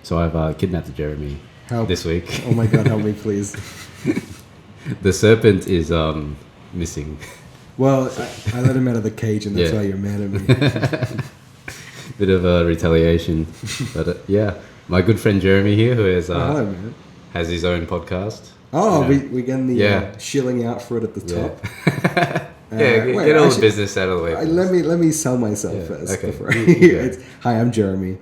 So I've kidnapped Jeremy Help. this week. Oh my God, help me, please. The serpent is missing. Well, I let him out of the cage, and that's Yeah. why you're mad at me. Bit of a retaliation, but yeah, my good friend Jeremy here, who has Hello, man. has his own podcast. Oh, You know. we're getting the Yeah. shilling out for it at the top. Get wait, all the actually, business out of the way. first. let me sell myself Yeah, first. okay. Before Yeah. Hi, I'm Jeremy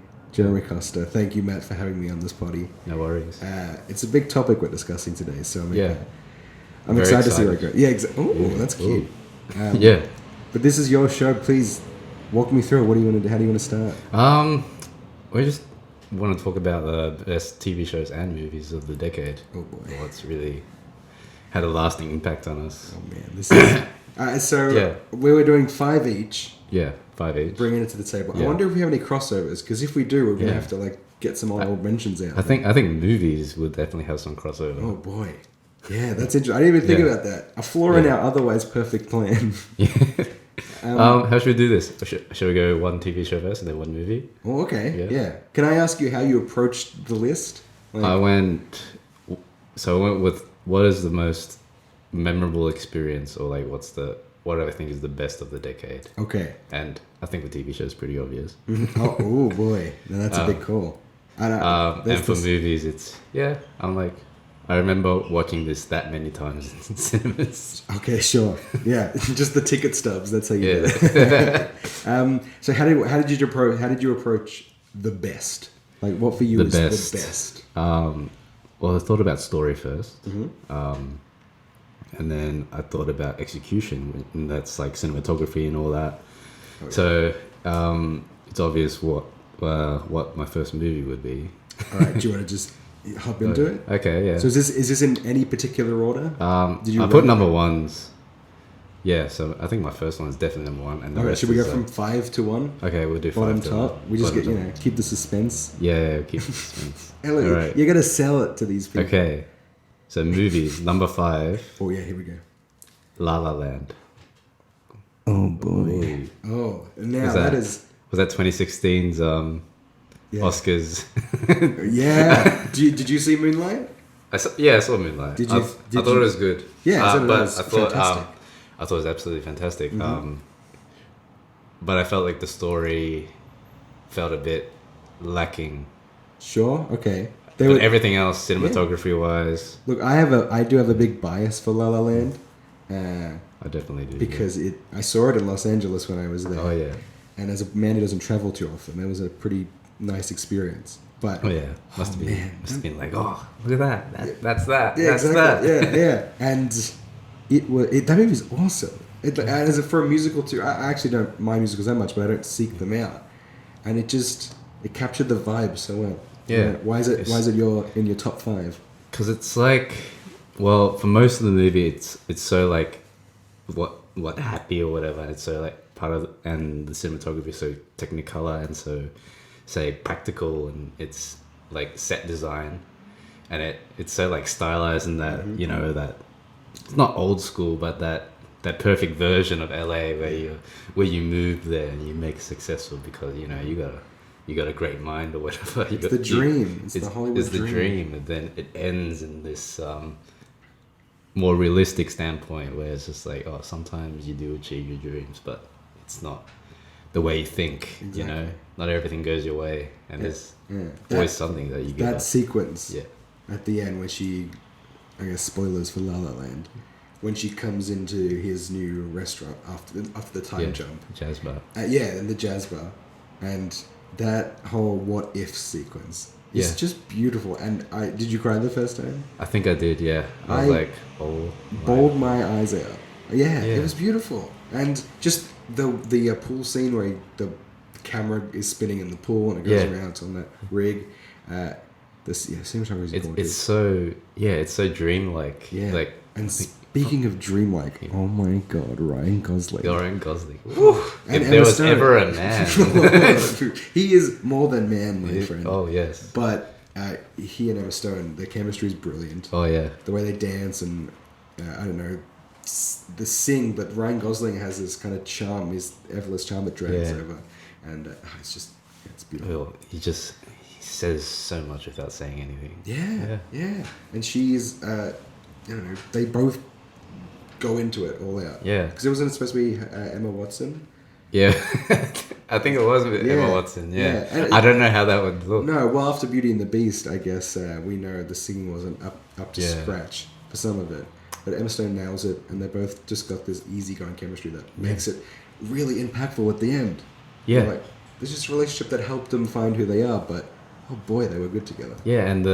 Costa. Thank you, Matt, for having me on this potty. No worries. It's a big topic we're discussing today, so I'm Yeah. Very excited to see where it excited. goes. Yeah, oh, that's Ooh. cute. Yeah. But this is your show. Please walk me through it. What do you want to do? How do you want to start? We just want to talk about the best TV shows and movies of the decade. Oh boy. What's really had a lasting impact on us. Oh man, this is so. Yeah. We were doing 5 each, Yeah, 5 each. bringing it to the table. I Yeah. wonder if we have any crossovers, because if we do, we're gonna Yeah. have to like get some honorable mentions out. I think movies would definitely have some crossover. Oh boy, yeah, that's interesting. I didn't even think Yeah. about that. A flaw in Yeah. our otherwise perfect plan. How should we do this? Should we go one TV show first and then one movie? Oh, okay, Yeah. yeah. Can I ask you how you approached the list? Like, I went with what is the most memorable experience, or like what I think is the best of the decade. okay. And I think the TV show is pretty obvious. Oh boy, now that's a big call. I don't. And for movies, it's I remember watching this that many times in cinemas. Okay, sure. Yeah, just the ticket stubs. That's how you do Yeah. it. So how did you approach the best? Like, what for you The is best. the best? Well, I thought about story first, Mm-hmm. and then I thought about execution, and that's like cinematography and all that. Okay. So it's obvious what my first movie would be. All right. Do you want to just hop into it? Okay, yeah. So is this in any particular order? Did you I rank put number them? ones. Yeah, so I think my first one is definitely number one, and the All right. rest Should we go is, from 5 to 1? okay, we'll do Bottom 5 to top. We just bottom get top. keep the suspense. Yeah, keep the suspense. Hello, All right. you're gonna sell it to these people. Okay, so movies number 5, Oh yeah, here we go. La La Land. Oh boy. Ooh. Oh, now Was that that- is. Was that 2016's Yeah. Oscars? Yeah. Did you see Moonlight? I saw Moonlight. Did you- I did thought you- it was good. Yeah, so but it was I thought fantastic. I thought it was absolutely fantastic. Mm-hmm. But I felt like the story felt a bit lacking. Sure. Okay. But everything else, cinematography wise, Look, I do have a big bias for La La Land, I definitely do. because I saw it in Los Angeles when I was there. Oh yeah. And as a man who doesn't travel too often, it was a pretty nice experience. But Oh yeah. Must have been like, oh, look at that. That's yeah, that's exactly. that. Yeah. And that movie was awesome. For a musical too. I actually don't mind musicals that much, but I don't seek them out. And it captured the vibe so well. Yeah. Why is it in your top 5? Because it's like, well, for most of the movie, it's so like, what happy or whatever. It's so like and the cinematography is so technicolor and so, say, practical, and it's like set design, and it's so like stylized, and that that it's not old school, but that perfect version of LA where you move there and you make it successful because you got a great mind or whatever. It's the dream. It's the Hollywood It's the dream, and then it ends in this more realistic standpoint where it's just like, oh, sometimes you do achieve your dreams, but it's not the way you think. Exactly. Not everything goes your way, and there's Yeah. always something that you get. That sequence Yeah, at the end where she, I guess spoilers for La La Land, when she comes into his new restaurant after the time jump. jazz bar. In the jazz bar, and that whole what if sequence is just beautiful. And did you cry the first time? I think I did. Yeah, I was like, oh, Bawled my eyes out. Yeah, Yeah. it was beautiful. And just the pool scene where the camera is spinning in the pool and it goes around. It's on that rig. Cinematography is gorgeous. It's so dreamlike. Yeah. Like, And speaking of dreamlike, oh my God, Ryan Gosling. Ryan Gosling. And If Emma there was Stone. ever a man. He is more than man, my friend. Oh yes. But he and Emma Stone, their chemistry is brilliant. Oh yeah. The way they dance and I don't know, the sing. But Ryan Gosling has this kind of charm, his effortless charm that drags over, and it's beautiful. Well, he's says so much without saying anything. Yeah. And she's, they both go into it all out. Yeah. Because it wasn't supposed to be Emma Watson. Yeah. I think it was with Emma Watson. Yeah. And I don't know how that would look. No, well, after Beauty and the Beast, I guess we know the singing wasn't up to scratch for some of it. But Emma Stone nails it, and they both just got this easygoing chemistry that makes it really impactful at the end. Yeah. Like, there's just a relationship that helped them find who they are, but oh boy, they were good together. Yeah, and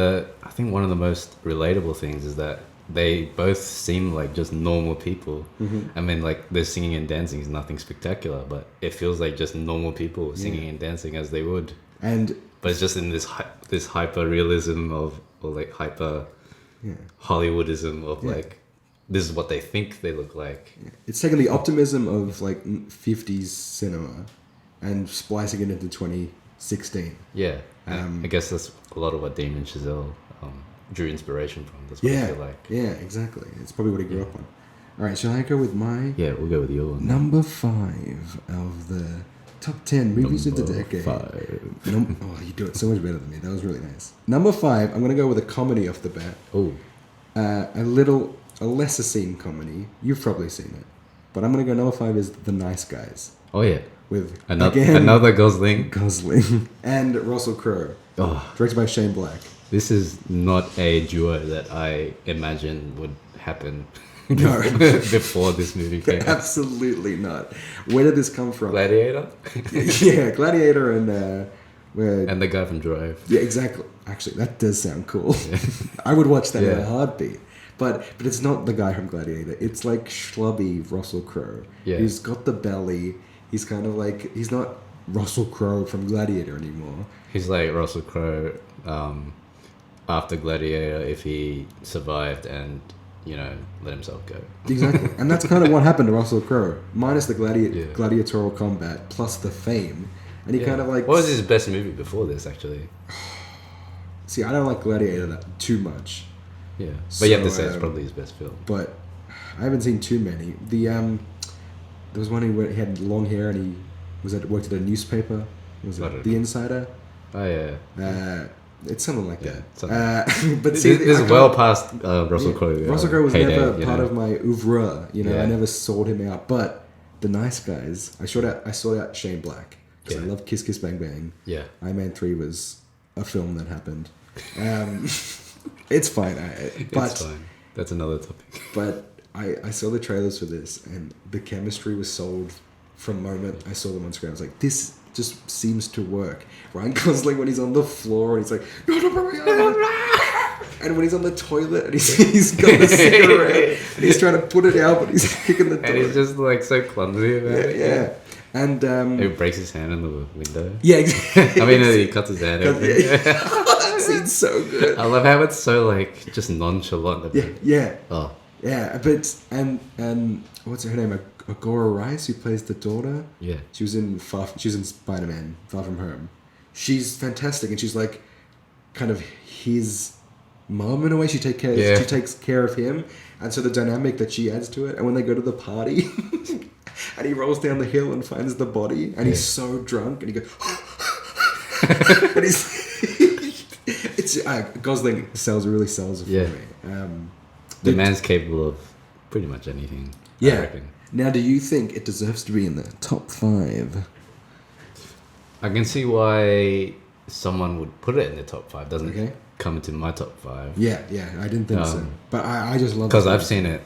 I think one of the most relatable things is that they both seem like just normal people. I mean, like, their singing and dancing is nothing spectacular, but it feels like just normal people singing and dancing as they would. But it's just in this hyper realism or like hyper Hollywoodism of like, this is what they think they look like. It's taking the optimism of like 50s cinema and splicing it into 2016. Yeah, I guess that's a lot of what Damien Chazelle drew inspiration from. That's what I feel like. Yeah, exactly. It's probably what he grew up on. All right, shall I go with my... Yeah, we'll go with your one. Number 5 of the top 10 movies of the decade. 5. Oh, you do it so much better than me. That was really nice. Number 5, I'm going to go with a comedy off the bat. Oh. A lesser seen comedy. You've probably seen it. But I'm going to go number 5 is The Nice Guys. Oh, yeah. With, another Gosling. And Russell Crowe. Oh. Directed by Shane Black. This is not a duo that I imagine would happen before this movie came out. Absolutely not. Where did this come from? Gladiator? Yeah, Gladiator and... and the guy from Drive. Yeah, exactly. Actually, that does sound cool. Yeah. I would watch that in a heartbeat. But it's not the guy from Gladiator. It's like schlubby Russell Crowe. Yeah. He's got the belly. He's kind of like... He's not Russell Crowe from Gladiator anymore. He's like Russell Crowe after Gladiator if he survived and, let himself go. Exactly. And that's kind of what happened to Russell Crowe. Minus the gladiatorial combat plus the fame. And he kind of like... What was his best movie before this, actually? See, I don't like Gladiator too much. Yeah, but you have to say it's probably his best film. But I haven't seen too many. There was one he had long hair and he worked at a newspaper. Was it The Insider? Oh yeah. It's something like that. But see, this is well past Russell Crowe. Russell Crowe was never part of my oeuvre. I never sought him out. But The Nice Guys, I sought out Shane Black because I love Kiss Kiss Bang Bang. Yeah. Iron Man 3 was a film that happened. It's fine. It's fine. That's another topic. But I saw the trailers for this, and the chemistry was sold from the moment I saw them on screen. I was like, this just seems to work. Ryan Gosling, when he's on the floor, and he's like, and when he's on the toilet, and he's got the cigarette, and he's trying to put it out, but he's kicking the door. And he's just like so clumsy about it. Yeah. And he breaks his hand in the window. Yeah, exactly. I mean, he cuts his hand open. That scene's so good. I love how it's so like just nonchalant. Yeah. Oh. Yeah, but and what's her name? Agora Rice, who plays the daughter. Yeah. She was in Spider-Man: Far From Home. She's fantastic, and she's like kind of his mom in a way. She takes care of him, and so the dynamic that she adds to it. And when they go to the party, and he rolls down the hill and finds the body, and he's so drunk, and he goes, and Gosling really sells it for me. The man's capable of pretty much anything. I reckon. Now, do you think it deserves to be in the top 5? I can see why someone would put it in the top 5. Doesn't come into my top 5. Yeah, I didn't think so. But I just love it. Because I've seen it,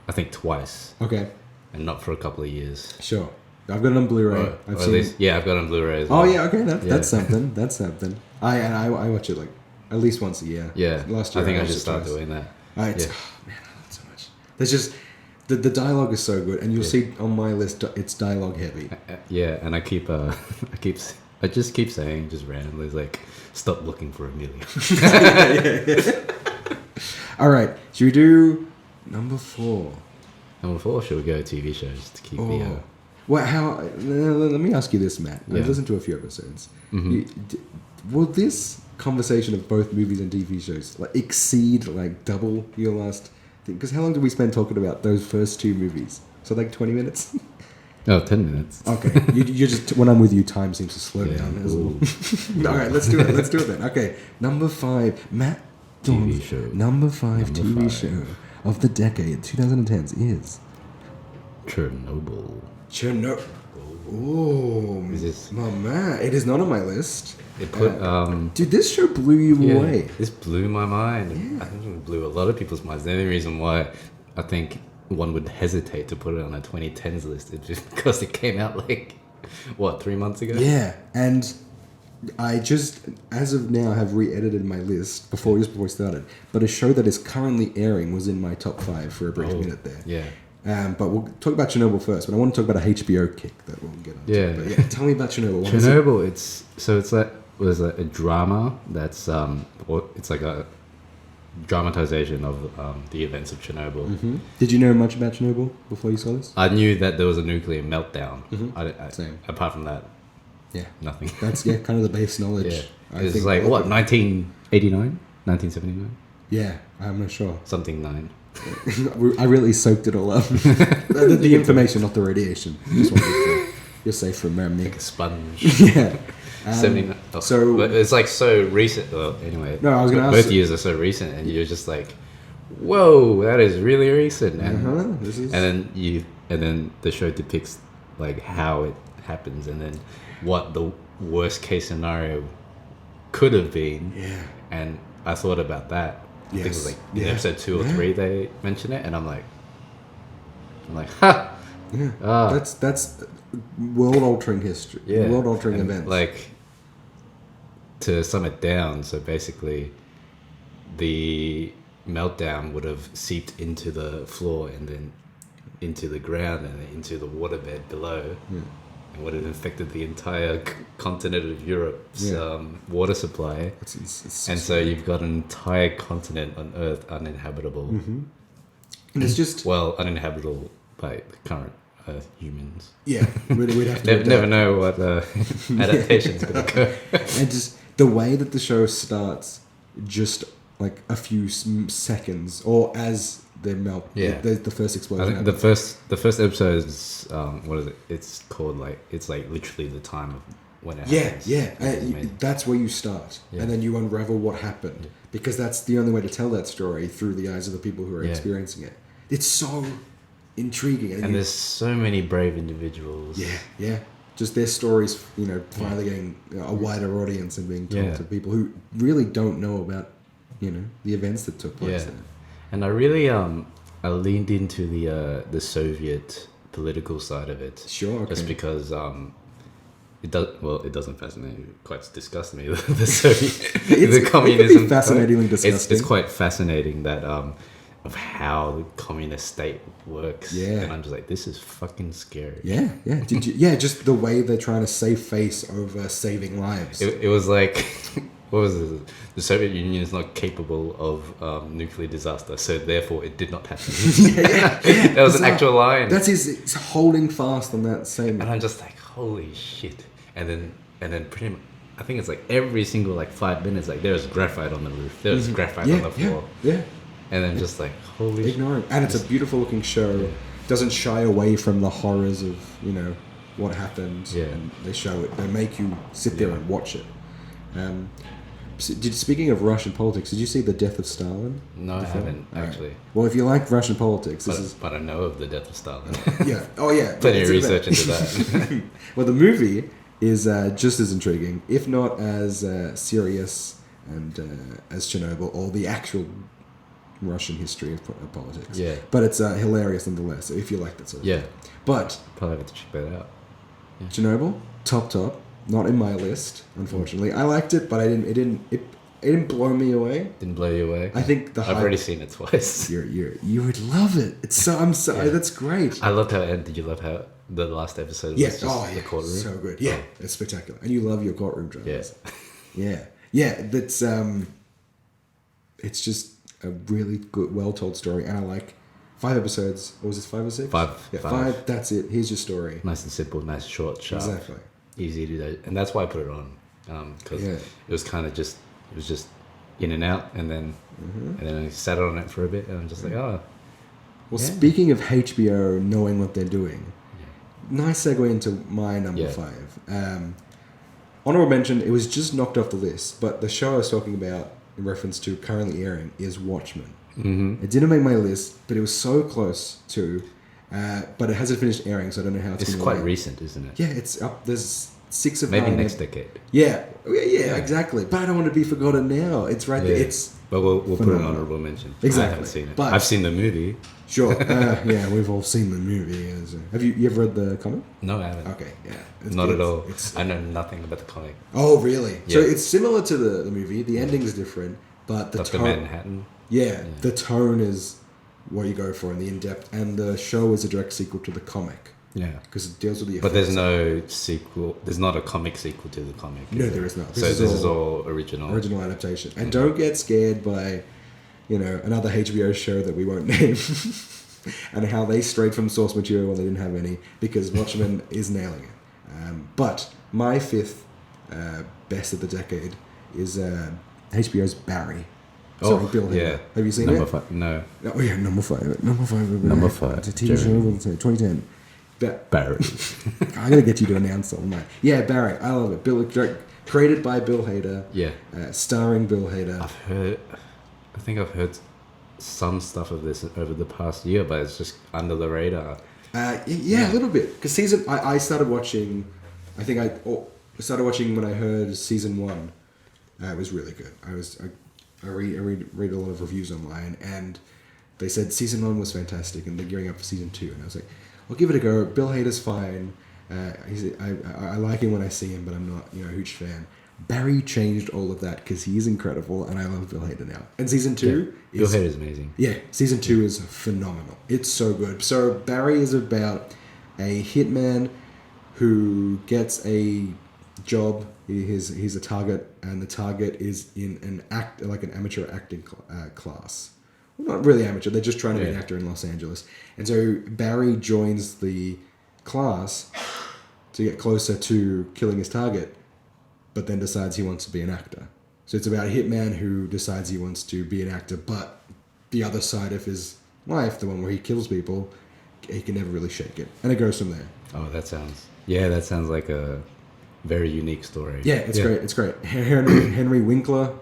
I think, twice. Okay. And not for a couple of years. Sure. I've got it on Blu-ray. I've got it on Blu-ray as well. Oh, yeah, okay. That's something. That's something. I watch it like at least once a year. Yeah. Last year I think I just started doing that. Oh, man, I love it so much. There's just... The dialogue is so good, and you'll see on my list it's dialogue heavy. Yeah, and I just keep saying just randomly like, stop looking for Amelia. All right, should we do number 4? Number 4, should we go TV shows to keep the? Well, let me ask you this, Matt. I've listened to a few episodes. Mm-hmm. Will this conversation of both movies and TV shows exceed double your last? Because how long did we spend talking about those first 2 movies? So 20 minutes? Oh, 10 minutes. Okay, you just when I'm with you, time seems to slow Yeah. down. As well. Ooh. All right, let's do it. Let's do it then. Okay, number 5, Matt TV Dawn's show. number 5 Number TV 5. show of the decade, 2010s is Chernobyl. Chernobyl. Oh, Is this- my man! It is not on my list. It put Dude, this show blew you yeah, away. this blew my mind. Yeah. I think it blew a lot of people's minds. The only reason why I think one would hesitate to put it on a 2010s list is just because it came out like what 3 months ago. Yeah, and I just, as of now, have re-edited my list just before we started. But a show that is currently airing was in my top 5 for a brief minute there. Yeah. But we'll talk about Chernobyl first. But I want to talk about a HBO kick that we'll get on. Yeah. But yeah, tell me about Chernobyl. What is it? Chernobyl. It's like was a drama that's it's like a dramatization of the events of Chernobyl. Mm-hmm. Did you know much about Chernobyl before you saw this? I knew that there was a nuclear meltdown. Same. Apart from that, Yeah. nothing. That's kind of the base knowledge. Yeah. It's like what 1989, 1979, Yeah, I'm not sure. something 9. I really soaked it all up. the information, not the radiation. Just wanted to, you're safe from me. Like a sponge. Yeah. 79. so- but it's like so recent. Well, anyway. No, I was gonna both ask- years are so recent, and you're just like, whoa, that is really recent. And This is. and then the show depicts like how it happens, and then what the worst case scenario could have been. Yeah. And I thought about that. I think it was Yes. like in Yeah. episode 2 or Yeah. 3 they mention it, and I'm like, ha. Yeah. Ah. That's world-altering history. Yeah. World-altering And, events. Like, to sum it down, so basically, the meltdown would have seeped into the floor and then into the ground and then into the waterbed below, and would have infected the entire continent of Europe's Yeah. water supply. It's And so you've got an entire continent on Earth uninhabitable. and it's just Well, uninhabitable by the current Earth humans. yeah. We'd have to Never adapt. know what adaptation's going to occur. And just the way that the show starts, just like a few seconds, or as they melt, Yeah. the first I explosion. think the first episode is what is it? It's called like it's like literally the time of when it yeah, happens. yeah. It's amazing. That's where you start, Yeah. and then you unravel what happened, because that's the only way to tell that story through the eyes of the people who are Yeah. experiencing it. It's so intriguing, And there's so many brave individuals. yeah. Just their stories, finally getting a wider audience and being told Yeah. to people who really don't know about, the events that took place Yeah. there. And I really I leaned into the Soviet political side of it. Sure, okay. Just because it doesn't fascinate me. It quite disgusts me. The Soviet, It's- the communism. it can be fascinatingly disgusting. It's quite fascinating that of how the communist state works. Yeah. And I'm just like, this is fucking scary. Yeah. Did you? Yeah, just the way they're trying to save face over saving lives. It was like, what was it? The Soviet Union is not capable of nuclear disaster, so therefore it did not happen. That was an Bizarre. actual line. That's it's holding fast on that same. And I'm just like, holy shit. And then pretty much, I think it's like every single like 5 minutes, like there's graphite on the roof, there's graphite on the floor. Yeah. And then just like, holy shit. Ignoring, and it's a beautiful looking show. Doesn't shy away from the horrors of what happened. Yeah. And they show it. They make you sit there and watch it. Speaking of Russian politics, did you see The Death of Stalin? No, I haven't, All right. actually. Well, if you like Russian politics, this is But I know of the death of Stalin. yeah. Oh yeah. Plenty It's of about- research into that. Well, the movie is just as intriguing, if not as serious and as Chernobyl or the actual Russian history of politics. Yeah. But it's hilarious nonetheless, if you like that sort of Yeah. thing. But Probably have to check that out. Chernobyl, top, not in my list, unfortunately. I liked it, but it didn't blow me away. Didn't blow you away? I think the I've hype, already seen it twice. you would love it. It's so that's great. I loved how, and did you love how the last episode Yeah. was just the courtroom? So good. Yeah, Oh. it's spectacular. And you love your courtroom dramas. Yeah. Yeah. That's it's just a really good, well told story, and I like 5 episodes. Or was it 5 or 6? Five. Yeah, Five. 5. That's it. Here's your story. Nice and simple, nice, short, sharp. Exactly. Easy to do. And that's why I put it on. Because Yeah. it was kind of just, it was just in and out, and then I sat on it for a bit, and I'm just like, oh. Well, Yeah. speaking of HBO knowing what they're doing, nice segue into my number Yeah. 5. Honorable mention, it was just knocked off the list, but the show I was talking about in reference to currently airing is Watchmen. Mm-hmm. It didn't make my list, but it was so close to. But it hasn't finished airing, so I don't know how it's. It's gonna quite work. recent, isn't it? Yeah, it's up. There's 6 of Maybe 9. next decade. Yeah, exactly. But I don't want to be forgotten now. It's right there. Yeah. It's But we'll put an phenomenal. honorable mention. Exactly. I haven't seen it. But- I've seen the movie. sure. Yeah, we've all seen the movie. Have you ever read the comic? No, I haven't. Okay, yeah. Not at all. It's, I know nothing about the comic. oh, really? So Yeah. it's similar to the movie. The ending's different, but the Dr. tone. Manhattan. Yeah, the tone is what you go for in the in-depth, and the show is a direct sequel to the comic Yeah. because it deals with the. But there's effects. no sequel. There's not a comic sequel to the comic. No, is there is not. So this is all original. original adaptation, and don't get scared by, another HBO show that we won't name, and how they strayed from source material when they didn't have any, because Watchmen is nailing it. But my 5th best of the decade is HBO's Barry. Sorry, Bill Hader. yeah. Have you seen Number it? 5. No. Oh yeah, number 5. Number 5. Number 5, It's a TV show Jeremy. with 2010. But Barry. I gotta get you to announce all night. Yeah, Barry. I love it. Created by Bill Hader. Yeah. Starring Bill Hader. I think I've heard some stuff of this over the past year, but it's just under the radar. Yeah, a little bit. Because I started watching. I think I started watching when I heard season 1. It was really good. I read a lot of reviews online, and they said season 1 was fantastic, and they're gearing up for season 2. And I was like, I'll give it a go. Bill Hader's fine. I like him when I see him, but I'm not a huge fan. Barry changed all of that because he is incredible, and I love Bill Hader now. And season 2 Bill is Hader's amazing. yeah, season 2 is phenomenal. It's so good. So Barry is about a hitman who gets a job. He's a target, and the target is in an amateur acting class. Well, not really amateur. They're just trying to be an actor in Los Angeles. And so Barry joins the class to get closer to killing his target, but then decides he wants to be an actor. So it's about a hitman who decides he wants to be an actor, but the other side of his life, the one where he kills people, he can never really shake it. And it goes from there. Oh, that sounds like a very unique story. Yeah, it's great. It's great. Henry Winkler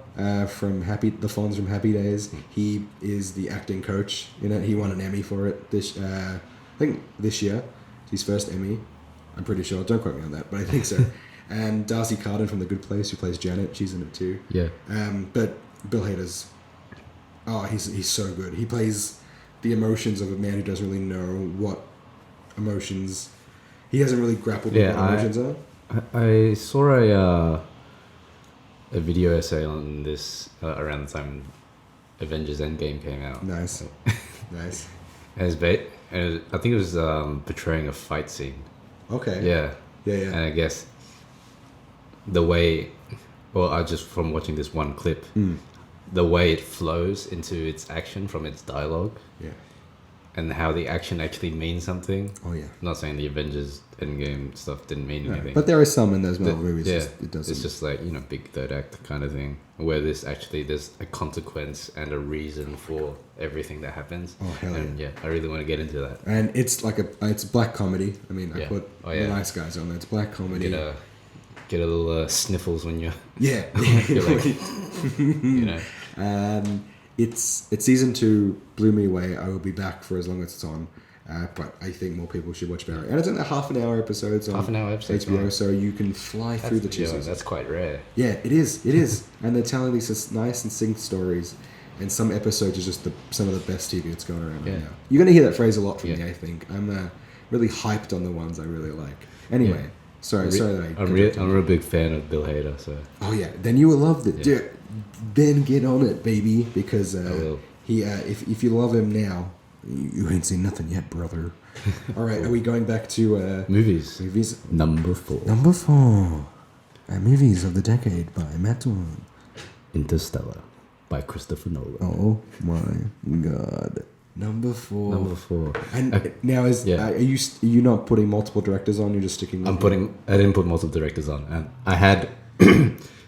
from the Fonz from Happy Days. He is the acting coach in it. He won an Emmy for it I think this year. It's his first Emmy. I'm pretty sure. Don't quote me on that, but I think so. And Darcy Carden from The Good Place, who plays Janet, she's in it too. Yeah. But Bill Hader's, he's so good. He plays the emotions of a man who doesn't really know what emotions. He hasn't really grappled with what emotions are. I saw a video essay on this around the time Avengers Endgame came out. Nice, nice. And I think it was portraying a fight scene. Okay. Yeah. Yeah. And I guess the way, I just from watching this one clip, the way it flows into its action from its dialogue, Yeah. and how the action actually means something. Oh yeah. I'm not saying the Avengers Endgame stuff didn't mean No, anything. but there is some in those Marvel movies. Yeah, It doesn't. it's just like big third act kind of thing, where this actually there's a consequence and a reason for everything that happens. Oh, hell and yeah, I really want to get into that. And it's like it's black comedy. I mean, I Yeah. put Oh, yeah. the nice guys on there. It's black comedy. Get a little sniffles when you're, Yeah. you're like, It's season 2 blew me away. I will be back for as long as it's on. But I think more people should watch Barry. And it's only half an hour episodes on Half-an-hour episodes, HBO, right. so you can fly through the 2 seasons. That's quite rare. Yeah, it is. It is. And they're telling these nice and synced stories. And some episodes are just some of the best TV that's going around right Yeah. now. You're going to hear that phrase a lot from Yeah. me, I think. I'm really hyped on the ones I really like. Anyway, Yeah. sorry that I'm a real big fan of Bill Hader, so Oh yeah, then you will love it. Yeah. Dude, then get on it, baby, because will. he if you love him now, you ain't seen nothing yet, brother. All right, are we going back to movies. movies? Number 4, Number 4, movies of the decade by Matt Dillon. Interstellar, by Christopher Nolan. Oh my god, Number 4. Number 4. And now are you not putting multiple directors on? You're just sticking. With I didn't put multiple directors on, and I had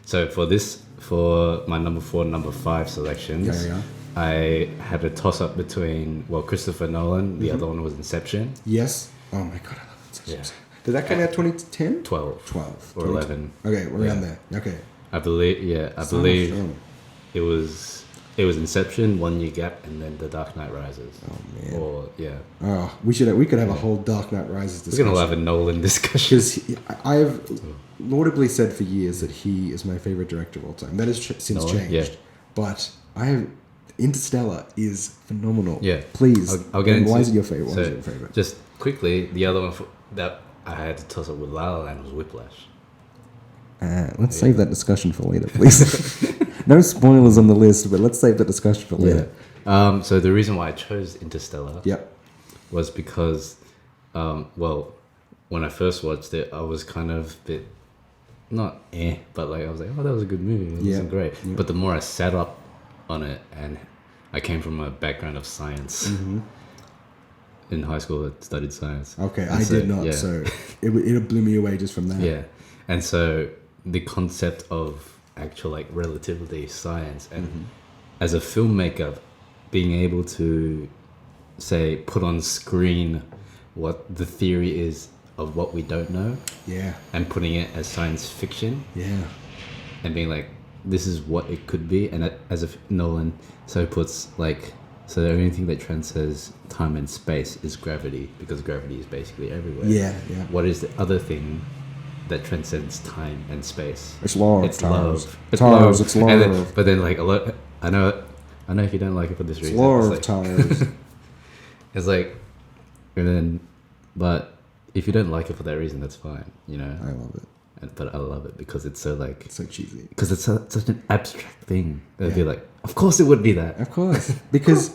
so for my number 4 and number 5 selections. Yeah. I had a toss up between Christopher Nolan. The other one was Inception. Yes. Oh my god, I love Yeah. Did that come out 2010? 12 12. or 11. Okay, we're around Yeah. there. Okay. I believe. Yeah, I Son of believe Sean. it was. It was Inception, 1 year gap, and then The Dark Knight Rises. Oh man. Or yeah, Oh, we could have a whole Dark Knight Rises we're discussion. gonna have a Nolan discussion. Because I've laudably said for years that he is my favorite director of all time. That has since Nolan? changed. Yeah. But Interstellar is phenomenal. Yeah. Please. I'll get into. Why is it your favorite? Why So is it your favorite? just quickly, the other one that I had to toss up with La La Land was Whiplash. Let's save that discussion for later, please. No spoilers on the list, but let's save the discussion for later. So the reason why I chose Interstellar Yep. was because, well, when I first watched it, I was kind of a bit, not but like I was like, oh, that was a good movie. It wasn't great. Yeah. But the more I sat up on it, and I came from a background of science. Mm-hmm. In high school, I studied science. Okay, And I so, did not, yeah. so it blew me away just from that. Yeah, and so the concept of actual like relativity, science, and as a filmmaker, being able to say put on screen what the theory is of what we don't know, Yeah. and putting it as science fiction, Yeah. and being like, this is what it could be, and as if Nolan so puts like. So the only thing that transcends time and space is gravity, because gravity is basically everywhere. Yeah, yeah. What is the other thing that transcends time and space? It's love. It's Towers. love. It's Towers, love. it's And then, love. but then, like a lot, I know if you don't like it for this It's reason. love, It's, like, Towers. it's like, and then, but if you don't like it for that reason, that's fine. You know. I love it. But I love it because it's so like, It's so cheesy. because it's such an abstract thing. They'd be Yeah. like, of course it would be that. Of course. Because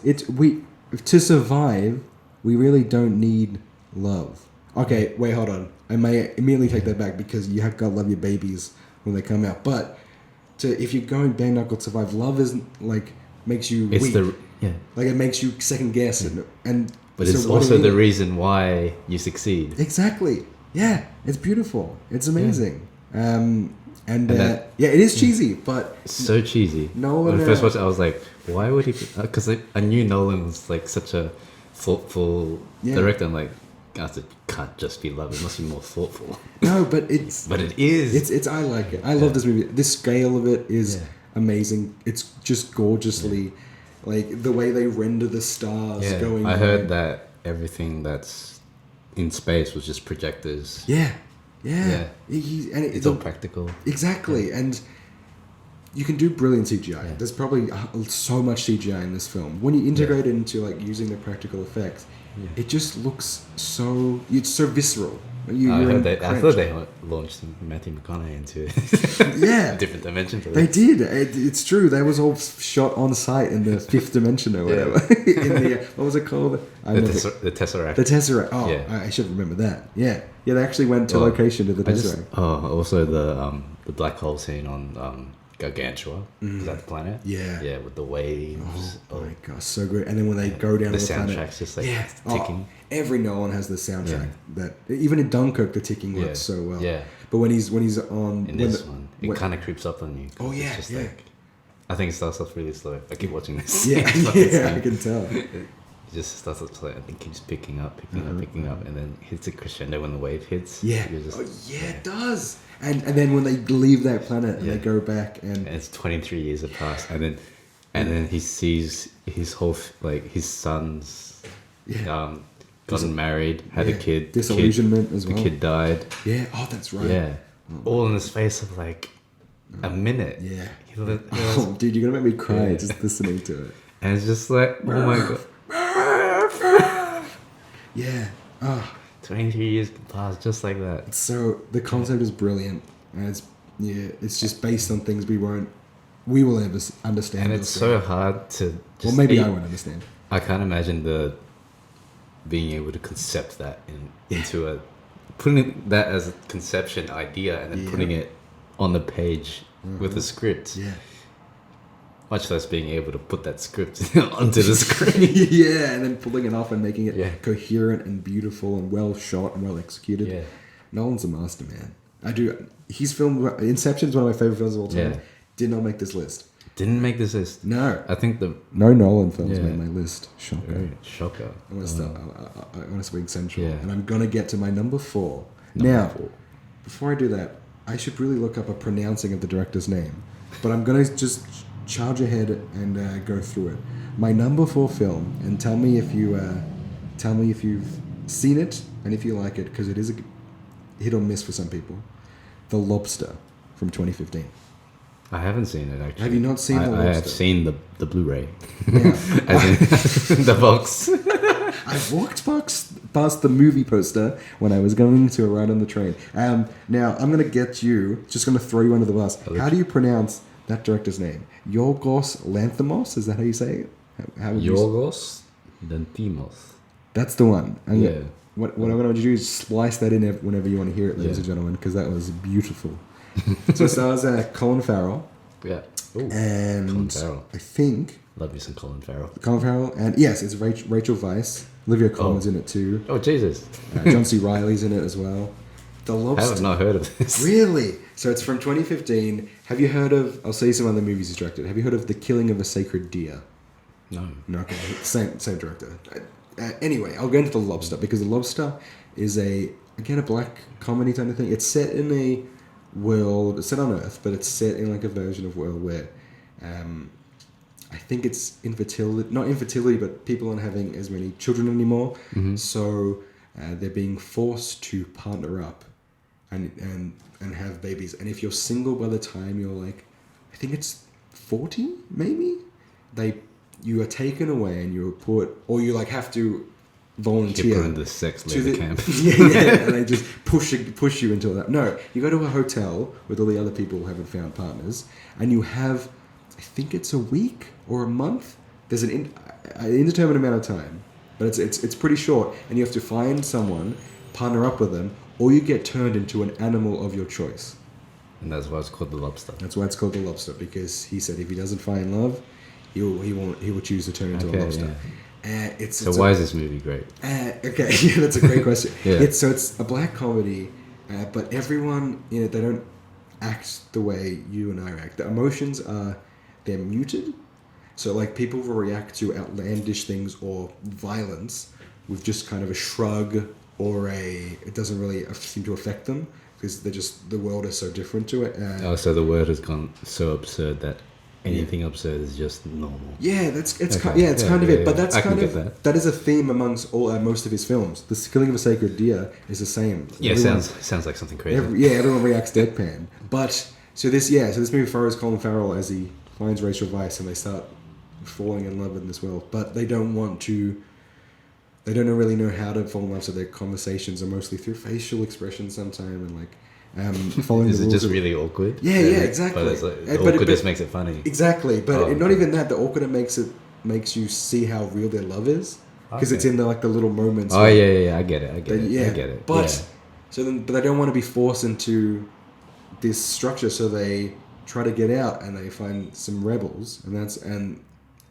to survive, we really don't need love. Okay, wait, hold on. I may immediately take that back, because you have got to love your babies when they come out. But if you're going bare knuckle to survive, love isn't like makes you It's weak. yeah. Like it makes you second guess and But so it's what do also you the need? reason why you succeed. Exactly. Yeah, it's beautiful. It's amazing. And that- yeah, it is cheesy, but It's so cheesy. Nolan, When I first watched it, I was like, why would he? Because I knew Nolan was like such a thoughtful Yeah. director. I'm like, guys, it can't just be love. It must be more thoughtful. no, but it's But it is. it's I like it. I love this movie. The scale of it is Yeah. amazing. It's just gorgeously like the way they render the stars yeah. going. I by. heard that everything that's in space was just projectors. Yeah, yeah. Yeah. And It's all practical. Exactly, and you can do brilliant CGI. Yeah. There's probably so much CGI in this film. When you integrate it into like using the practical effects, Yeah. it just looks so. It's so visceral. I You're heard that. I entrenched. thought they launched Matthew McConaughey into Yeah. a different dimension. For They this. did. It's true. That was all shot on site in the fifth dimension or Yeah. whatever. in the what was it called? The Tesseract. The Tesseract. Oh, Yeah. I should remember that. Yeah, yeah. They actually went to Well, location to the I just, Tesseract. also the black hole scene on Gargantua. Is that the planet? Yeah. Yeah, with the waves. Oh my gosh, so good! And then when they go down the to the soundtrack's planet, just like yeah, ticking. every Nolan has the soundtrack that even in Dunkirk the ticking Yeah. works so well. Yeah. But when he's on In when this the- one, it when- kind of creeps up on you. 'cause Oh, yeah, it's just yeah. like, I think it starts off really slow. I keep watching this. yeah, It's like yeah, it's I like- can tell. It just starts off slow and it keeps picking up, picking up, and then hits a crescendo when the wave hits. Yeah, You're just- oh, yeah, it does. And then when they leave that planet and Yeah. they go back and And it's 23 years have passed, and then he sees his whole like his sons, Yeah. gotten married, had a Yeah. kid, Disillusionment as the well. kid died. yeah, oh, that's right. Yeah, all in the space of like a minute. Yeah. He was- Oh, dude, you're gonna make me cry Yeah. just listening to it. and it's just like, oh my god, Yeah. Ah. 23 years passed just like that. So the concept is brilliant, and it's just based on things we will never understand. And or it's see. so hard to just. well, maybe I won't understand. I can't imagine being able to concept that into a putting that as a conception idea and then Yeah. putting it on the page with a script. Yeah. Much less being able to put that script onto the screen. yeah, and then pulling it off and making it Yeah. coherent and beautiful and well shot and well executed. Yeah. Nolan's a master, man. His film Inception is one of my favorite films of all time. Yeah. Did not make this list. Didn't make this list. No. I think the No Nolan films Yeah. made my list. Shocker. shocker. I want to start. I want to swing central, Yeah. and I'm gonna get to my number 4. Number now, 4. before I do that, I should really look up a pronouncing of the director's name, but I'm gonna just charge ahead and go through it. My number 4 film, and tell me if you've seen it and if you like it, because it is a hit or miss for some people. The Lobster from 2015. I haven't seen it actually. Have you not seen The I have Lobster? seen the Blu-ray, Now, as in the box. I walked past the movie poster when I was going to a ride on the train. Now, I'm going to get you, just going to throw you under the bus. How do you pronounce that director's name? Yorgos Lanthimos? Is that how you say it? How would you say? Yorgos Lanthimos. That's the one. Yeah. What I'm going to do is splice that in whenever you want to hear it, ladies Yeah. and gentlemen, because that was beautiful. So it stars Colin Farrell. Yeah. Ooh, And Colin Farrell. I think Love you some Colin Farrell. Colin Farrell, and yes, it's Rachel Weisz. Olivia Colman's in it too. Oh Jesus! John C. Reilly's in it as well. The I have Lobster. not heard of this. Really? So it's from 2015. Have you heard of? I'll say some other movies he's directed. Have you heard of The Killing of a Sacred Deer? No. No, okay, same director. Anyway, I'll go into The Lobster because The Lobster is a black comedy kind of thing. It's set in a world, it's set on Earth, but it's set in like a version of world where, I think it's not infertility, but people aren't having as many children anymore. Mm-hmm. So they're being forced to partner up and have babies. And if you're single by the time you're like, I think it's 40 maybe, you are taken away and you're put, or you like have to volunteer. You're put in the sex labor camp. yeah, and they just push you into that. No, you go to a hotel with all the other people who haven't found partners, and you have, I think it's a week or a month. There's an indeterminate amount of time, but it's pretty short, and you have to find someone, partner up with them, or you get turned into an animal of your choice. And that's why it's called The Lobster. That's why it's called The Lobster, because he said if he doesn't find love, he will choose to turn into a lobster. Yeah. Why is this movie great? Okay, yeah, that's a great question. Yeah. It's a black comedy, but everyone in it, they don't act the way you and I act. The emotions they're muted, so like people will react to outlandish things or violence with just kind of a shrug or it doesn't really seem to affect them because the world is so different to it. So the word has gone so absurd that anything absurd is just normal. Yeah, it's Okay. kind of it. But that's I can kind get of that is a theme amongst most of his films. The Killing of a Sacred Deer is the same. Yeah, sounds like something crazy. Everyone reacts deadpan. But so this movie follows Colin Farrell as he finds Rachel Weisz and they start falling in love in this world. But they don't really know how to fall in love, so their conversations are mostly through facial expressions sometimes and like following Is the it rules just of- really awkward? Yeah, exactly. But it's like, the But awkwardness makes it funny. Exactly, but Oh, not okay. even that. The awkwardness makes you see how real their love is because it's Okay. in the little moments. Oh where yeah, I get it. I get it. But but they don't want to be forced into this structure, so they try to get out and they find some rebels, and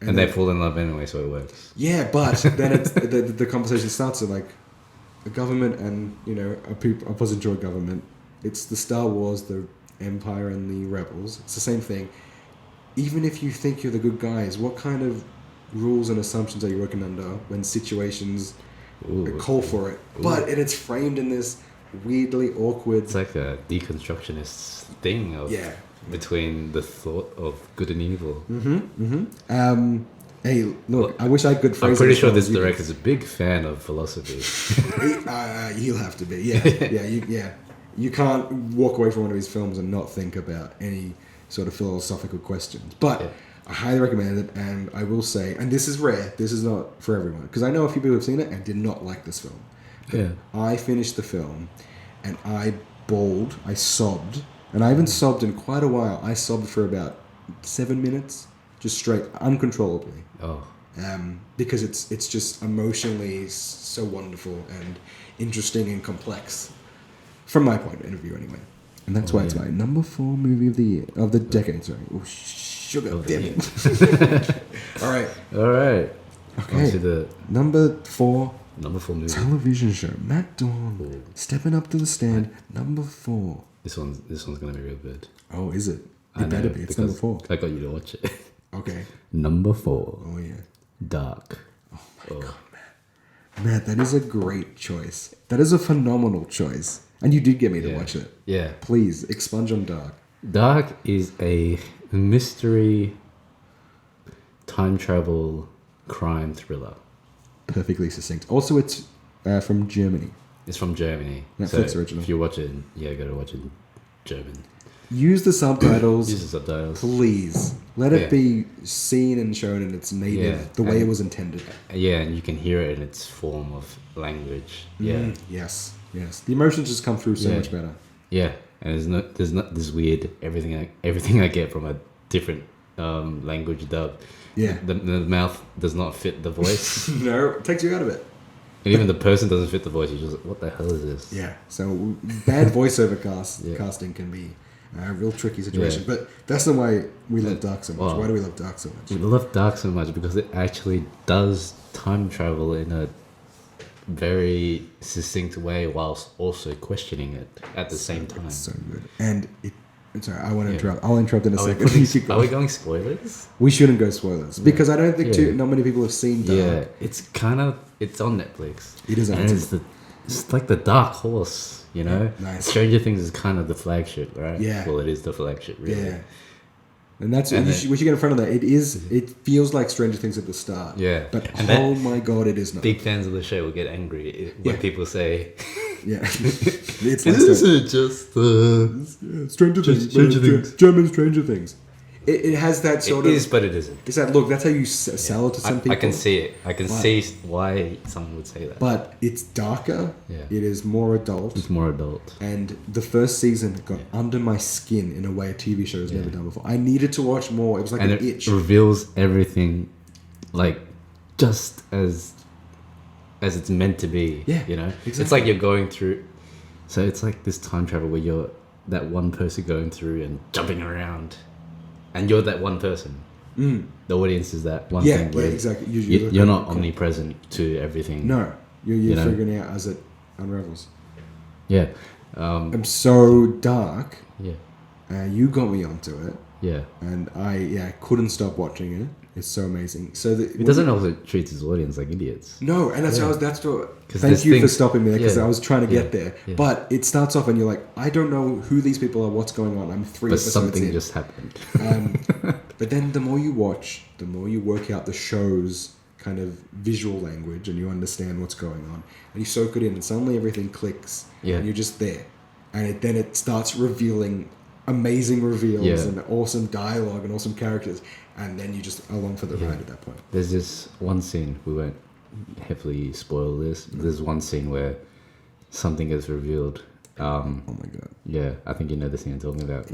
and they fall in love anyway, so it works. yeah, but then it's the conversation starts at like the government and opposing to a government. It's the Star Wars, the Empire, and the Rebels. It's the same thing. Even if you think you're the good guys, what kind of rules and assumptions are you working under when situations call for it? Ooh. But it's framed in this weirdly awkward. It's like a deconstructionist thing of between the thought of good and evil. Hey, look, I wish I could phrase I'm pretty it as sure well this as you director's a big fan of philosophy. He'll have to be, yeah. You can't walk away from one of his films and not think about any sort of philosophical questions. But I highly recommend it, and I will say, and this is rare, this is not for everyone, because I know a few people have seen it and did not like this film. But Yeah. I finished the film, and I bawled, I sobbed, and I haven't sobbed in quite a while. I sobbed for about 7 minutes, just straight, uncontrollably. Oh, Because it's just emotionally so wonderful and interesting and complex, from my point of view anyway. And that's why it's my number 4 movie of the decade. Sorry, sugar, damn it! All right, all right. okay. On to the Number 4 movie. television show. Matt Dawn stepping up to the stand. Number 4. This one's gonna be real good. Oh, is it? It better be. It's number 4. I got you to watch it. Okay. Number 4. Oh yeah. Dark. Oh my god, man. Man, that is a great choice. That is a phenomenal choice. And you did get me to watch it. Yeah. Please expunge on Dark. Dark is a mystery time travel crime thriller. Perfectly succinct. Also, it's from Germany. It's from Germany. Netflix so original. If you watch it, go to watch it in German. Use the subtitles. Use the subtitles. Please. Let it be seen and shown in its native, the way it was intended. Yeah, and you can hear it in its form of language. Yeah. Yes. The emotions just come through so much better. Yeah, and there's not this weird everything I get from a different language dub. Yeah. The mouth does not fit the voice. No, it takes you out of it. And even the person doesn't fit the voice. You're just like, what the hell is this? Yeah. So bad voiceover casting can be a real tricky situation. Yeah. But that's the why we love Dark so much. Wow. Why do we love Dark so much? We love Dark so much because it actually does time travel in a very succinct way whilst also questioning it at the same time. It's so good. And sorry, I want to interrupt. I'll interrupt in a second. Are we going spoilers? We shouldn't go spoilers because I don't think not many people have seen Dark. Yeah, it's on Netflix. It is on Netflix. It's like the dark horse, you know? Yeah, nice. Stranger Things is kind of the flagship, right? Yeah. Well, it is the flagship, really. Yeah. And that's we should get in front of that. It feels like Stranger Things at the start. Yeah. But And my god, it is not. Big fans of the show will get angry when people say, yeah. It's like "Isn't it just Stranger Things. Stranger Things. German Stranger Things. It has that sort it of. is, but it isn't." It's that look. That's how you sell it to some people. I can see it. I can see why someone would say that. But it's darker. Yeah. It is more adult. It's more adult. And the first season got under my skin in a way a TV show has never done before. I needed to watch more. It was like an itch. It reveals everything, like just as it's meant to be. Yeah, you know, exactly. It's like you're going through. So it's like this time travel where you're that one person going through and jumping around, and you're that one person. The audience is that one thing. Yeah, exactly. You're not omnipresent to everything. No, you're figuring it out as it unravels. Yeah. I'm so dark. Yeah. You got me onto it. Yeah. And I couldn't stop watching it. It's so amazing. So it doesn't also treat his audience like idiots. No, and that's thank you for stopping me there because I was trying to get there. Yeah. But it starts off and you're like, I don't know who these people are, what's going on. I'm 3 episodes in. But something just happened. But then the more you watch, the more you work out the show's kind of visual language and you understand what's going on. And you soak it in and suddenly everything clicks. Yeah. And you're just there. And then it starts revealing amazing reveals and awesome dialogue and awesome characters. And then you just along for the ride at that point. There's this one scene, we won't heavily spoil this. There's one scene where something is revealed. Oh my god. Yeah, I think you know the scene I'm talking about,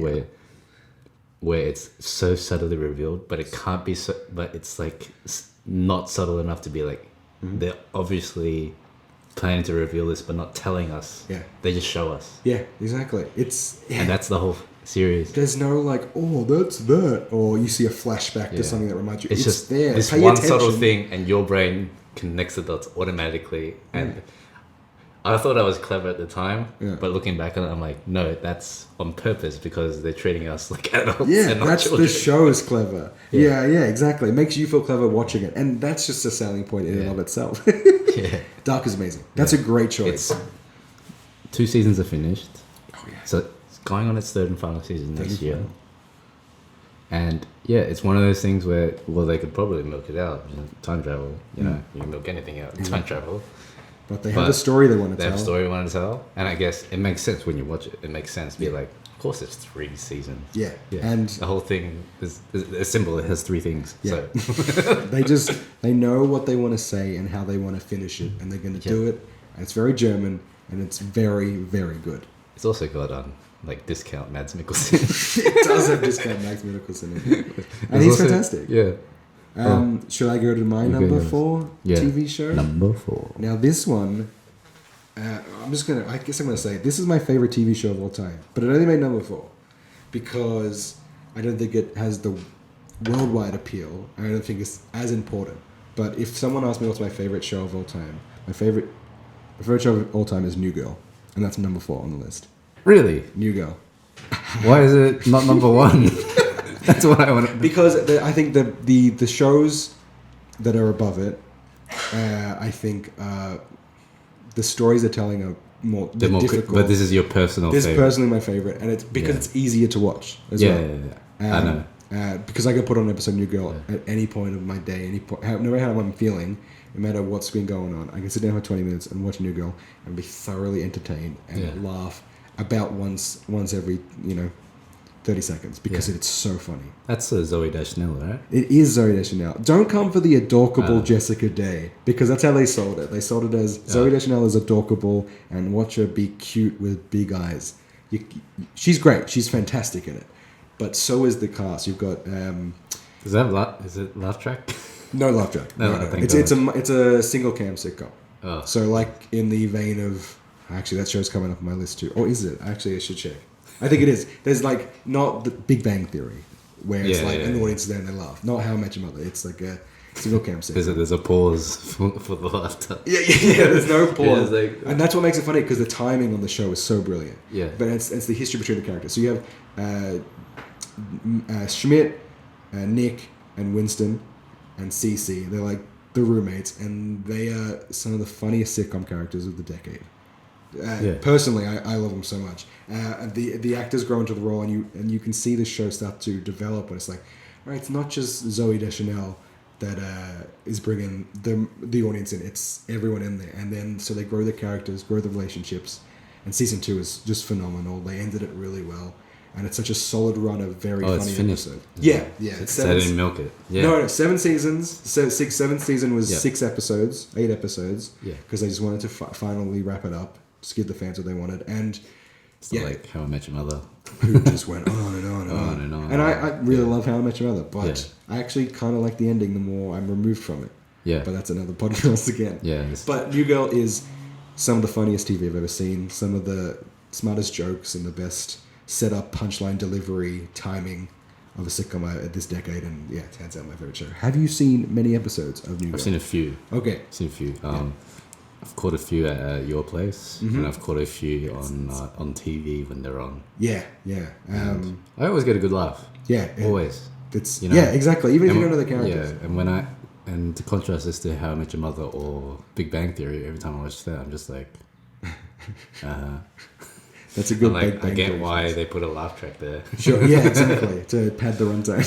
where it's so subtly revealed, but it can't be so, but it's like not subtle enough to be like, they're obviously planning to reveal this, but not telling us. Yeah. They just show us. Yeah, exactly. And that's the whole series. There's no like, oh, that's that. Or you see a flashback to something that reminds you. It's just there. this Pay one attention. subtle thing, and your brain connects the dots automatically. And I thought I was clever at the time, but looking back on it, I'm like, no, that's on purpose because they're treating us like adults. Yeah, and not that's children. the show is clever. Yeah, exactly. It makes you feel clever watching it, and that's just a selling point in and of itself. Dark is amazing. That's a great choice. 2 seasons are finished. Oh yeah. So it's going on its 3rd and final season next year. And yeah, it's one of those things where, well, they could probably milk it out. You know, time travel, you know, you can milk anything out in time travel. But they have a story they want to tell. They have a story they want to tell. And I guess it makes sense when you watch it. It makes sense to be like, of course it's 3 seasons. Yeah. And the whole thing is a symbol. It has 3 things. Yeah. So. they know what they want to say and how they want to finish it, and they're going to do it. And it's very German, and it's very, very good. It's also got like discount Mads Mikkelsen. It does have discount Mads Mikkelsen in it. And he's fantastic. Yeah. Should I go to my number 4 TV show? Number 4. Now this one, I guess I'm gonna say this is my favorite TV show of all time, but it only made number 4 because I don't think it has the worldwide appeal. I don't think it's as important. But if someone asked me what's my favorite show of all time, my favorite show of all time is New Girl, and that's number 4 on the list. Really? New Girl. Why is it not number one? That's what I want to. Because I think the shows that are above it, I think the stories they're telling are more They're more difficult. but this is your personal This is favorite. personally my favorite, and it's because Yeah. it's easier to watch as Yeah, well. yeah. I know. Because I can put on an episode of New Girl at any point of my day, no matter how I'm feeling, no matter what's been going on. I can sit down for 20 minutes and watch New Girl and be thoroughly entertained and Yeah. laugh about once every 30 seconds because Yeah. it's so funny. That's Zoe Deschanel, right? It is Zoe Deschanel. Don't come for the adorkable Jessica Day because that's how they sold it. They sold it as Zoe Deschanel is adorkable and watch her be cute with big eyes. She's great. She's fantastic in it. But so is the cast. You've got Is it Laugh Track? no love track. No, No. thank It's a single cam sitcom. Oh. So like in the vein of actually that show's coming up on my list too. Or is it? Actually, I should check. I think it is. There's like not the Big Bang Theory where it's Yeah, like yeah, an yeah. audience there and they laugh. Not How I Met Your Mother. It's like a single cam sitcom. There's a pause for the laughter. Yeah. There's no pause, Yeah, it's like- and that's what makes it funny because the timing on the show is so brilliant. Yeah. but it's the history between the characters. So you have Schmidt, Nick, and Winston, and Cece. They're like the roommates, and they are some of the funniest sitcom characters of the decade. Yeah. Personally, I love them so much. The actors grow into the role, and you can see the show start to develop. When it's like, all right, it's not just Zoe Deschanel that is bringing the audience in. It's everyone in there, and then so they grow the characters, grow the relationships. And season 2 is just phenomenal. They ended it really well, and it's such a solid run of very Oh, funny it's finished. episodes. Yeah. It's They didn't milk it. Yeah. No, 7 seasons. Seventh season was Yeah. 6 episodes, 8 episodes. Yeah. Because they just wanted to finally wrap it up, just give the fans what they wanted, and It's not like How I Met Your Mother. who just went on and on and on. On and on. And I really love How I Met Your Mother, but Yeah. I actually kind of like the ending the more I'm removed from it. Yeah. But that's another podcast again. Yeah. it's- But New Girl is some of the funniest TV I've ever seen. Some of the smartest jokes and the best setup, punchline delivery, timing of a sitcom at this decade. And yeah, it's hands down my favorite show. Have you seen many episodes of New Girl? I've seen a few. Okay. Seen a few. I've caught a few at your place, Mm-hmm. and I've caught a few on TV when they're on. Yeah. I always get a good laugh. Yeah. Always. It's You know? yeah, exactly. Even if you And- don't know the characters. Yeah, and to contrast this to How I Met Your Mother or Big Bang Theory, every time I watch that, I'm just like, That's a good I'm like, Big I Bang get Theory why reference. they put a laugh track there. Sure. Yeah, exactly. To pad the runtime.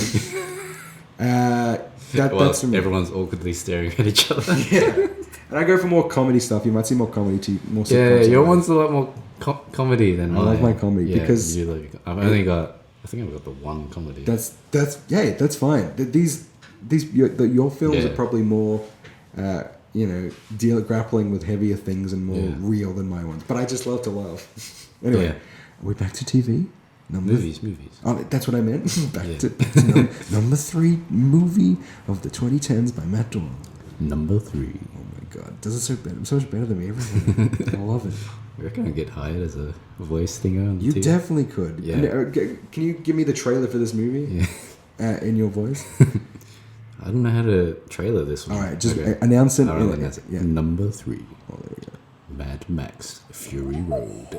Well, That's for me. everyone's awkwardly staring at each other. Yeah. And I go for more comedy stuff. You might see more comedy, more Yeah, sitcoms. your one's a lot more comedy than I love mine. my comedy Yeah, because- you love I've only got. I think I've got the one comedy. That's that's fine. These your films Yeah. are probably more grappling with heavier things and more real than my ones. But I just love to laugh. Anyway, Yeah. are we back to TV? movies. Oh, that's what I meant. back Yeah. to number 3 movie of the 2010s by Matt Dillon. Number 3. Oh my god, does it so much better than me every time. I love it. I reckon I get hired as a voice thinger on You TV. definitely could. Yeah. And, can you give me the trailer for this movie Yeah. in your voice? I don't know how to trailer this one. All right, just Okay. announce it. All right, that's it. Yeah. Number 3. Oh, there we go. Mad Max Fury Road.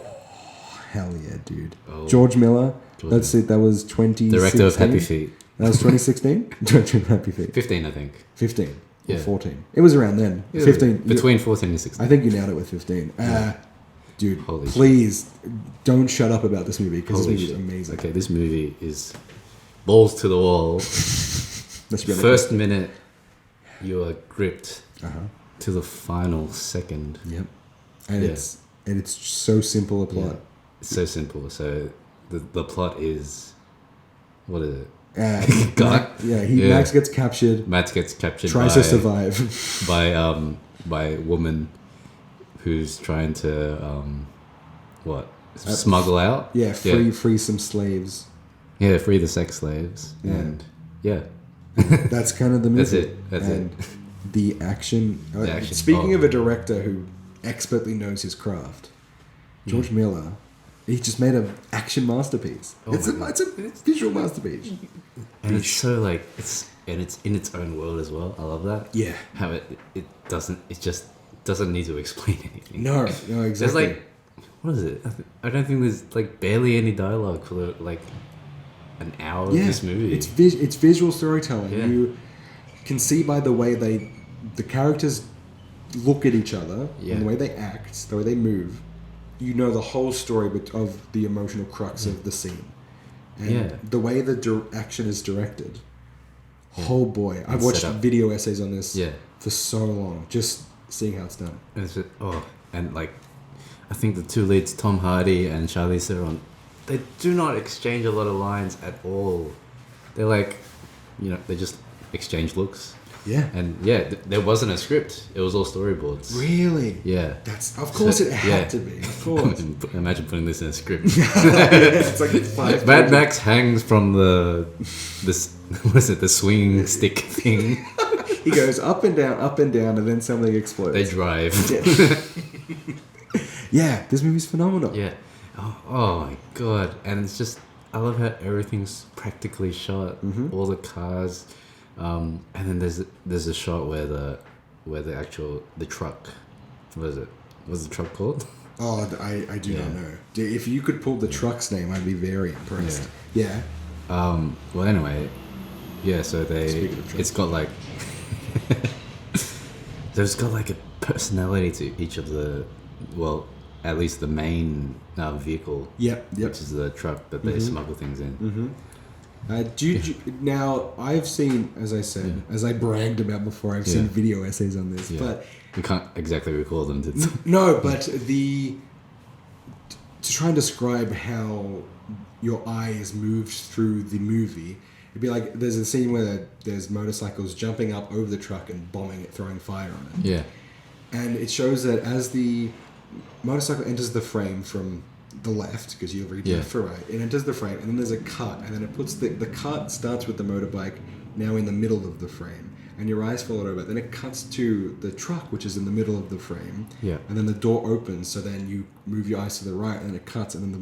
Hell yeah, dude. Oh. George Miller. George That's it. That was 2016. Director of Happy Feet. That was 2016. Director of Happy Feet. 15, I think. 15 or Yeah. 14. It was around then. 15. Between 14 and 16. I think you nailed it with 15. Dude, Holy shit. please don't shut up about this movie because this Holy movie is shit. amazing. Okay, this movie is balls to the wall. Let's be honest. First minute, you are gripped Uh-huh. to the final second. Yep. And Yeah. it's so simple a plot. It's so simple. So the plot is, what is it? God. Max gets captured, Matt gets captured tries by, to survive. by a woman who's trying to smuggle out. Yeah, free some slaves. Yeah, free the sex slaves. Yeah. And yeah. That's kind of the movie. That's it. That's and the action. The action. Speaking Oh. of a director who expertly knows his craft, George Miller, he just made an action masterpiece. Oh it's my a visual masterpiece. And it's so like it's in its own world as well. I love that. Yeah. How it just doesn't need to explain anything. No, exactly. There's like what is it? I don't think there's like barely any dialogue for like an hour of this movie. It's visual storytelling. Yeah. You can see by the way the characters look at each other and the way they act, the way they move. You know the whole story of the emotional crux of the scene, and the way the action is directed. Oh boy, I've watched video essays on this for so long, just seeing how it's done. And like, I think the two leads, Tom Hardy and Charlize Theron, they do not exchange a lot of lines at all. They're like, they just exchange looks. Yeah. And there wasn't a script. It was all storyboards. Really? Yeah. That's of course it had to be. Of course. Imagine putting this in a script. It's like 5 Mad Max hangs from the swinging stick thing. He goes up and down, and then something explodes. They drive. Yeah, this movie's phenomenal. Yeah. Oh my god. And it's just, I love how everything's practically shot. Mm-hmm. All the cars. And then there's a shot where the truck, what is it? What's the truck called? Oh, I do not know. If you could pull the truck's name, I'd be very impressed. Yeah. Well, anyway, so it's got like, there's got like a personality to each of the, well, at least the main vehicle. Yep. Which is the truck that they smuggle things in. Mm-hmm. Now, I've seen, as I said, as I bragged about before, I've seen video essays on this, but we can't exactly recall them, did we? No, but to try and describe how your eye is moved through the movie, it'd be like there's a scene where there's motorcycles jumping up over the truck and bombing it, throwing fire on it. Yeah. And it shows that as the motorcycle enters the frame from the left, because you read left for right, it enters the frame, and then there's a cut, and then it puts the cut starts with the motorbike now in the middle of the frame, and your eyes follow it over. Then it cuts to the truck, which is in the middle of the frame, and then the door opens, so then you move your eyes to the right, and then it cuts, and then the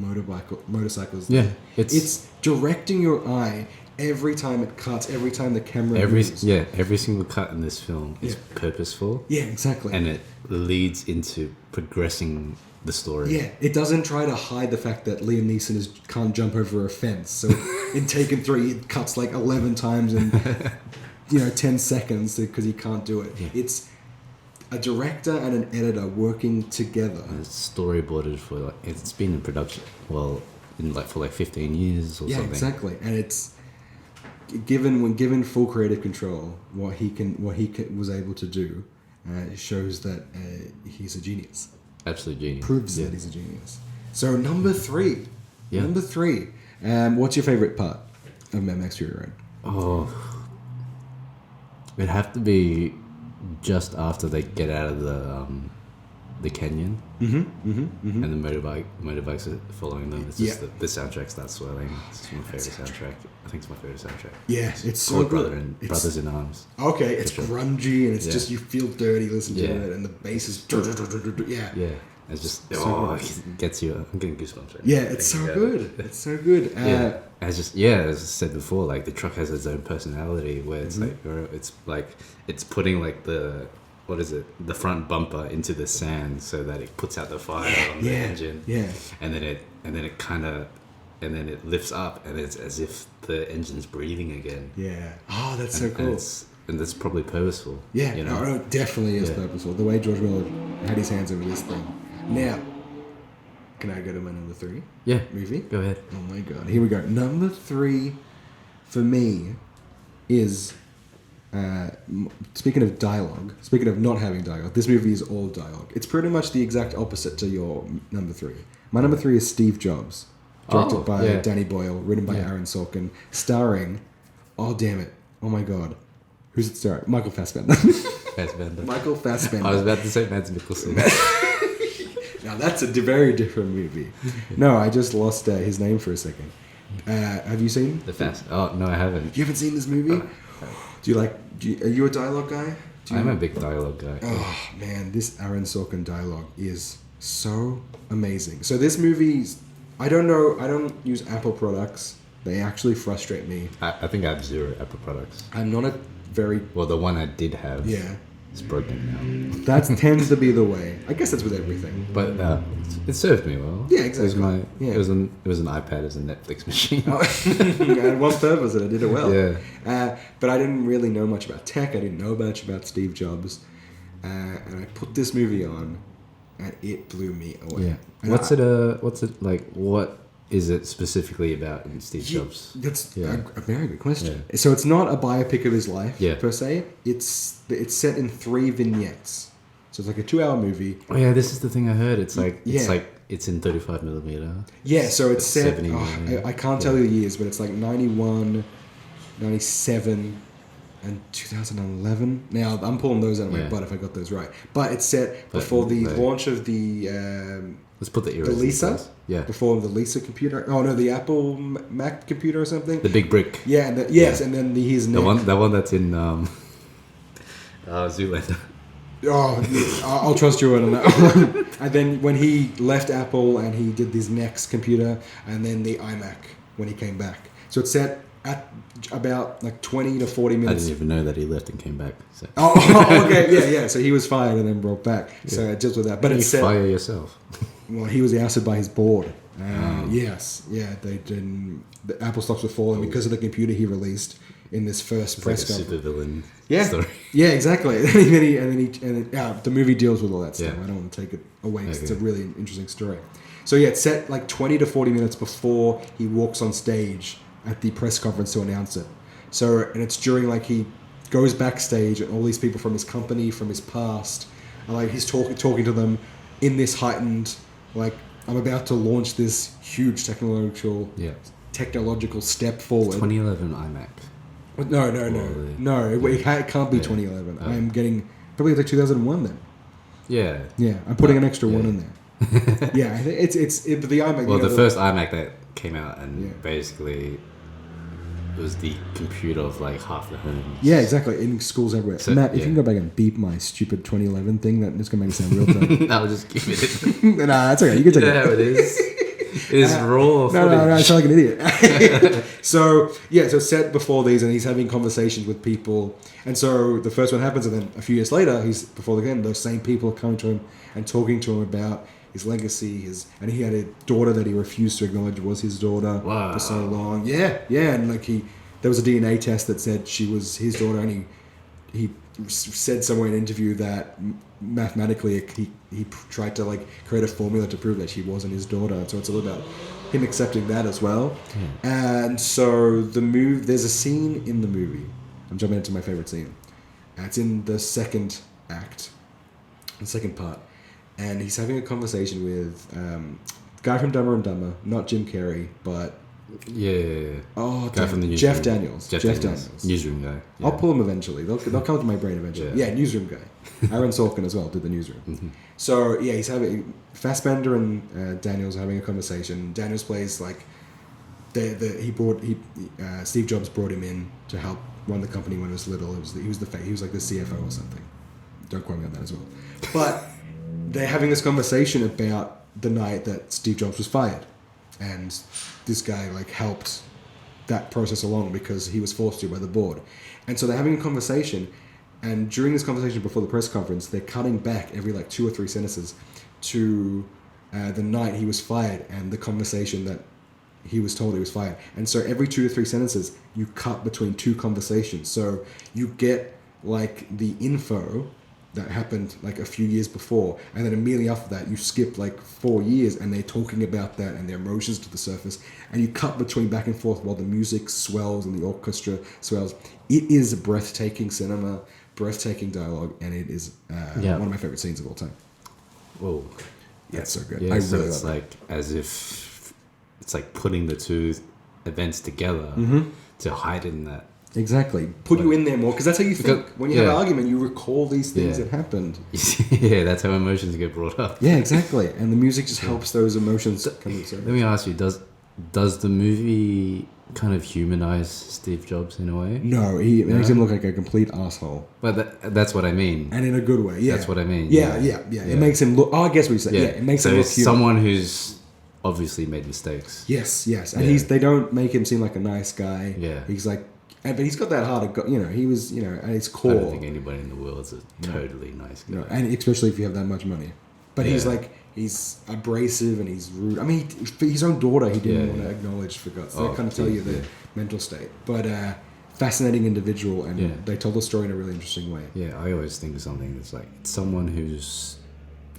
motorcycle's there. It's directing your eye every time it cuts, every time the camera moves. Every single cut in this film is purposeful. Yeah, exactly. And it leads into progressing the story. Yeah, it doesn't try to hide the fact that Liam Neeson can't jump over a fence. So in Taken 3, it cuts like 11 times in 10 seconds because he can't do it. Yeah. It's a director and an editor working together. And it's storyboarded for it's been in production for 15 years or something. Yeah, exactly. And it's given full creative control, what he was able to do, it shows that he's a genius. Absolute genius. Proves that he's a genius. So number 3. Yeah. Number 3. What's your favorite part of Mad Max Fury Road? Oh, it'd have to be just after they get out of the canyon, and the motorbikes are following them. It's just the soundtrack starts swelling. It's my favorite soundtrack. I think it's my favorite soundtrack. Yeah, it's so good. Brothers in Arms. Okay, it's grungy and it's just you feel dirty listening to it, and the bass is yeah. It's just it gets you. I'm getting goosebumps. Right yeah, it's so good. It's so good. As I said before, like the truck has its own personality where it's it's putting like the front bumper into the sand so that it puts out the fire on the engine. Yeah. And then it lifts up and it's as if the engine's breathing again. Yeah. Oh, that's so cool. And that's probably purposeful. Yeah. No, it definitely is purposeful. The way George Miller had his hands over this thing. Now, can I go to my number 3? Yeah. Movie? Go ahead. Oh my god. Here we go. Number 3 for me is speaking of dialogue, speaking of not having dialogue, this movie is all dialogue. It's pretty much the exact opposite to your number 3. My number 3 is Steve Jobs, directed by Danny Boyle, written by Aaron Sorkin, starring, oh damn it, oh my god, who's it starring? Michael Fassbender. Michael Fassbender. I was about to say Mads Mikkelsen. Now that's a very different movie. No, I just lost his name for a second. Have you seen? Oh no, I haven't. You haven't seen this movie? Are you a dialogue guy? I'm a big dialogue guy. Oh man, this Aaron Sorkin dialogue is so amazing. So this movie's, I don't use Apple products. They actually frustrate me. I think I have 0 Apple products. I'm not a very... Well, the one I did have. Yeah. it's broken now. That tends to be the way. I guess that's with everything. But it served me well. Yeah, exactly. It was an iPad as a Netflix machine. It had one purpose and I did it well. Yeah. But I didn't really know much about tech. I didn't know much about Steve Jobs. And I put this movie on and it blew me away. Yeah. And What's it like? What is it specifically about in Steve Jobs? That's a very good question. Yeah. So it's not a biopic of his life Yeah. per se. It's set in 3 vignettes. So it's like a 2-hour movie. Oh yeah, this is the thing I heard. It's like Yeah. it's in 35mm. Yeah, so it's set. 70 I can't tell you the years, but it's like 91, 97, and 2011. Now I'm pulling those out of my butt if I got those right. But it's set before the launch of the Let's put the eras. the in Lisa. place. Yeah. Before the Lisa computer. Oh no, the Apple Mac computer or something. The big brick. Yeah. And and then his The one that's in Zoolander. Oh, I'll trust you on that one. And then when he left Apple and he did his next computer, and then the iMac when he came back. So it's set at about like 20 to 40 I minutes. didn't even know that he left and came back. So. Oh, okay, yeah. So he was fired and then brought back. So it deals with that. But You it's set. fire yourself. Well, he was ousted by his board. Yes, yeah. They didn't. The Apple stocks were falling because of the computer he released in this first It's like press a conference. supervillain Yeah, story. yeah, exactly. And then the movie deals with all that stuff. Yeah. I don't want to take it away because it's Okay. a really interesting story. So yeah, it's set like 20 to 40 minutes before he walks on stage at the press conference to announce it. So, and it's during like he goes backstage and all these people from his company, from his past, and like he's talking to them in this heightened, like, I'm about to launch this huge technological step forward. 2011 iMac. No. It can't be 2011. Oh. I'm getting probably like 2001 then. Yeah. Yeah, I'm putting an extra one in there. Yeah, I think but the iMac. Well, the first iMac that came out and basically was the computer of like half the homes. Yeah, exactly. In schools everywhere. So, Matt, if you can go back and beep my stupid 2011 thing, that's gonna make it sound real dumb. I'll just give it. Nah, that's okay. You can take You know how it is. It is raw. No, I sound like an idiot. So it's set before these, and he's having conversations with people. And so the first one happens, and then a few years later, those same people are coming to him and talking to him about his legacy, and he had a daughter that he refused to acknowledge was his daughter for so long. Yeah, and like there was a DNA test that said she was his daughter, and he said somewhere in an interview that mathematically he tried to like create a formula to prove that she wasn't his daughter. So it's all about him accepting that as well. And so there's a scene in the movie. I'm jumping into my favorite scene. It's in the second act, the second part, and he's having a conversation with the guy from Dumber and Dumber, not Jim Carrey, but Guy from the newsroom. Jeff Daniels. Jeff Daniels. Newsroom guy. Yeah. I'll pull him eventually. They'll come to my brain eventually. Yeah, newsroom guy. Aaron Sorkin as well did the newsroom. Mm-hmm. So yeah, he's having Fassbender and Daniels are having a conversation. Daniels plays like Steve Jobs brought him in to help run the company when he was little. He was like the CFO or something. Don't quote me on that as well. But they're having this conversation about the night that Steve Jobs was fired, and this guy like helped that process along because he was forced to by the board. And so they're having a conversation, and during this conversation before the press conference, they're cutting back every like 2 or 3 sentences to the night he was fired and the conversation that he was told he was fired. And so every 2 to 3 sentences, you cut between 2 conversations. So you get like the info that happened like a few years before, and then immediately after that you skip like 4 years and they're talking about that and their emotions to the surface, and you cut between back and forth while the music swells and the orchestra swells. It is breathtaking cinema, breathtaking dialogue, and it is one of my favorite scenes of all time. Whoa. Yeah, it's so good. Yeah, I so really it's love like as if it's like putting the 2 events together to heighten that. Exactly. Put you in there more, because that's how you think. When you have an argument, you recall these things that happened. Yeah, that's how emotions get brought up. Yeah, exactly. And the music just helps those emotions come to the surface. Let me ask you, does the movie kind of humanize Steve Jobs in a way? No, it makes him look like a complete asshole. But that's what I mean. And in a good way, yeah. That's what I mean. Yeah. It makes him look... Oh, I guess what you said. Yeah, it makes him look human. Someone who's obviously made mistakes. Yes. And they don't make him seem like a nice guy. Yeah. He's like... but he's got that heart of God. He was, at his I core. don't think anybody in the world is a totally nice guy. And especially if you have that much money. But he's Yeah. he's abrasive and he's rude. I mean, for his own daughter, he didn't Yeah, want to yeah. acknowledge for God's sake. Oh, That kind of tell you geez, the yeah. mental state. But fascinating individual, and Yeah. they told the story in a really interesting way. Yeah, I always think of something that's like someone who's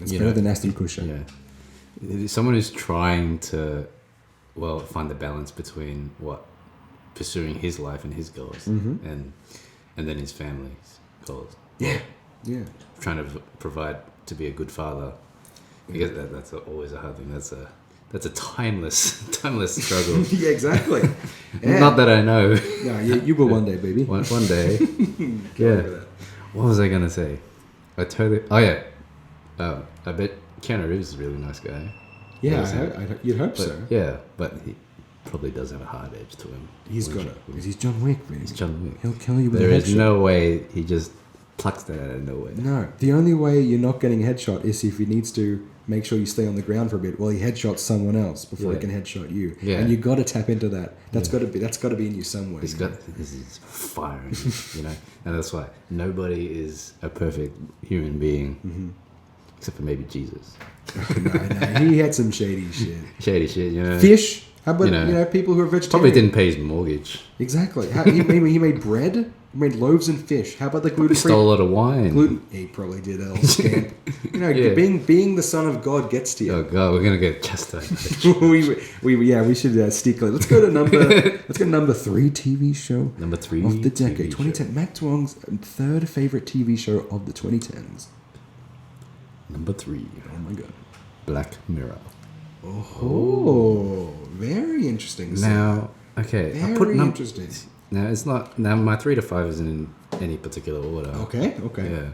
It's you better know, than Aston Kutcher. yeah, someone who's trying to find the balance between pursuing his life and his goals, and then his family's goals. Yeah. Yeah. Trying to provide to be a good father, because that's always a hard thing. That's a timeless struggle. Yeah, exactly. Yeah. Not that I know. No, you will one day, baby. One day. Get Yeah. over that. What was I gonna say? Oh yeah. I bet Keanu Reeves is a really nice guy. Yeah, Yeah, you'd hope But, so. yeah, but he probably does have a hard edge to him. He's got it. Because he's John Wick, man. He's John Wick. He'll kill you with There a is headshot. no way he just plucks that out of nowhere. No, the only way you're not getting a headshot is if he needs to make sure you stay on the ground for a bit while he headshots someone else before he Yeah. can headshot you. Yeah. And you got to tap into that. That's Yeah. got to be in you somewhere. He's got this is fire, in him, and that's why nobody is a perfect human being, except for maybe Jesus. no, he had some shady shit. Shady shit, Fish. How about You know, people who are vegetarian? Probably didn't pay his mortgage. Exactly. He made bread. He made loaves and fish. How about the gluten free? Stole a lot of wine. He probably did. That little scamp. Yeah. Being the son of God gets to you. Oh god, we're gonna get chastised. we should stick. Let's go to number 3 TV show Number 3 of the decade, TV 2010. Matt Twong's third favorite TV show of the 2010s. Number 3, Oh my god. Black Mirror. Oh, very interesting. Now, okay, very I put interesting. Now it's not. Now my 3 to 5 isn't in any particular order. Okay. Yeah,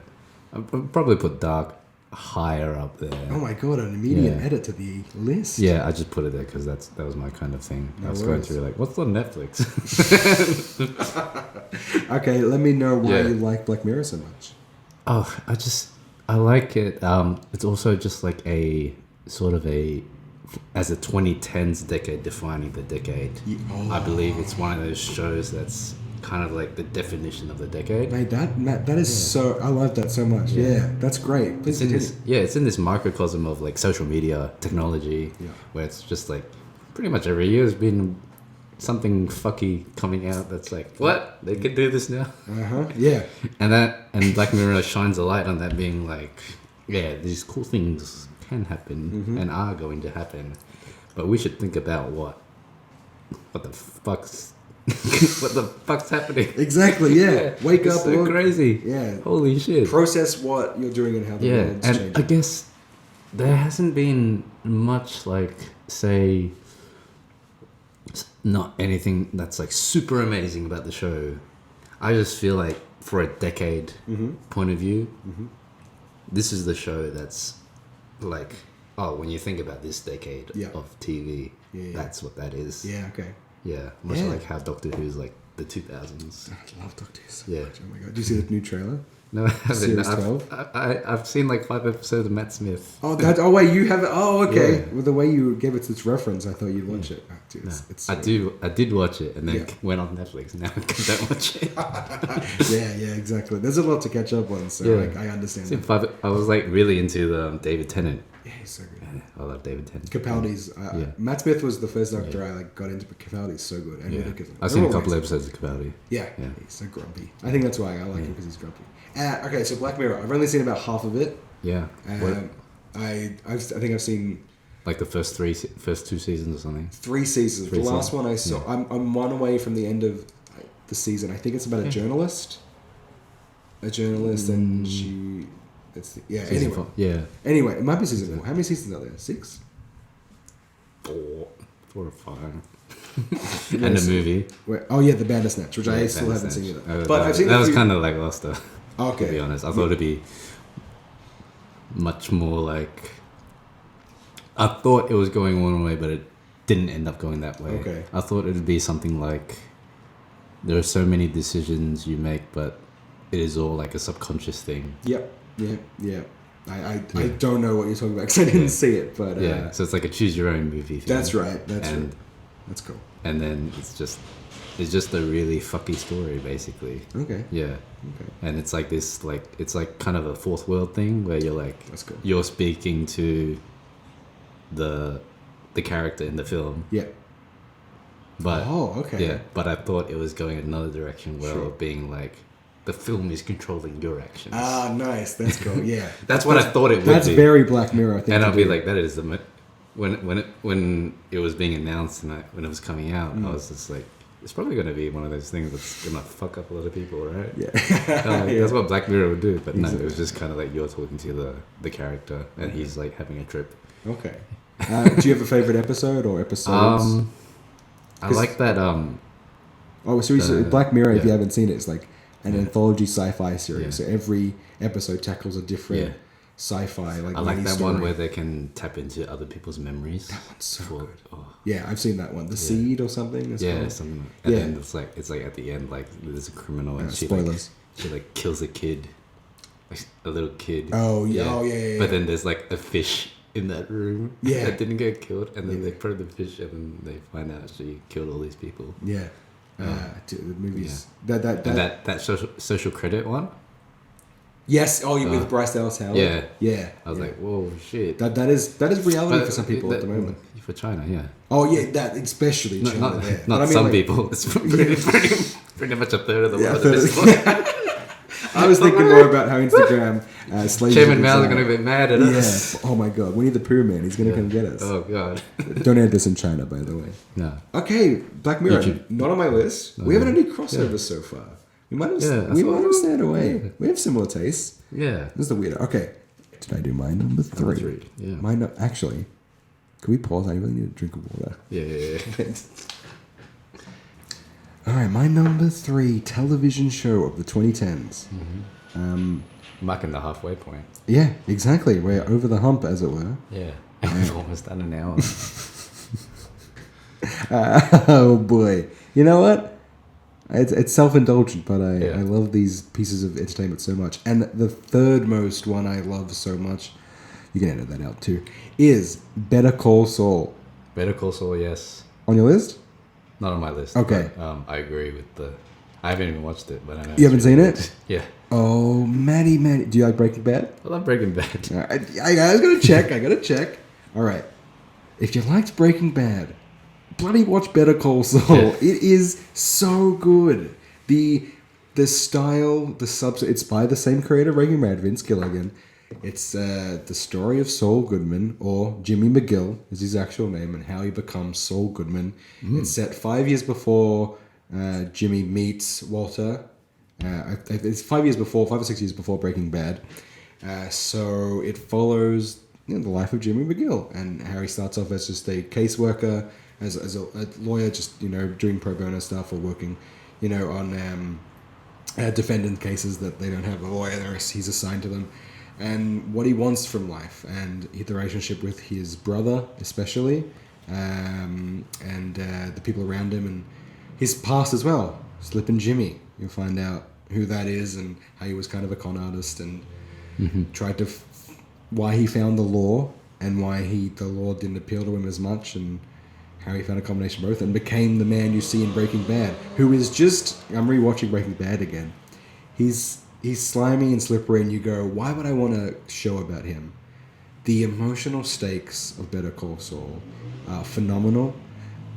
I'll probably put Dark higher up there. Oh my god, an immediate Yeah. edit to the list. Yeah, I just put it there because that was my kind of thing. No I was going worries. through like, what's on Netflix? Okay, let me know why Yeah. you like Black Mirror so much. Oh, I like it. It's also just like a sort of as a 2010s decade defining the decade. I believe it's one of those shows that's kind of like the definition of the decade. Mate, that is so. I love that so much. Yeah, that's great. Please continue. It's in this microcosm of like social media technology, Yeah. where it's just like pretty much every year has been something fucky coming out that's like, what, they can do this now. Yeah. And Black Mirror shines a light on that, being like, yeah, these cool things can happen and are going to happen, but we should think about what the fuck's what the fuck's happening. Exactly. Yeah. Wake It's up. so look. crazy. Yeah. Holy shit. Process what you're doing and how the Yeah, world's and changing. I guess there hasn't been much like, say, not anything that's like super amazing about the show. I just feel like for a decade point of view, this is the show that's like, oh, when you think about this decade Yeah. of TV, Yeah. that's what that is. Yeah. Okay. Yeah, much Yeah. like how Doctor Who's like the 2000s. I love Doctor Who so Yeah. much. Oh my god. Did you see the new trailer? No, I haven't. Series 12? I've seen like 5 episodes of Matt Smith. Oh, wait, you have it. Oh, okay. Yeah. With the way you gave it this reference, I thought you'd watch it. Oh, dude, No, it's I did watch it and then Yeah. went on Netflix. Now I don't watch it. yeah, exactly. There's a lot to catch up on, so Yeah. I understand See, that. I was like really into the David Tennant. Yeah, he's so good. I love David Tennant. Capaldi's. Yeah. Matt Smith was the first actor I got into, but Capaldi's so good. And Yeah. Whittaker's in it. I've seen a They're all couple amazing. episodes of Capaldi. Yeah, Yeah. he's so grumpy. I think that's why I like him because he's grumpy. Okay, so Black Mirror. I've only seen about half of it. Yeah. What, I think I've seen like the first 2 seasons or something. 3 seasons. Three The last seasons. one I saw. Yeah. I'm one away from the end of the season. I think it's about a journalist. And she. Season Anyway. 4. Yeah. Anyway, it might be season 4. How many seasons are there? 6. 4 or 5. And the movie. Oh yeah, the Bandersnatch, which I Yeah, still haven't seen Bandersnatch. either. But I've seen that a was few- kind of lackluster. Okay. To be honest, I thought it'd be much more like. I thought it was going one way, but it didn't end up going that way. Okay. I thought it'd be something like there are so many decisions you make, but it is all like a subconscious thing. Yep. I don't know what you're talking about because I didn't see it, but Yeah, so it's like a choose your own movie thing. that's right. That's And right. That's cool. and then it's just a really fucky story, basically. Okay. Yeah. Okay. And it's like this, like it's like kind of a fourth world thing where you're like, That's good. you're speaking to the character in the film, Yeah. but okay. yeah, but I thought it was going another direction where Sure. being like, the film is controlling your actions. Ah, nice. That's cool. Yeah. That's what I thought it would That's be. very Black Mirror, I think. And to I'll be do. like, that is the when it was being announced and when it was coming out, Mm. I was just like, it's probably going to be one of those things that's going to fuck up a lot of people, right? Yeah. Like, that's what Black Mirror would do, but no, it Exactly. was just kind of like you're talking to the character and he's like having a trip. Okay. Do you have a favorite episode or episodes? I like that. Oh, so Black Mirror, if you yeah. haven't seen it, it's like an anthology sci-fi series. Yeah. So every episode tackles a different Yeah. sci-fi. Like I like mini that story. one where they can tap into other people's memories. That one's so for- good. oh, Yeah, I've seen that one. The Seed or something. It's yeah, called. something. Like, and Yeah. then it's like at the end, like there's a criminal and she spoilers. like kills a kid, like a little kid. Oh yeah. Oh yeah. But then there's like a fish in that room Yeah. that didn't get killed, and then Yeah. they put the fish, and then they find out she killed all these people. Yeah. The movies. That Social Credit one. yes. Oh, you with Bryce Dallas Howard. Yeah. Yeah. I was yeah. like, whoa, shit. that is reality But for some people at the moment. For China, yeah. Oh yeah, that especially No, China not there. not But I mean, some like, people. It's pretty much a third of the Yeah, world. third- at this point. I was thinking more about how Instagram slaves. Chairman Mao's design. going to be mad at us. Yeah. Oh my god, Winnie the Pooh man, he's gonna come get us. Oh god. Don't add this in China, by the way. No. Okay, Black Mirror, YouTube. not on my list. We haven't had any crossovers so far. We might have, Yeah, I we thought- might have stayed away. yeah. We have similar tastes. Yeah. This is the weirdo. Okay, did I do my number three? three, yeah. Actually, can we pause? I really need a drink of water. Yeah. All right, my number three television show of the 2010s. Marking the halfway point. Yeah, exactly. We're over the hump, as it were. Yeah. We've almost done an hour. Oh boy! You know what? It's self-indulgent, but Yeah. I love these pieces of entertainment so much. And the third most one I love so much, you can edit that out too, is Better Call Saul. Better Call Saul, yes. On your list? Not on my list. Okay. But, I agree with the. I haven't even watched it, but I know. You haven't seen it? Yeah. Oh, Maddie. Do you like Breaking Bad? I love Breaking Bad. I was gonna check. I gotta check. All right. If you liked Breaking Bad, bloody watch Better Call Saul. Yeah. It is so good. The style, the substance. It's by the same creator, Breaking Bad, Vince Gilligan. It's the story of Saul Goodman, or Jimmy McGill is his actual name, and how he becomes Saul Goodman. It's set 5 years before Jimmy meets Walter. It's 5 years before, 5 or 6 years before Breaking Bad. So it follows the life of Jimmy McGill and how he starts off as just a caseworker, as a lawyer, just doing pro bono stuff or working, on defendant cases that they don't have a lawyer there. He's assigned to them, and what he wants from life, and the relationship with his brother, especially, and the people around him, and his past as well. Slippin' Jimmy, you'll find out who that is and how he was kind of a con artist and tried to why he found the law and why the law didn't appeal to him as much, and how he found a combination of both and became the man you see in Breaking Bad, who is just, I'm rewatching Breaking Bad again. He's slimy and slippery, and you go, why would I want a show about him? The emotional stakes of Better Call Saul are phenomenal.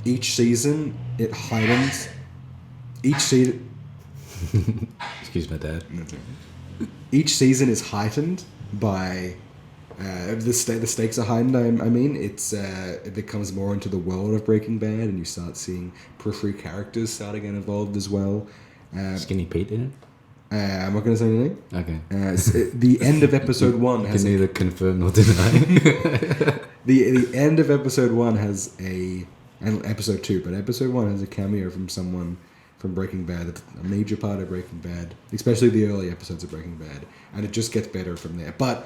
Each season, it heightens. Each season... Excuse my dad. Each season is heightened by... the stakes are heightened. I mean, it becomes more into the world of Breaking Bad, and you start seeing periphery characters start to get involved as well. Skinny Pete in it? I'm not going to say anything. Okay. The end of episode 1 You has can neither confirm nor deny. the end of episode 1 has and episode 2, but episode 1 has a cameo from someone from Breaking Bad. It's a major part of Breaking Bad, especially the early episodes of Breaking Bad, and it just gets better from there. But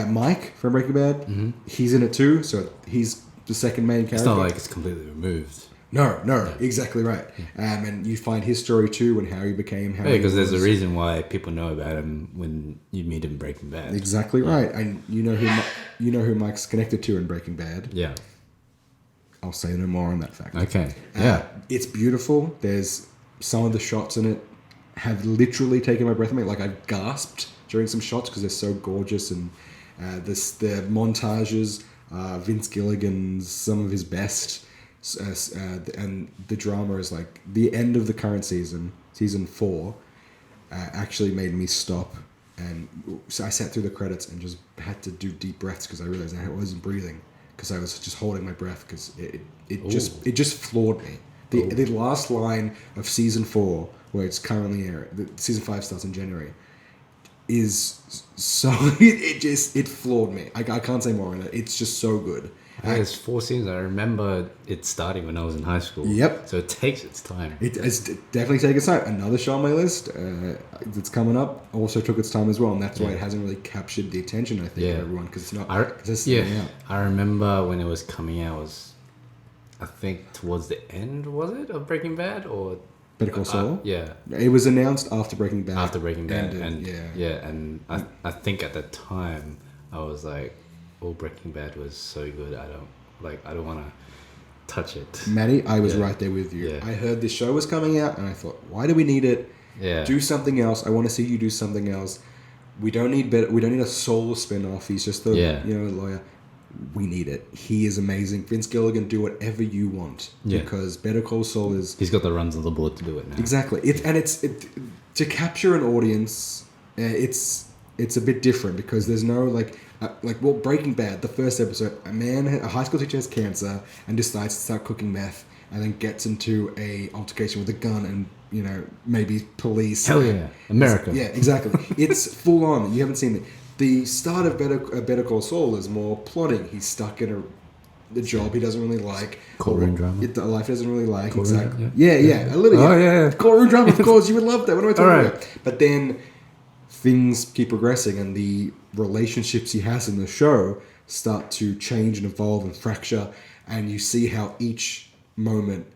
Mike from Breaking Bad, he's in it too, so he's the second main character. It's not like it's completely removed. No, exactly right. And you find his story too, and how he became. Yeah, because there's a reason why people know about him when you meet him in Breaking Bad. Exactly right, and you know who Mike's connected to in Breaking Bad. Yeah. I'll say no more on that fact. Okay. Yeah. It's beautiful. There's some of the shots in it have literally taken my breath away. Like I've gasped during some shots because they're so gorgeous, and the montages, Vince Gilligan's some of his best, and the drama is like the end of the current season 4, actually made me stop, and so I sat through the credits and just had to do deep breaths because I realized I wasn't breathing because I was just holding my breath because it just floored me. The last line of season 4, where it's currently airing, season 5 starts in January, is so it floored me. I can't say more on it. It's just so good. There's 4 seasons. I remember it starting when I was in high school. Yep. So it takes its time. It's definitely taken its time. Another show on my list that's coming up also took its time as well, and that's why it hasn't really captured the attention, I think, of everyone, because it's not consistently out. I remember when it was coming out, I think towards the end, was it, of Breaking Bad, or Better Call Saul? Yeah. It was announced after Breaking Bad. After Breaking Bad. Ended, and I think at the time I was like, oh, Breaking Bad was so good. I don't want to touch it. Maddie, I was right there with you. Yeah. I heard this show was coming out and I thought, why do we need it? Yeah. Do something else. I want to see you do something else. We don't need a Saul spin-off. He's just a lawyer. We need it. He is amazing. Vince Gilligan, do whatever you want. Yeah. Because Better Call Saul is... He's got the runs of the board to do it now. Exactly. To capture an audience, it's a bit different because there's no Breaking Bad, the first episode, a high school teacher has cancer and decides to start cooking meth and then gets into a altercation with a gun and, maybe police. Hell yeah. America. Yeah, exactly. It's full on. You haven't seen it. The start of Better Call Saul is more plotting. He's stuck in a job he doesn't really like. Courtroom drama. A life he doesn't really like. Courtroom, Exactly. Yeah. A little. Oh, yeah. Courtroom drama, of course. You would love that. What am I talking All right. about? But then things keep progressing and the relationships he has in the show start to change and evolve and fracture, and you see how each moment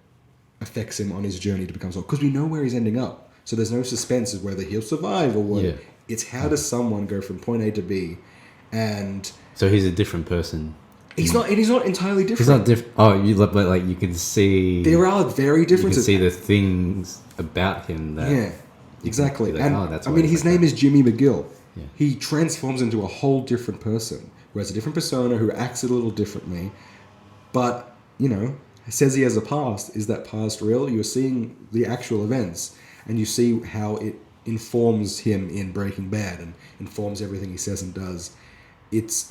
affects him on his journey to become Saul. Because we know where he's ending up. So there's no suspense of whether he'll survive or what. Yeah. It's how does someone go from point A to B, and So he's a different person. he's not entirely different. He's not different. Oh, you can see. There are very You can differences. see the things about him that. Yeah, exactly. Like, And that's I why mean, it's his like name that. is Jimmy McGill. Yeah. He transforms into a whole different person who has a different persona, who acts a little differently, but says he has a past. Is that past real? You're seeing the actual events, and you see how it informs him in Breaking Bad and informs everything he says and does. It's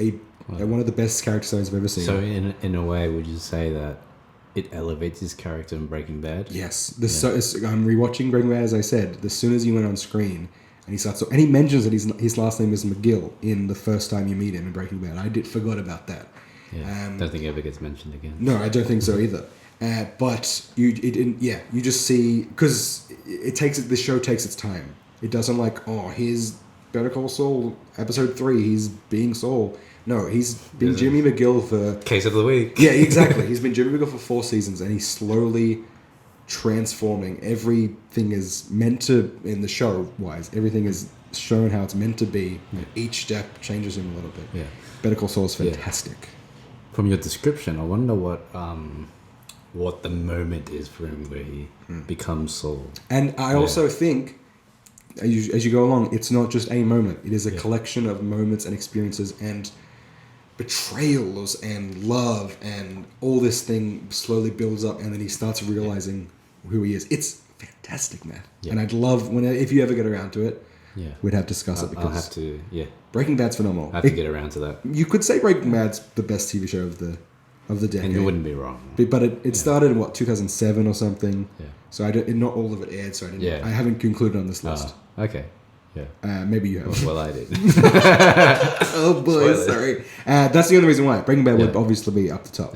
one of the best character studies I've ever seen. So in a way, would you say that it elevates his character in Breaking Bad? Yes. I'm rewatching Breaking Bad, as I said. As soon as he went on screen, and he mentions that his last name is McGill in the first time you meet him in Breaking Bad. I forgot about that. Yeah. Don't think it ever gets mentioned again. No, I don't think so either. But you just see, because the show takes its time. It doesn't here's Better Call Saul, episode 3, he's being Saul. No, he's been Jimmy McGill for... Case of the week. Yeah, exactly. He's been Jimmy McGill for 4 seasons, and he's slowly transforming. Everything is meant to, in the show-wise, everything is shown how it's meant to be. Yeah. Each step changes him a little bit. Yeah. Better Call Saul is fantastic. From your description, I wonder what the moment is for him where he becomes Saul. And I also think, as you go along, it's not just a moment. It is a collection of moments and experiences and betrayals and love, and all this thing slowly builds up, and then he starts realizing who he is. It's fantastic, man. Yeah. And I'd love, if you ever get around to it, Yeah. we'd have to discuss it, because I'll have to, Breaking Bad's phenomenal. I have to get around to that. You could say Breaking Bad's the best TV show of the decade. And you wouldn't be wrong. But it started in 2007 or something. Yeah. So not all of it aired. So I haven't concluded on this list. Okay. Yeah. Maybe you have. Well, I did. Oh boy, Spoilers. sorry. That's the only reason why Breaking Bad would obviously be up the top.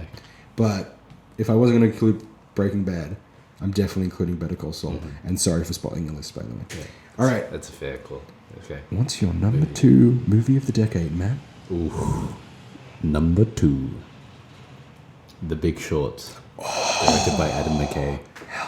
But if I wasn't going to include Breaking Bad, I'm definitely including Better Call Saul. Mm-hmm. And sorry for spoiling your list, by the way. Yeah. All right. That's a fair call. Okay. What's your number 2 movie of the decade, Matt? Ooh. Number 2. The Big Short. Directed by Adam McKay.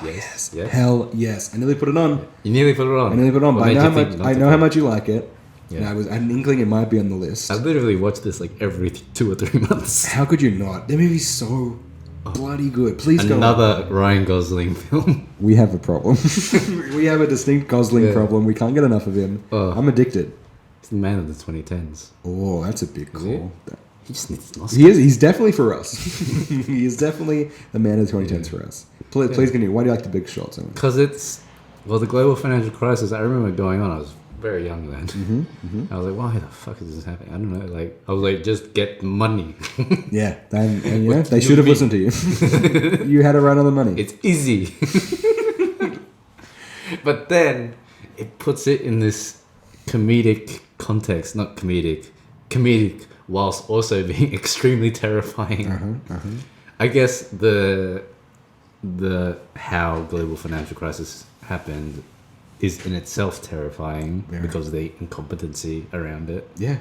Yes. Hell yes. I nearly put it on. You nearly put it on. But I know how much you like it. Yeah. And I had an inkling it might be on the list. I literally watch this like every 2 or 3 months. How could you not? That movie's so bloody good. Please go. Another Ryan Gosling film. We have a problem. We have a distinct Gosling problem. We can't get enough of him. I'm addicted. He's the man of the 2010s. Oh, that's a big call. He just needs an Oscar. He is. He's definitely for us. He is definitely the man of the 2010s for us. Please continue. Why do you like The Big Short so much? Because it's, well, the global financial crisis, I remember going on, I was very young then. I was like, why the fuck is this happening? I don't know. Like, I was like, just get money. Yeah. And you know, they should have listened to you. You had to run on the money. It's easy. But then it puts it in this comedic context, not comedic, whilst also being extremely terrifying. I guess the how global financial crisis happened is in itself terrifying because of the incompetency around it. Yeah.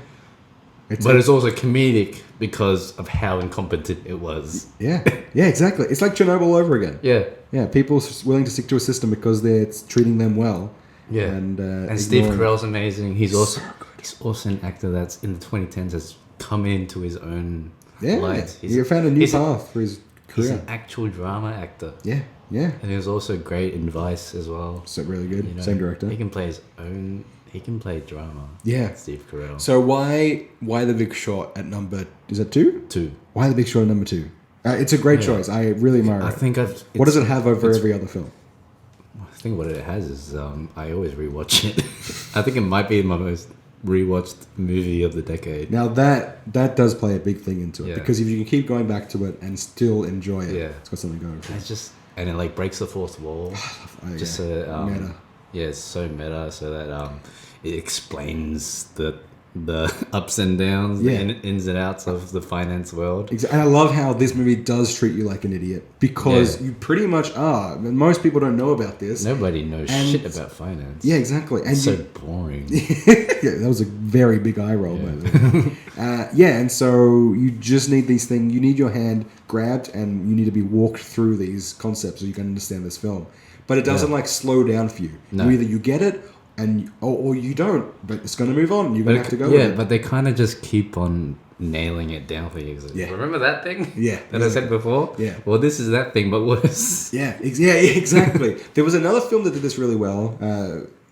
But it's also comedic because of how incompetent it was. Yeah. Yeah, exactly. It's like Chernobyl all over again. Yeah. Yeah, people willing to stick to a system because it's treating them well. Yeah. And Steve Carell's amazing. He's also an actor that's in the 2010s has come into his own light. He found a new path for his career. He's an actual drama actor. Yeah. Yeah. And he was also great in Vice as well. So really good. You know, Same director. He can play his own. He can play drama. Yeah. Steve Carell. So why The Big Short at number? Is it 2? 2. Why The Big Short at number 2? It's a great choice. I really admire it. What does it have over every other film? I think what it has is I always rewatch it. I think it might be my most rewatched movie of the decade. Now that does play a big thing into it because if you can keep going back to it and still enjoy it, it's got something going for it. It's just and it like breaks the fourth wall. Just meta. Yeah, it's so meta, so that it explains the ups and downs, the ins and outs of the finance world. And I love how this movie does treat you like an idiot because you pretty much are. And most people don't know about this. Nobody knows shit about finance. Yeah, exactly. And it's so boring. Yeah, that was a very big eye roll. And so you just need these things. You need your hand grabbed and you need to be walked through these concepts so you can understand this film. But it doesn't like slow down for you. No. Either you get it or you don't, but it's going to move on. You're going to have to go with it. But they kind of just keep on nailing it down for you. Remember that thing? Yeah. That I said before? Yeah. Well, this is that thing, but worse. Yeah, exactly. There was another film that did this really well.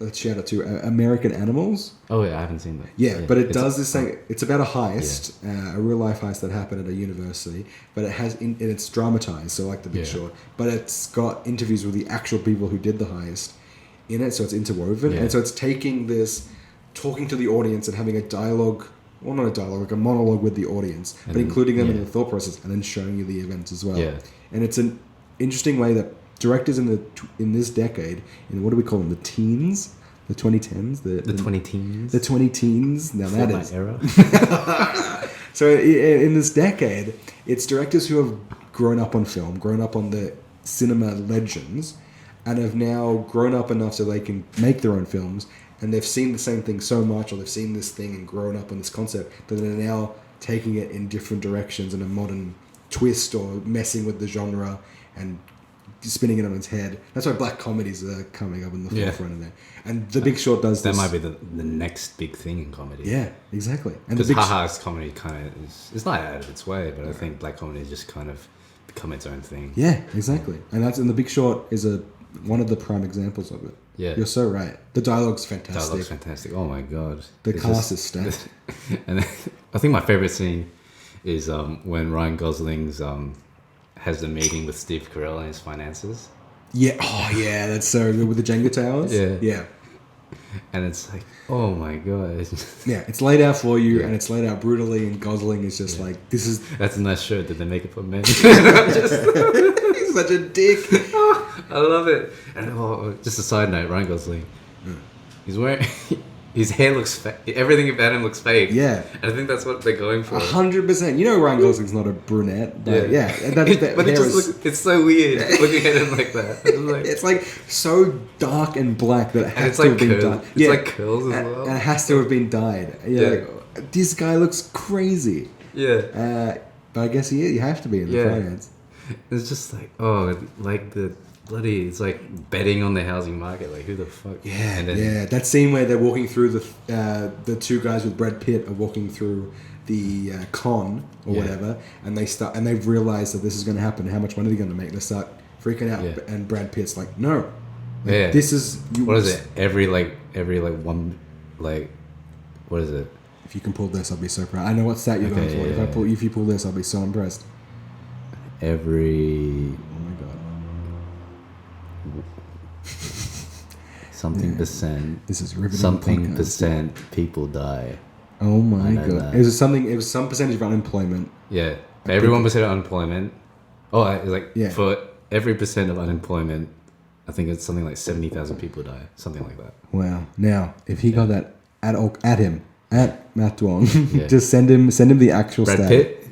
Let's shout out to American Animals. Oh, yeah, I haven't seen that. Yeah, but it does this thing. It's about a heist, a real life heist that happened at a university, but it's dramatized, so like The Big Short. But it's got interviews with the actual people who did the heist in it, so it's interwoven, and so it's taking this, talking to the audience and having a dialogue, well, not a dialogue, like a monologue with the audience, but including them in the thought process and then showing you the events as well. Yeah. And it's an interesting way that directors in this decade, in what do we call them, the teens, the 2010s, the 20 teens, the 20 teens. Now that is era. So in this decade, it's directors who have grown up on film, grown up on the cinema legends, and have now grown up enough so they can make their own films, and they've seen the same thing so much, or they've seen this thing and grown up on this concept, that they're now taking it in different directions in a modern twist or messing with the genre and spinning it on its head. That's why black comedies are coming up in the forefront of that. And The Big Short does this. That might be the next big thing in comedy. Yeah, exactly. Because haha's comedy kind of it's not out of its way, but I think black comedy has just kind of become its own thing. Yeah, exactly. And The Big Short is one of the prime examples of it. Yeah. You're so right. The dialogue's fantastic. Oh my god. The cast is stacked. And I think my favorite scene is when Ryan Gosling's has the meeting with Steve Carell and his finances. Yeah. Oh yeah, that's so good with the Jenga towers. Yeah. And it's like, oh my god. Yeah, it's laid out for you, and it's laid out brutally, and Gosling is just like, this is... That's a nice shirt. Did they make it for men? He's such a dick. I love it. And just a side note, Ryan Gosling, he's wearing... His hair looks fake. Everything about him looks fake. Yeah. And I think that's what they're going for. 100%. You know Ryan Gosling's not a brunette. But yeah. But it just looks... It's so weird looking at him like that. It's like so dark and black that it has to have been dyed. It's like curls as well. And it has to have been dyed. Yeah. This guy looks crazy. Yeah. But I guess you have to be in the finance. It's just like, like the it's like betting on the housing market. Like, who the fuck? Yeah, And then, yeah. That scene where they're walking through the two guys with Brad Pitt are walking through the con or Yeah. whatever, and they've realized that this is going to happen. How much money they're going to make? They start freaking out, Yeah. and Brad Pitt's like, "No, like, Yeah. this is you." What is it? Every one, like, what is it? If you can pull this, I'll be so proud. I know what stat you're Okay, going for. yeah, If you pull this, I'll be so impressed. Every Oh my god, something percent, this is riveting. something podcast. percent people die. Oh my I know god, that. it was something. It was some percentage of unemployment. Yeah, for every 1% of unemployment. Oh, it's like Yeah. for every percent of unemployment, I think it's something like 70,000 people die, something like that. Wow. Now, if he got that at Matt Duong, Yeah. just send him the actual Brad stat. Pitt,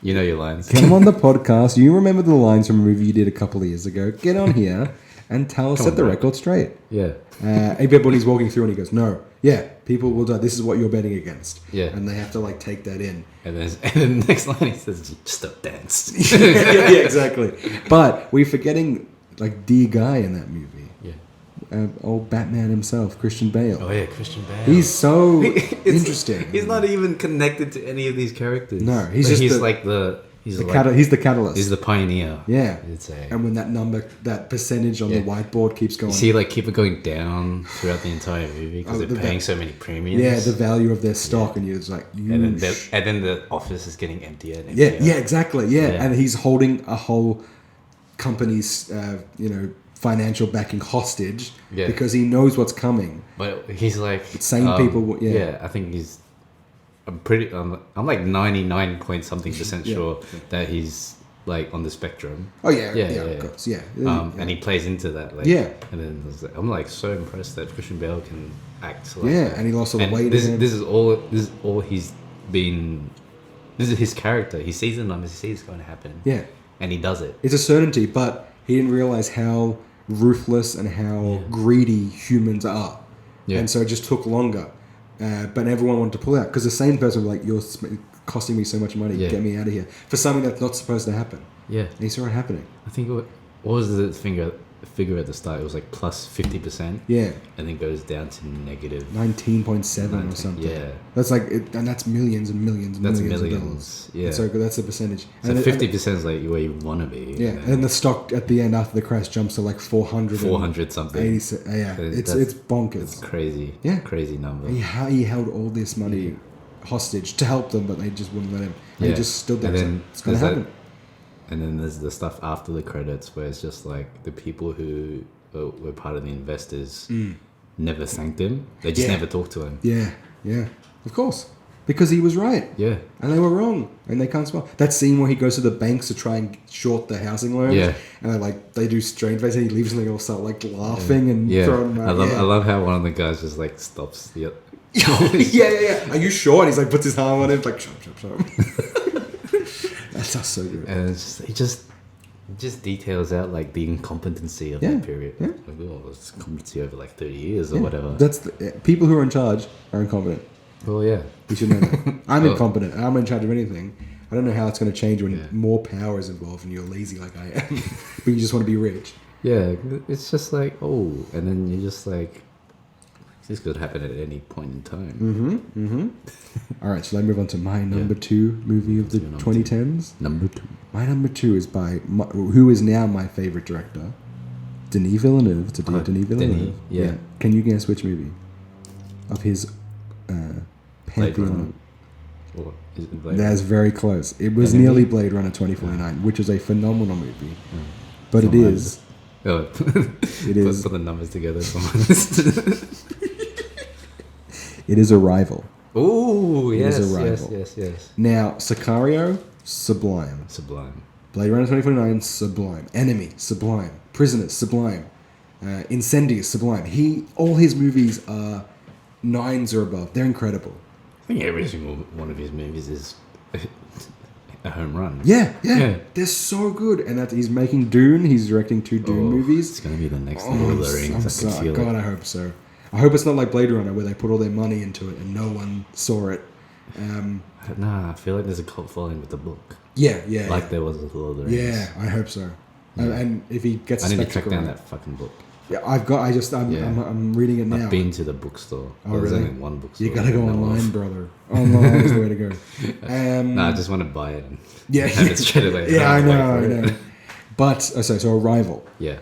you know your lines. Come on the podcast. You remember the lines from a movie you did a couple of years ago. Get on here and tell us, Come set on, the bro. record straight. Yeah, Everybody's walking through and he goes, no, yeah, people will die. This is what you're betting against. Yeah. And they have to like take that in. and then the next line he says, "Just don't dance." yeah, exactly. But we're forgetting like the guy in that movie. Yeah. Old Batman himself, Christian Bale. Oh yeah, Christian Bale. He's so It's- interesting. He's not even connected to any of these characters. No, he's But just he's the- like the he's the like he's the catalyst. he's the pioneer. Yeah. I'd say. And when that percentage on Yeah. the whiteboard keeps going, You see, like, keep it going down throughout the entire movie because Oh, they're the paying va- so many premiums. yeah, the value of their stock, and you're just like, and then the office is getting emptier and yeah, emptier. yeah, exactly, yeah. Yeah. And he's holding a whole company's, financial backing hostage Yeah. because he knows what's coming. But he's like Sane people, yeah. Yeah, I think he's. I'm like 99 point something percent Yeah. sure that he's like on the spectrum. Oh yeah, Yeah, yeah, yeah, of yeah. course, yeah. And he plays into that. Like, Yeah. And then I'm like so impressed that Christian Bale can act. Like Yeah, that. and he lost all the And weight This, in it. this is all he's been. This is his character. He sees the numbers. He sees it's going to happen. Yeah, And he does it. it's a certainty, but he didn't realize how ruthless and how greedy humans are, Yeah. and so it just took longer. But everyone wanted to pull out because the same person was like, "You're costing me so much money. Yeah. Get me out of here," for something that's not supposed to happen. Yeah. And he saw it happening. I think what was the figure at the start? It was like plus 50%. Yeah, And then goes down to negative. 19.7 or 19, something. yeah. That's like, and that's millions and millions and That's millions, millions, of dollars. yeah. And so that's the percentage. So And 50% is like where you want to be. Yeah, and then the stock at the end after the crash jumps to like 400. 400 something. Yeah, it's That's bonkers. It's crazy. Yeah. Crazy number. He held all this money hostage to help them, but they just wouldn't let him. And he just stood there. And And then it's going to there's happen. And then there's the stuff after the credits where it's just like the people who were part of the investors never thanked him. They just Yeah. never talked to him. Yeah, of course. Because he was right. Yeah. And they were wrong. And they can't spell. That scene where he goes to the banks to try and short the housing loans. Yeah. And they do strange faces and he leaves and they all start like laughing and Yeah. throwing I love how one of the guys just like stops the yeah. Are you sure? And he's like puts his arm on him, like shut up. That's so good. and he just details out like the incompetency of Yeah, that period. yeah. Like, oh, it's competency over like 30 years or whatever. That's people who are in charge are incompetent. Well, yeah. You should know that. I'm Oh. incompetent. I'm in charge of anything. I don't know how it's going to change when Yeah. more power is involved and you're lazy like I am, but you just want to be rich. Yeah, it's just like, oh, and then you're just like, this could happen at any point in time. All right, shall I move on to my number two movie of the What's your number 2010s? Number 2. My number two is by who is now my favorite director, Denis Villeneuve. It's Denis Villeneuve. Denis, yeah. Can you guess which movie of his pantheon? Or is it Blade That's very close. It was Enemy? nearly Blade Runner 2049, which is a phenomenal movie. But it Someone- is. Oh, It is. Put the numbers together. It is Arrival. Oh, It yes, is yes, Arrival. yes. Now, Sicario, sublime. Sublime. Blade Runner 2049, sublime. Enemy, sublime. Prisoners, sublime. Incendies, sublime. All his movies are 9s or above. They're incredible. I think every single one of his movies is a home run. Yeah. Yeah. They're so good. And that he's making Dune. He's directing 2 Dune movies. It's going to be the next Oh, Lord of the Rings. I can feel God, it. I hope so. I hope it's not like Blade Runner where they put all their money into it and no one saw it. Nah, I feel like there's a cult following with the book. Yeah. Like there was with Lord of the Rings. Yeah, I hope so. And if he gets I a need to track spectacle down right- that fucking book. Yeah, I'm reading it now. I've been to the bookstore. Oh, There's really? only one bookstore. You gotta go I know online, of. brother. Online is the way to go. No, I just want to buy it and Yeah, have it straight away. yeah, I don't know, I wanna wait for know. it. But so Arrival, Yeah,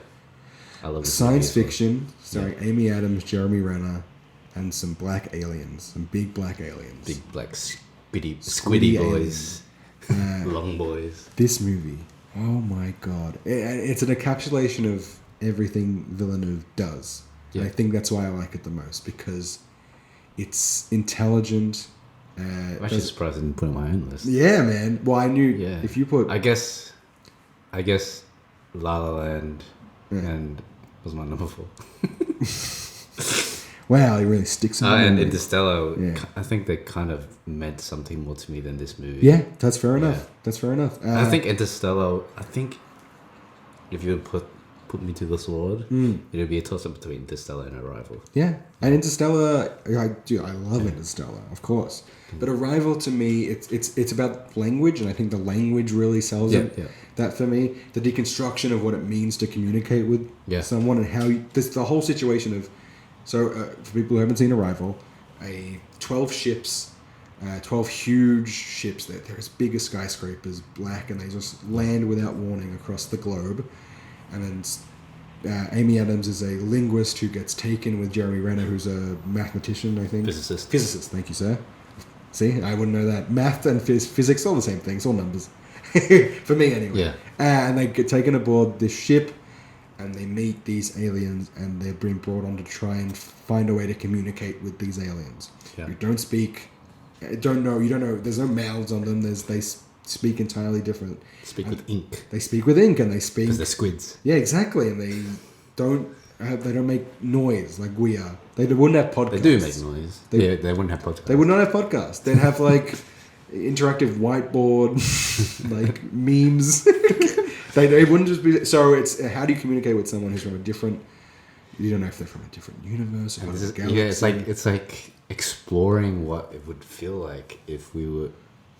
I love this science movie as well. fiction starring Amy Adams, Jeremy Renner, and some black aliens, some big black aliens. Big black Squiddy squiddy boys, long boys. This movie, oh my god, it's an encapsulation of everything Villeneuve does. And I Yeah. think that's why I like it the most, because it's intelligent. I'm actually surprised I didn't put it on my own list. Yeah, man. Well, I knew Yeah. if you put I guess La La Land and was my number 4. wow, he really sticks in the And memory. Interstellar, Yeah. I think they kind of meant something more to me than this movie. Yeah, that's fair enough. Yeah. That's fair enough. I think Interstellar. I think if you would put me to the sword, it would be a toss up between Interstellar and Arrival. Yeah, and Interstellar, I love Interstellar, of course. But Arrival, to me, it's about language, and I think the language really sells Yeah, it. yeah. That for me, the deconstruction of what it means to communicate with Yeah. someone, and how the whole situation of. So, for people who haven't seen Arrival, 12 ships, 12 huge ships that they're as big as skyscrapers, black, and they just land without warning across the globe. And then Amy Adams is a linguist who gets taken with Jeremy Renner, who's a mathematician, I think. Physicist. Thank you, sir. See, I wouldn't know that. Math and physics, all the same thing. It's all numbers. For me, anyway. Yeah. And they get taken aboard this ship, and they meet these aliens, and they're being brought on to try and find a way to communicate with these aliens. Yeah. You don't speak, you don't know. There's no mouths on them. They speak entirely different. Speak with ink They speak with ink, and they speak. because they're squids. Yeah, exactly, and they don't make noise like we are. They wouldn't have podcasts. They do make noise. They wouldn't have podcasts. They would not have podcasts. They'd have like interactive whiteboard, like memes. they wouldn't just be. So it's how do you communicate with someone who's from a different? You don't know if they're from a different universe or a galaxy. Yeah, it's like exploring what it would feel like if we were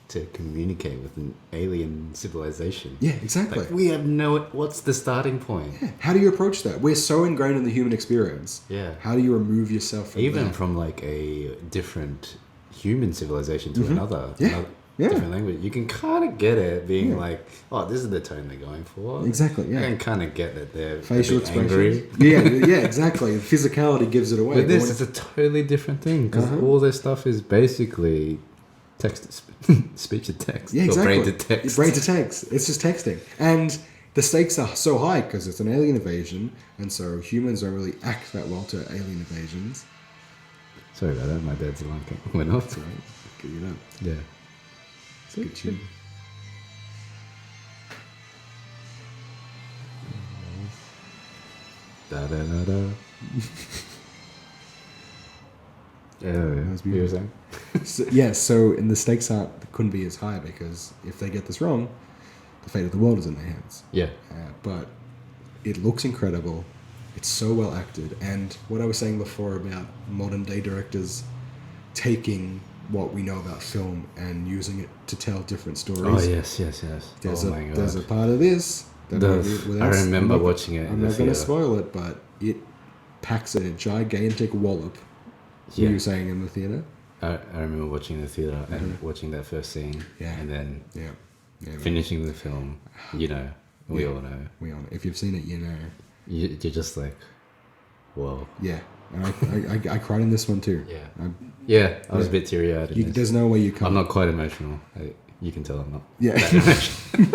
to communicate with an alien civilization. Yeah, exactly. Like, we have what's the starting point? Yeah. How do you approach that? We're so ingrained in the human experience. Yeah. How do you remove yourself from Even that? from like a different human civilization to another, Yeah. another Yeah. different language, you can kind of get it being Yeah. like, oh, this is the tone they're going for. Exactly, yeah. You can kind of get that they're Facial a bit angry. expressions. Yeah, exactly. Physicality gives it away. But this when- is a totally different thing because Uh-huh. all this stuff is basically text to speech to text. Yeah, exactly. Or brain to text. Brain to text. It's just texting. And the stakes are so high because it's an alien invasion, and so humans don't really act that well to alien invasions. Sorry about that. My dad's alarm went off. Right? Get it up. Yeah. Good tune. Da da da da. Yeah, That was you were beautiful. saying? So and the stakes couldn't be as high because if they get this wrong, the fate of the world is in their hands. Yeah. But it looks incredible. It's so well acted. And what I was saying before about modern day directors taking what we know about film and using it to tell different stories. Oh yes. There's, oh my god. there's a part of this that I remember watching it. I'm in the not going to theater. spoil it, but it packs a gigantic wallop. Yeah. You were saying in the theater? I remember watching in the theater and watching that first scene. Yeah. And then Yeah. finishing the film. You know, we Yeah. all know. If you've seen it, you know. You're just like, whoa. Yeah. And I cried in this one too. Yeah. Yeah, I was a bit teary eyed. There's no way you can't. I'm not quite emotional. You can tell I'm not. Yeah. that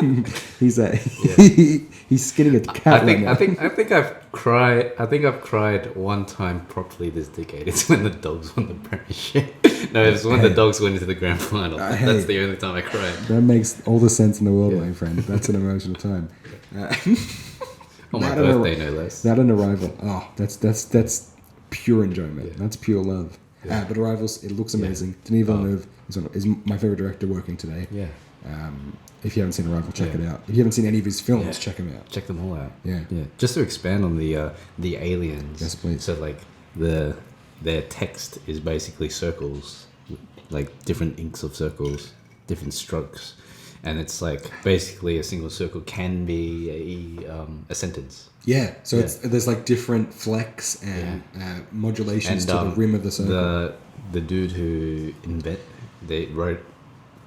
emotional. He's skinning a cat I think right now. I think I've cried one time properly this decade. It's when the dogs won the premiership. No, it's when the dogs went into the grand final. Hey. That's the only time I cried. That makes all the sense in the world, Yeah. my friend. That's an emotional time. On my That and birthday, no less. That and Arrival. Oh, that's pure enjoyment. Yeah. That's pure love. Yeah. But Arrivals, it looks amazing. Denis Villeneuve is my favorite director working today. Yeah. If you haven't seen Arrival, check Yeah. it out. If you haven't seen any of his films, Yeah. check him out. Check them all out. Yeah. Yeah. Just to expand on the aliens. Yes, please. So like their text is basically circles, like different inks of circles, different strokes, and it's like basically a single circle can be a sentence. Yeah, so there's like different flex and modulations to the rim of the circle. The dude who they wrote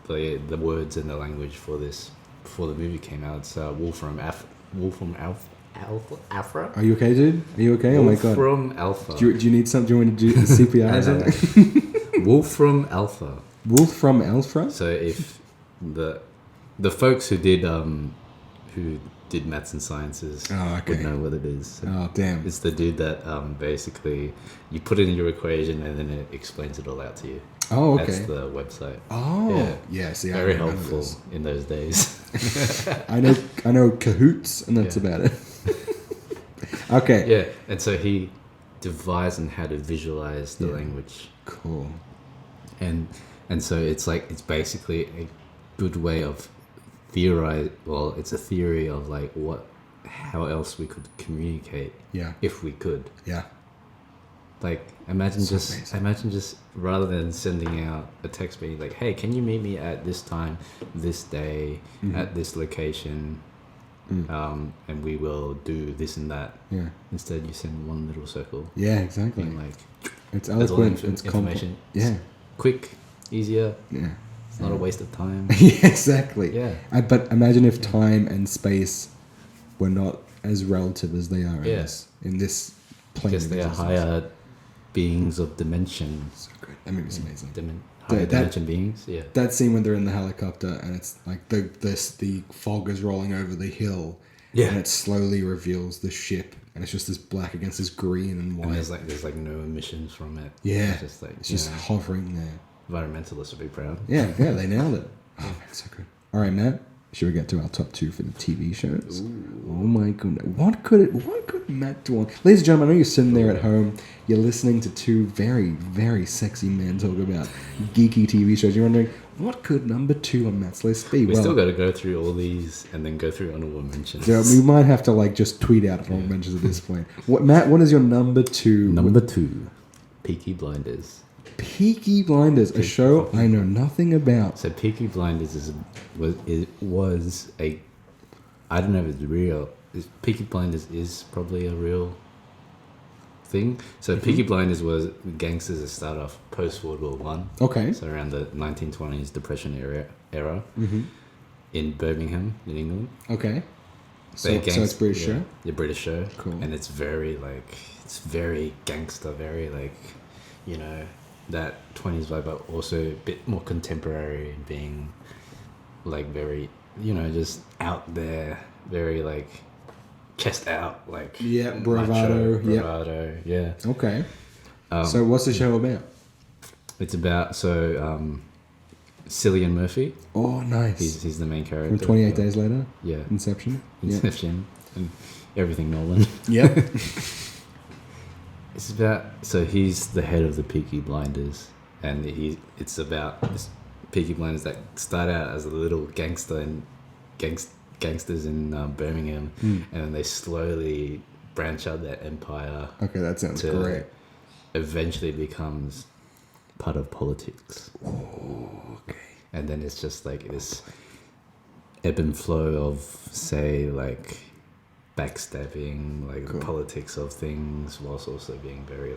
the words and the language for this before the movie came out. It's Wolfram Alpha. Are you okay, dude? Are you okay? Oh my god. Wolfram Alpha. Do you need something? Do you want to do CPR or something? Wolfram Alpha. Wolfram Alpha. So if the folks who did maths and sciences would know what it is. So oh damn! it's the dude that basically you put it in your equation and then it explains it all out to you. Oh, okay. That's the website. Oh, yeah. See, very helpful in those days. I know Cahoots, and that's about it. Okay. Yeah, and so he devised on how to visualize the language. Cool. And so it's basically a good way of theorize. Well, it's a theory of like how else we could communicate. Yeah. If we could. Yeah. Like imagine just rather than sending out a text being like, hey, can you meet me at this time, this day, at this location, and we will do this and that. Yeah. Instead, you send one little circle. Yeah, exactly. And like it's eloquent. It's information. Yeah. Quick, easier. Yeah. It's not a waste of time. Yeah, exactly. Yeah. But imagine if time and space were not as relative as they are in this plane. Because they are higher beings of dimension. So good. That movie's amazing. Higher dimension beings. Yeah. That scene when they're in the helicopter and it's like the fog is rolling over the hill. Yeah. And it slowly reveals the ship, and it's just this black against this green and white. And there's no emissions from it. Yeah. It's just hovering there. Environmentalists would be proud. Yeah, they nailed it. Oh man, so good. All right, Matt. Should we get to our top 2 for the TV shows? Ooh. Oh my goodness. What could Matt do on? Ladies and gentlemen, I know you're sitting there at home, you're listening to 2 very, very sexy men talk about geeky TV shows. You're wondering, what could number 2 on Matt's list be? We still got to go through all these and then go through honorable mentions. Yeah, we might have to just tweet out honorable mentions at this point. Matt, what is your number 2? Number 2, Peaky Blinders. Peaky Blinders, a show I know nothing about. So Peaky Blinders was a, I don't know if it's real. Peaky Blinders is probably a real thing. So Peaky Blinders was gangsters that started off post World War One. Okay. So around the 1920s Depression era in Birmingham, in England. Okay. So it's British show. Yeah, British show. Cool. And it's very gangster, very that 20s vibe, but also a bit more contemporary, being very, just out there, very chest out, bravado, bravado, yeah. Okay. So what's the show about? It's about Cillian Murphy. Oh, nice. He's the main character. From 28 Days Later. Yeah. Inception, and everything Nolan. Yeah. It's about, so he's the head of the Peaky Blinders, and it's about this Peaky Blinders that start out as a little gangsters in Birmingham, and then they slowly branch out their empire. Okay, that sounds great. Eventually becomes part of politics. Oh, okay. And then it's just this ebb and flow of, say, backstabbing, cool. Politics of things, whilst also being very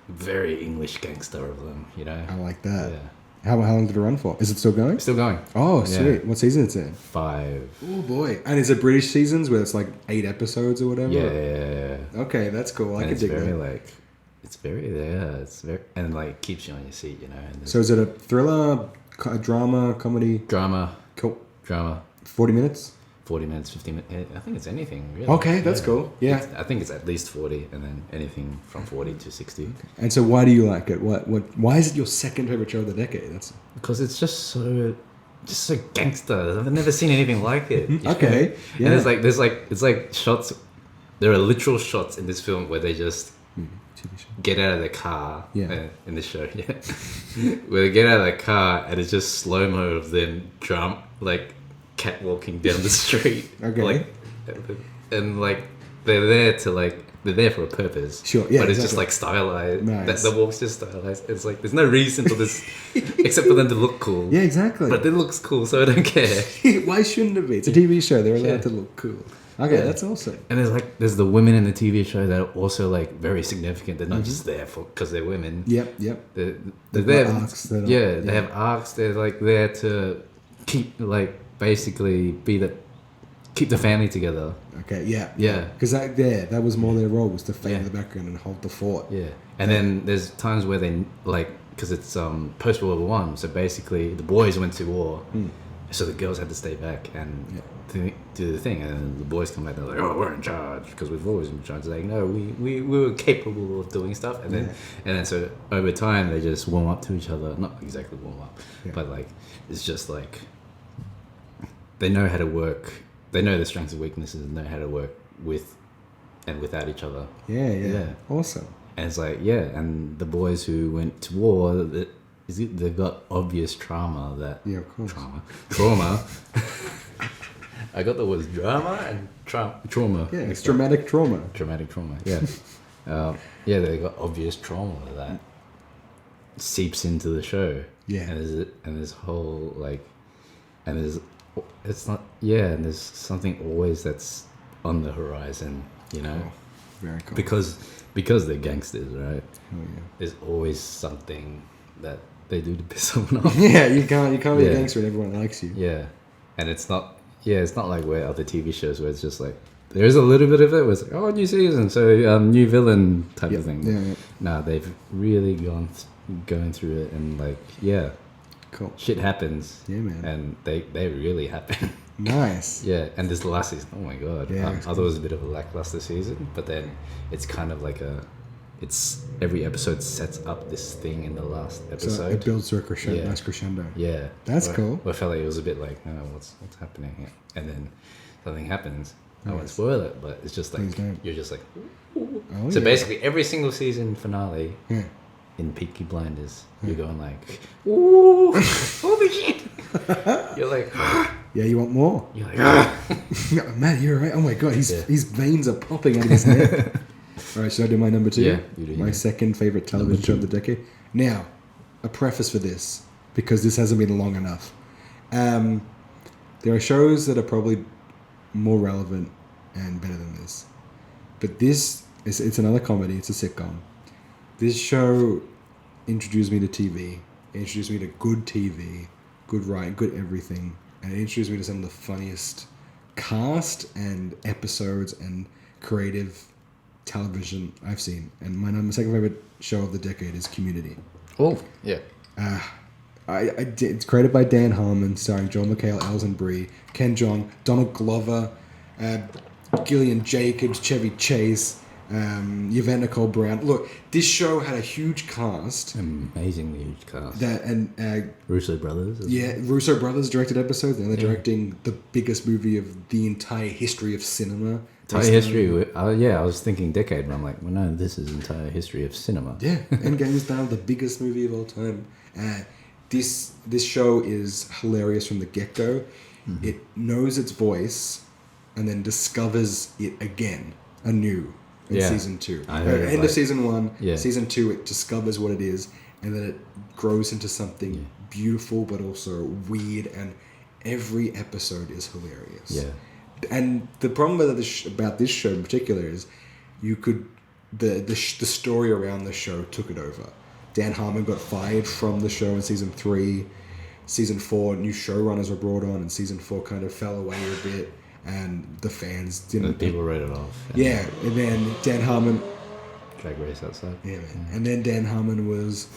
very English gangster of them, I like that. Yeah. How long did it run for? Is it still going? Still going. Oh, sweet. Yeah. What season it's in? 5. Oh boy. And is it British seasons where it's 8 episodes or whatever? Yeah. Okay, that's cool. I and could dig that. It's very and keeps you on your seat, And so is it a thriller, a drama, comedy? Drama. Cool. Drama. 40 minutes? 40 minutes, 50 minutes. I think it's anything, really. Okay, that's cool. Yeah. I think it's at least 40, and then anything from 40 to 60. Okay. And so why do you like it? Why is it your second favorite show of the decade? Because it's just so gangster. I've never seen anything like it. Okay. Yeah. And it's shots. There are literal shots in this film where they just get out of the car. Yeah. In the show, yeah. Where they get out of the car and it's just slow-mo of them catwalking down the street. Okay. And they're there to they're there for a purpose. Sure, yeah, but it's just exactly. like stylized. Nice. The walk's just stylized. It's like there's no reason for this except for them to look cool. Yeah, exactly. But it looks cool, so I don't care. Why shouldn't it be? It's a TV show. They're allowed Yeah. to look cool. Okay, Yeah. that's awesome. And there's the women in the TV show that are also like very significant. They're not just there for because they're women. Yep. They're They've there. got arcs that are- yeah, yeah. they have arcs. They're like there to keep like basically keep the family together. Okay, yeah. Yeah. Because that was more their role, was to fade Yeah. in the background and hold the fort. Yeah, and then there's times where they like because it's post World War One, so basically the boys went to war, so the girls had to stay back and do the thing, and then the boys come back. They're like, "Oh, we're in charge because we've always been in charge." Like, no, we were capable of doing stuff, and then so over time they just warm up to each other. Not exactly warm up, but like it's just like they know how to work. They know their strengths and weaknesses and know how to work with and without each other. Yeah. Awesome. And it's like, and the boys who went to war, they've got obvious trauma that... Yeah, of course. Trauma. I got the words drama and trauma. Yeah, it's dramatic trauma. Traumatic trauma, yeah. They got obvious trauma that seeps into the show. Yeah. And there's whole, like... And there's... It's not... Yeah, and there's something always that's on the horizon, you know? Oh, very cool. Because they're gangsters, right? Oh, yeah. There's always something that they do to piss someone off. Yeah, you can't be a Yeah. gangster and everyone likes you. Yeah, and it's not like where other TV shows where it's just like there's a little bit of it where it's like, oh, new season, so new villain type of thing. Yeah. No, they've really going through it and like Cool. shit happens. Yeah, man. And they really happen. Nice. Yeah, and this last season, oh my god, Yeah, I thought it was a bit of a lackluster season, but then it's kind of like every episode sets up this thing in the last So episode. it builds to a crescendo. Yeah. Nice crescendo. Yeah, That's Where- cool. where I felt like it was a bit like, oh, what's happening here? And then something happens. I won't Nice. spoil it, but it's just like Please don't. you're just like. Oh, So yeah. basically, every single season finale Yeah. in Peaky Blinders, you're going like, ooh, holy shit! You're like, Yeah, you want more? you're like, ah. Man, you're right. Oh my god, Yeah. his veins are popping out of his neck. All right, should I do my number two? Yeah, you do, My yeah. second favorite television show of the decade. Now, a preface for this, because this hasn't been long enough. There are shows that are probably more relevant and better than this. But this, it's another comedy, it's a sitcom. This show introduced me to TV. It introduced me to good TV, good writing, good everything. And it introduced me to some of the funniest cast and episodes and creative television I've seen. And my second favorite show of the decade is Community. Oh, yeah. It's created by Dan Harmon, starring John McHale, Alison Brie, Ken Jeong, Donald Glover, Gillian Jacobs, Chevy Chase, Yvette Nicole Brown. Look, this show had a huge cast. Amazingly huge cast. That and Russo brothers. yeah, Russo brothers directed episodes, and they're directing the biggest movie of the entire history of cinema. Entire history. I was thinking decade, but I'm like, well, no, this is entire history of cinema. Yeah, Endgame is now the biggest movie of all time. This show is hilarious from the get-go. Mm-hmm. It knows its voice and then discovers it again, anew, in season 2. I heard End of season 1, Yeah. season 2, it discovers what it is, and then it grows into something beautiful but also weird, and every episode is hilarious. Yeah. And the problem about this show in particular is the story around the show took it over. Dan Harmon got fired from the show in season 3. Season 4, new showrunners were brought on, and season 4 kind of fell away a bit, and the fans didn't. And people wrote it off. Yeah, and then Dan Harmon. Drag race outside. Yeah, man. And then Dan Harmon was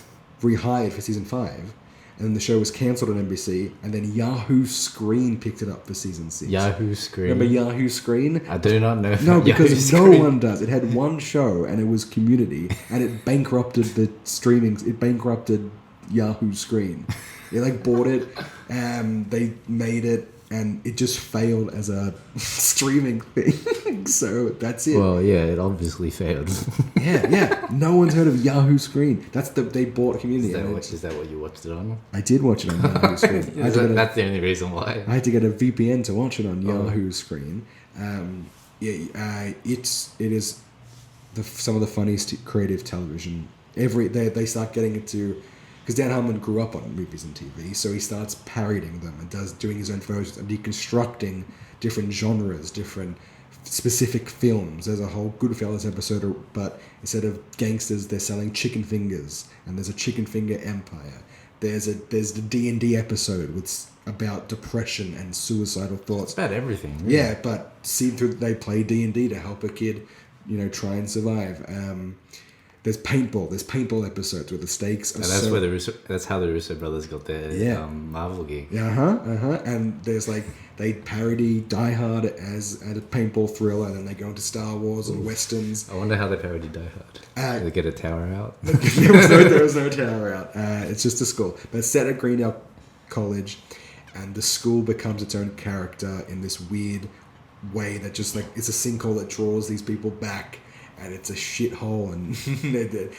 rehired for season 5, and the show was cancelled on NBC, and then Yahoo Screen picked it up for season 6. Yahoo Screen. Remember Yahoo Screen? I do not know. No, because no Screen. one does. It had one show, and it was Community, and it bankrupted the streaming. It bankrupted Yahoo Screen. They bought it, they made it, and it just failed as a streaming thing. So that's it. Well, yeah, it obviously failed. Yeah. No one's heard of Yahoo Screen. They bought Community. Is that what you watched it on? I did watch it on Yahoo Screen. That's the only reason why. I had to get a VPN to watch it on Yahoo Screen. It is some of the funniest creative television. They start getting into, because Dan Harmon grew up on movies and TV, so he starts parodying them and doing his own versions and deconstructing different genres, different specific films. There's a whole Goodfellas episode, but instead of gangsters, they're selling chicken fingers, and there's a chicken finger empire. There's the D&D episode about depression and suicidal thoughts. It's about everything. Really. Yeah, but they play D&D to help a kid, try and survive. There's paintball. There's paintball episodes where the stakes are that's how the Russo brothers got their Marvel gig. And there's they parody Die Hard as a paintball thriller, and then they go into Star Wars and westerns. I wonder how they parody Die Hard. Did they get a tower out? there was no tower out. It's just a school. But it's set at Greenup College, and the school becomes its own character in this weird way that just it's a sinkhole that draws these people back. And it's a shithole, and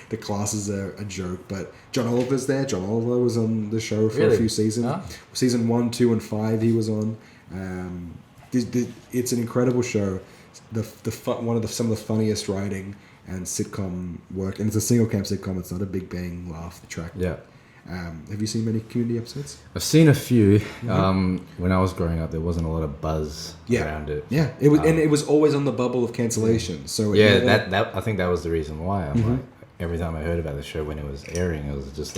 the classes are a joke. But John Oliver's there. John Oliver was on the show for a few seasons. Huh? Season 1, 2, and 5 he was on. It's an incredible show. Some of the funniest writing and sitcom work. And it's a single cam sitcom. It's not a Big Bang laugh track. Yeah. Have you seen many Community episodes? I've seen a few. When I was growing up, there wasn't a lot of buzz around it. Yeah, it was, and it was always on the bubble of cancellation. So that I think that was the reason why. I'm like, every time I heard about the show when it was airing, it was just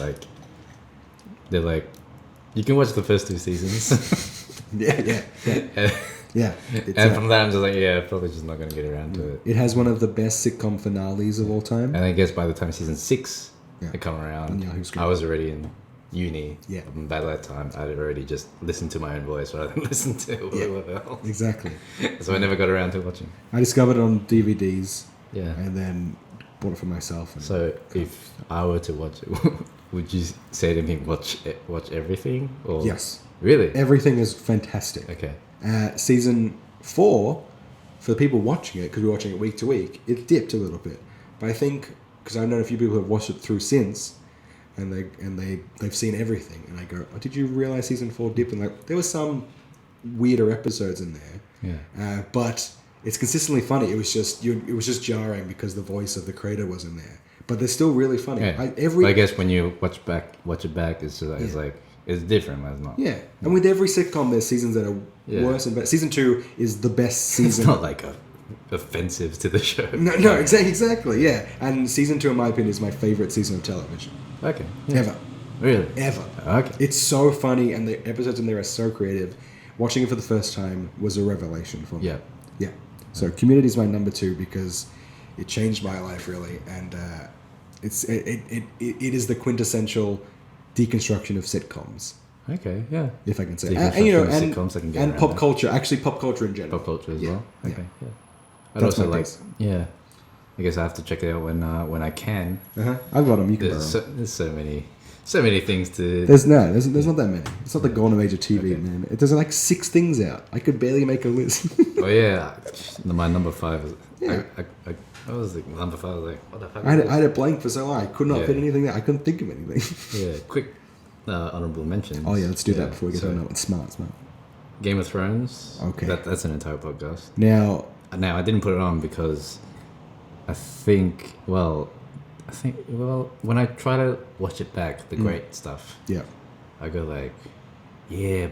they're like, you can watch the first 2 seasons. Yeah. And from that, I'm just like, probably just not going to get around to it. It has one of the best sitcom finales of all time. And I guess by the time season 6 had come around, I was already in uni. Yeah. And by that time, I'd already just listened to my own voice rather than listen to whoever else. Exactly. So I never got around to watching. I discovered it on DVDs. Yeah. And then bought it for myself. So if I were to watch it, would you say to me, watch everything? Or? Yes. Really? Everything is fantastic. Okay. Season 4, for the people watching it, because we're watching it week to week, it dipped a little bit. But I think, because I've known a few people who have watched it through since, and they've seen everything, and I go, oh, did you realize season 4 dipped? And there were some weirder episodes in there. Yeah. But it's consistently funny. It was just jarring because the voice of the creator wasn't there. But they're still really funny. Yeah. I guess when you watch it back, it's like it's different. It's not. Yeah, and with every sitcom, there's seasons that are worse and better. Season 2 is the best season. It's not like offensive to the show. No, exactly. Yeah, and season 2, in my opinion, is my favorite season of television. Okay. Yeah. Ever. Really? Ever. Okay. It's so funny, and the episodes in there are so creative. Watching it for the first time was a revelation for me. Yeah. So Community is my number 2 because it changed my life really, and it is the quintessential deconstruction of sitcoms. Okay, yeah. If I can say, sitcoms I can get and pop culture. Actually, pop culture in general. Pop culture as well. Okay, yeah. I'd That's also my like, case. I guess I have to check it out when I can. I've got them. You can borrow them. There's so many things to. There's not that many. It's not the golden age of TV, man. There's 6 things out. I could barely make a list. Oh yeah, my number 5 is. Yeah. I was like number 5. I was like, what the fuck? I had it blank for so long. I could not fit anything there. I couldn't think of anything. Yeah, quick honorable mentions. Oh yeah, let's do that before we get to another one. Smart. Game of Thrones. Okay. That's an entire podcast. Now I didn't put it on because I think when I try to watch it back, the great stuff. Yeah. I go like,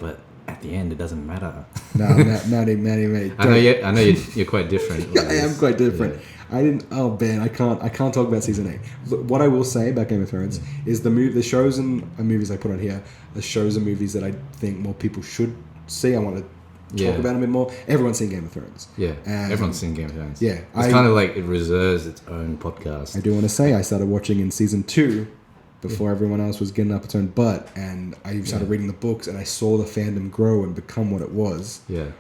but at the end it doesn't matter. No, Maddie, mate. I know you're quite different. Yeah, I am quite different. Yeah. I didn't. Oh man, I can't talk about season 8. But what I will say about Game of Thrones is the shows and movies I put on here, the shows and movies that I think more people should see. I want to talk about them a bit more. Everyone's seen Game of Thrones. Yeah, everyone's seen Game of Thrones. Yeah, it's kind of like it reserves its own podcast. I do want to say I started watching in season 2 before everyone else was getting up its own butt, and I started reading the books, and I saw the fandom grow and become what it was. Yeah.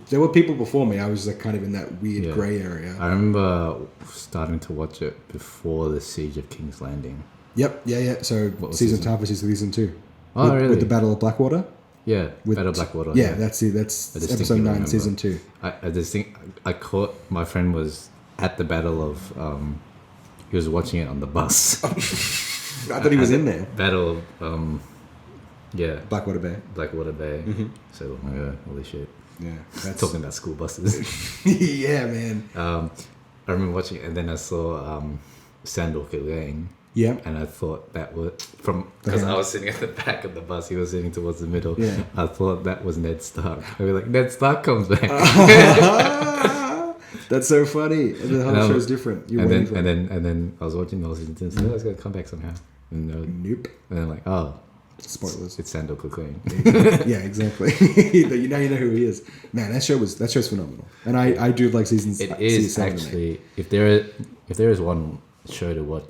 There were people before me. I was kind of in that weird grey area. I remember starting to watch it before the Siege of King's Landing. Yep. Yeah. So half of season 2. Oh, really? With the Battle of Blackwater. Yeah, Battle of Blackwater. Yeah, that's episode 9, season 2. I just think I caught my friend was at the Battle of. He was watching it on the bus. I thought he was in there. Battle of. Blackwater Bay. Mm-hmm. So holy shit. Yeah, that's talking about school buses. Yeah, man. I remember watching it, and then I saw Sandor Kilgang. Yeah. And I thought that was because I was sitting at the back of the bus, he was sitting towards the middle. Yeah. I thought that was Ned Stark. I was like, Ned Stark comes back. That's so funny. The whole show's different. And then I was watching the whole season 2, so it's gonna come back somehow. And Nope. And then like, oh, spoilers. It's Sandor Kilgang. Yeah, exactly. you know who he is. Man, that show's phenomenal. And I do like seasons. It is actually if there is one show to watch.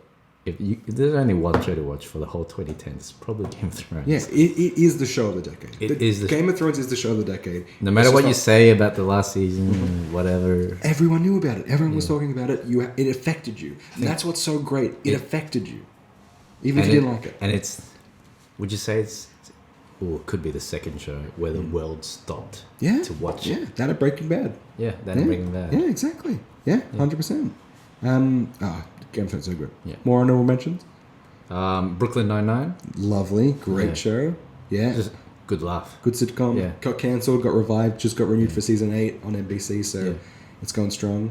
If there's only one show to watch for the whole 2010s, it's probably Game of Thrones. Yeah, it is the show of the decade. Game of Thrones is the show of the decade. No matter what you say about the last season, whatever. Everyone knew about it. Everyone was talking about it. It affected you. And that's what's so great. It affected you. Even if you didn't like it. And would you say it could be the second show where the world stopped to watch it? Yeah, that and Breaking Bad. Yeah, that and Breaking Bad. Yeah, exactly. Yeah, 100%. Game of Thrones so good. Yeah. More honorable mentions? Brooklyn Nine-Nine. Lovely. Great show. Yeah. Just good laugh. Good sitcom. Yeah. Got cancelled, got revived, just got renewed for season 8 on NBC, so it's going strong.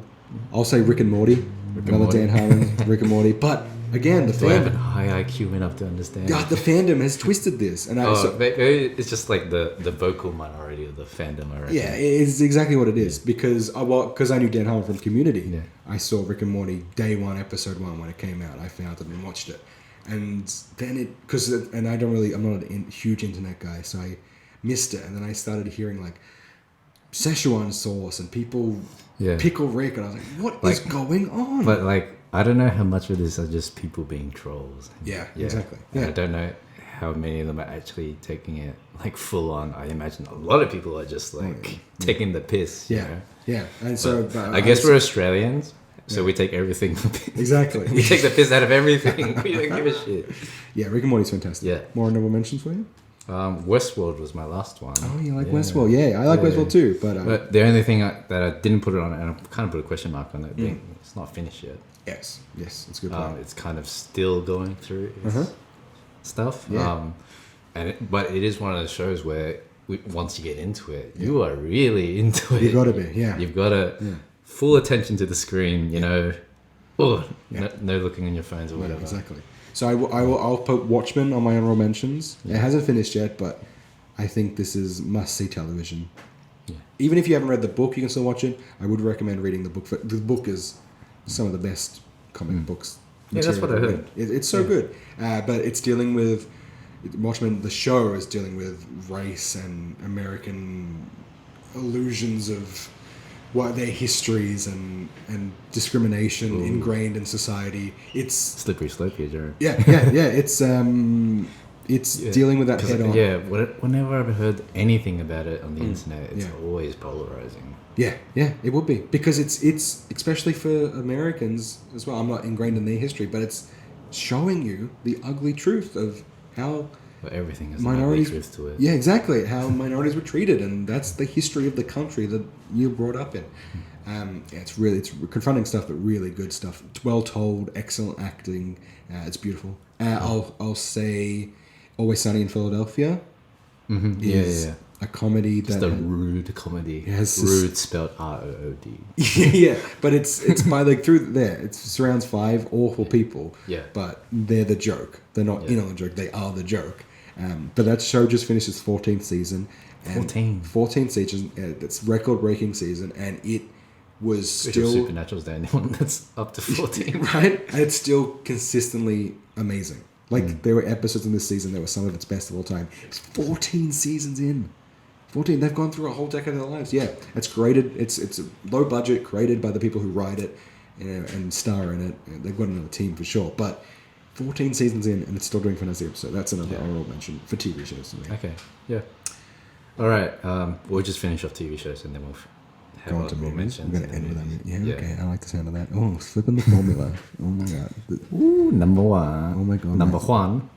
I'll say Rick and Morty. Dan Harmon, Rick and Morty. But again, the fandom. I have a high IQ enough to understand. God, the fandom has twisted this. And it's just like the vocal minority of the fandom, I reckon. Yeah, it's exactly what it is. Because I knew Dan Harmon from Community. Yeah. I saw Rick and Morty day 1, episode 1 when it came out. I found it and watched it. And then I'm not a huge internet guy, so I missed it. And then I started hearing like Szechuan sauce and people pickle Rick, and I was like, what is going on? But like, I don't know how much of this are just people being trolls. Yeah, exactly. Yeah. I don't know how many of them are actually taking it like full on. I imagine a lot of people are just like taking the piss. Yeah, you know? Yeah. And so I guess we're Australians, so we take everything. Exactly. We take the piss out of everything. We don't give a shit. Yeah, Rick and Morty's fantastic. Yeah. More honorable mentions for you? Westworld was my last one. Oh, you like Westworld? Yeah, I like Westworld too. But the only thing that I didn't put it on, and I kind of put a question mark on it, it's not finished yet. Yes, it's a good point. It's kind of still going through its stuff. Yeah. But it is one of those shows where once you get into it, you are really into it. You've got to be, yeah. You've got to full attention to the screen. You know, no looking on your phones or whatever. Exactly. So I'll put Watchmen on my honorable mentions. Yeah. It hasn't finished yet, but I think this is must-see television. Yeah. Even if you haven't read the book, you can still watch it. I would recommend reading the book. The book is some of the best comic books. Yeah, that's what I heard. It's so good. But it's dealing with... Watchmen, the show, is dealing with race and American illusions of what their histories and discrimination ingrained in society. It's slippery slope here, Jared. Yeah. It's dealing with that head on. Yeah, whenever I've heard anything about it on the internet, it's always polarizing. Yeah, it would be, because it's especially for Americans as well. I'm not ingrained in their history, but it's showing you the ugly truth of how everything has minorities, an ugly truth to it. Yeah, exactly. How minorities were treated, and that's the history of the country that you're brought up in. It's confronting stuff, but really good stuff. It's well told, excellent acting. It's beautiful. I'll say Always Sunny in Philadelphia is a comedy just a rude comedy. Rude spelled ROOD. Yeah, but it's by it surrounds 5 awful people. Yeah, but they're the joke. They're not in on the joke. They are the joke. But that show just finished its 14th season. 14th season. It's record-breaking season, and it was still... Supernatural's the only one that's up to 14. Right? And it's still consistently amazing. Like, there were episodes in this season that were some of its best of all time. It's 14 seasons in. 14. They've gone through a whole decade of their lives. Yeah, it's created. It's a low budget, created by the people who write it and star in it. They've got another team for sure. But 14 seasons in, and it's still doing fantastic episode. That's another honorable mention for TV shows. Okay. Yeah. All right. We'll just finish off TV shows, and then we'll have honorable mentions. We're going to end with them. Yeah. Okay. I like the sound of that. Oh, flipping the formula. Oh my god. Ooh, number one. Oh my god. Number one.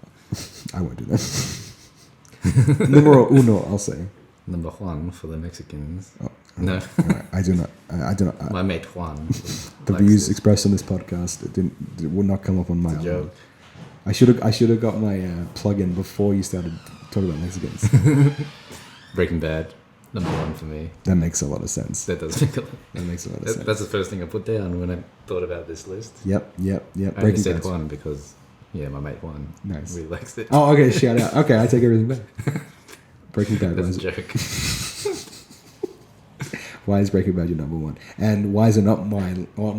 I won't do that. Numero uno, I'll say. Number one for the Mexicans. Oh, no. Right. I do not. My mate Juan. The views expressed on this podcast would not come up on my own. I should have got my plug in before you started talking about Mexicans. Breaking Bad. number one for me. That makes a lot of sense. That does make a lot. That makes a lot of sense. That's the first thing I put down when I thought about this list. Yep. I only Breaking said Bad. one because, yeah, my mate won. Nice. Really likes it. Oh, okay. Shout out. Okay, I take everything back. Breaking Bad. That's a joke. Why is Breaking Bad your number one? And why is it not on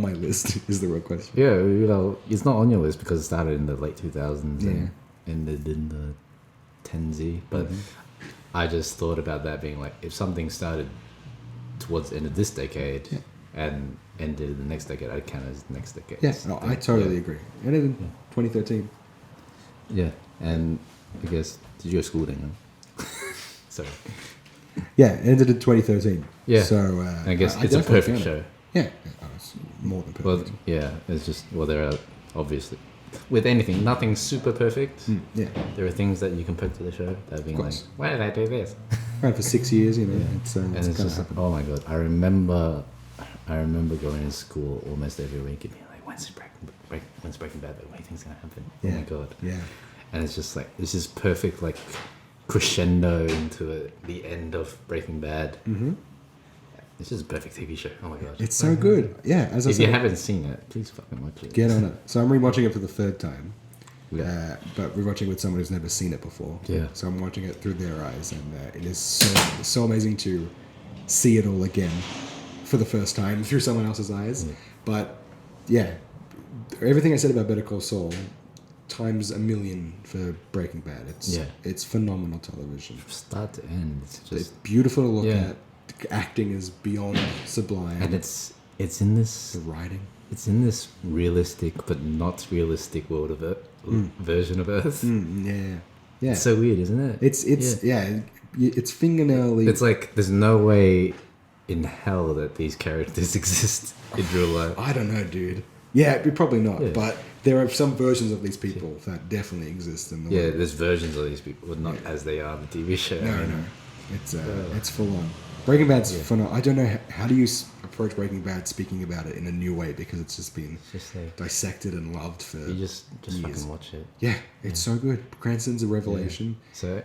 my list? Is the real question. Yeah, well, it's not on your list because it started in the late 2000s Yeah. and ended in the 10Z. But I just thought about that being like, if something started towards the end of this decade and ended in the next decade, I'd count it as next decade. Yeah, no, I totally agree. And in 2013. Yeah, and I guess, did you go to school then? No? Sorry. Yeah, it ended in 2013. Yeah. So I guess it's a definitely perfect count show. it. Yeah, it's more than Well, perfect. yeah, it's just, well, there are obviously, with anything, nothing's super perfect. Yeah, There are things that you can put to the show that are being like, course. why did I do this? right for 6 years, you know, it's And it's it's gonna just, happen. oh my god, I remember going to school almost every week and being like, when's Breaking Bad? Like, what do you think's gonna happen? Yeah. Oh my god. Yeah, And it's just like, this is perfect, like, crescendo into the end of Breaking Bad. mm-hmm. It's just a perfect TV show. Oh my god. It's so good. Yeah, as I If you said, haven't seen it, please fucking watch it. get on it. So I'm rewatching it for the third time. Yeah. But we're watching with someone who's never seen it before. Yeah. So I'm watching it through their eyes, and it is so amazing to see it all again for the first time through someone else's eyes. Yeah. But yeah, everything I said about Better Call Saul times a million for Breaking Bad. It's phenomenal television. From start to end, it's It's just, beautiful to look Yeah. at. The acting is beyond sublime. and it's in this the writing. It's in this realistic but not realistic world of Earth, version of Earth. Yeah. It's so weird, isn't it? It's it's fingernaily. It's like there's no way in hell that these characters exist in real life. I don't know, dude. Yeah, probably not. Yeah. But there are some versions of these people that definitely exist in the Yeah, world. there's versions of these people, but not as they are in the TV show. No. It's full on. Breaking Bad's phenomenal. I don't know how do you approach Breaking Bad speaking about it in a new way because it's just been It's just like, dissected and loved for. you just years. fucking watch it. Yeah, it's so good. Cranston's a revelation. So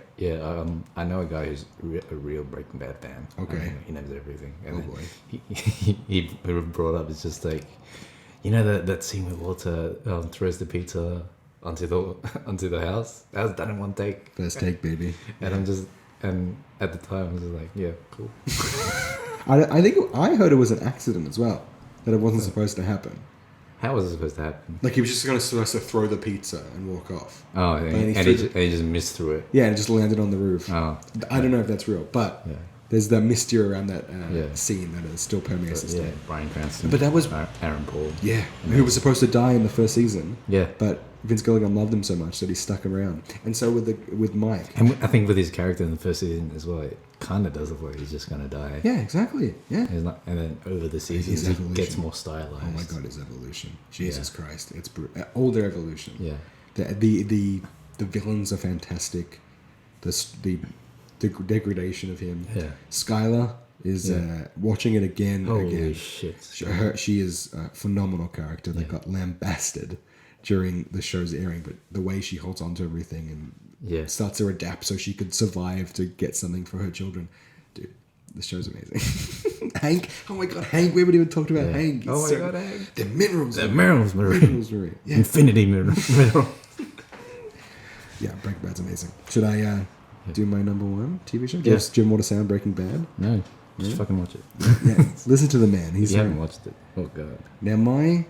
I know a guy who's a real Breaking Bad fan. Okay. He knows everything. And Oh, then boy. he brought up, it's just like, you know that scene where Walter throws the pizza onto the house. That was done in one take. First take, baby. And at the time I was just like, yeah, cool. I think I heard it was an accident as well. That it wasn't supposed to happen. How was it supposed to happen? Like he was just supposed to throw the pizza and walk off. Oh, he and he just missed through it. Yeah, and it just landed on the roof. Oh, I don't know if that's real, but yeah. there's that mystery around that Yeah. scene that is still permeates the Yeah, story. Bryan Cranston. But that was Aaron Paul. yeah, who was supposed to die in the first season. Yeah. But Vince Gilligan loved him so much that he stuck around. And so with Mike. And I think with his character in the first season as well, it kind of does look like he's just going to die. Yeah, exactly. Yeah. He's not, and then over the His seasons, he evolution. gets more stylized. Oh my god, his evolution! Jesus Christ, it's all their evolution. Yeah. The villains are fantastic. The degradation of him. Yeah. Skylar is watching it again. Holy shit. She is a phenomenal character that got lambasted during the show's airing, but the way she holds on to everything and starts to adapt so she could survive to get something for her children. Dude, the show's amazing. Hank, oh my god, Hank, we haven't even talked about Hank. Oh my He's god, Hank. The minerals. The minerals, Marie. Minerals, Marie. Yeah. Infinity mineral. Yeah, Breaking Bad's amazing. Should I do my number one TV show? Yeah. Do you want to sound Breaking Bad? No, just fucking watch it. Yeah, listen to the man. If He's you haven't watched it, oh god. now my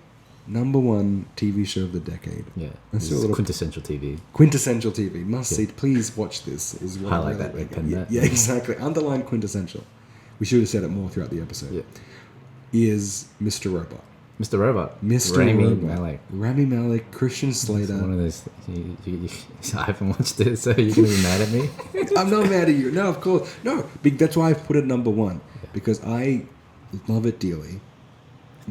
number one TV show of the decade. Yeah. Let's This do a is little quintessential TV. Quintessential TV. Must see. Please watch this. Is what Highlight I that, red pen yeah, that. yeah, exactly. Underline quintessential. We should have said it more throughout the episode. Yeah. Is Mr. Robot. Mr. Robot. Mr. Rami Robot. Malek. Rami Malek, Christian It's Slater. one of those. I haven't watched it, so you're gonna be mad at me. I'm not mad at you. No, of course. No. That's why I put it number one. Because I love it dearly.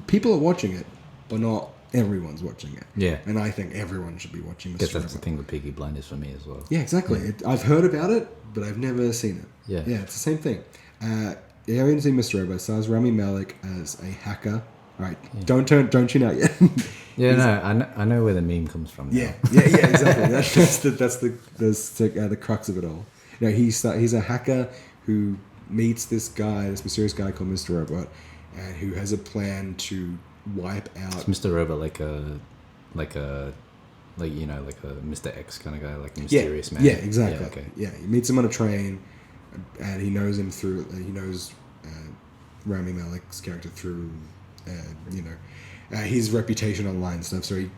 People are watching it, but not everyone's watching it. Yeah. And I think everyone should be watching Guess Mr. that's the Robot. thing with Peaky Blinders for me as well. Yeah, exactly. I've heard about it, but I've never seen it. Yeah. Yeah, it's the same thing. I haven't seen Mr. Robot. Stars Rami Malek as a hacker. All right, don't tune out yet. Yeah, no, I know where the meme comes from. Now. yeah, exactly. That's the crux of it all. You know, he's a hacker who meets this guy, this mysterious guy called Mr. Robot, and who has a plan to wipe out. Is Mr. Robot like a Mr. X kind of guy, like a mysterious man? Yeah, exactly. Yeah, okay. Yeah, he meets him on a train, and he knows him through. He knows Rami Malek's character through, his reputation online and stuff. So he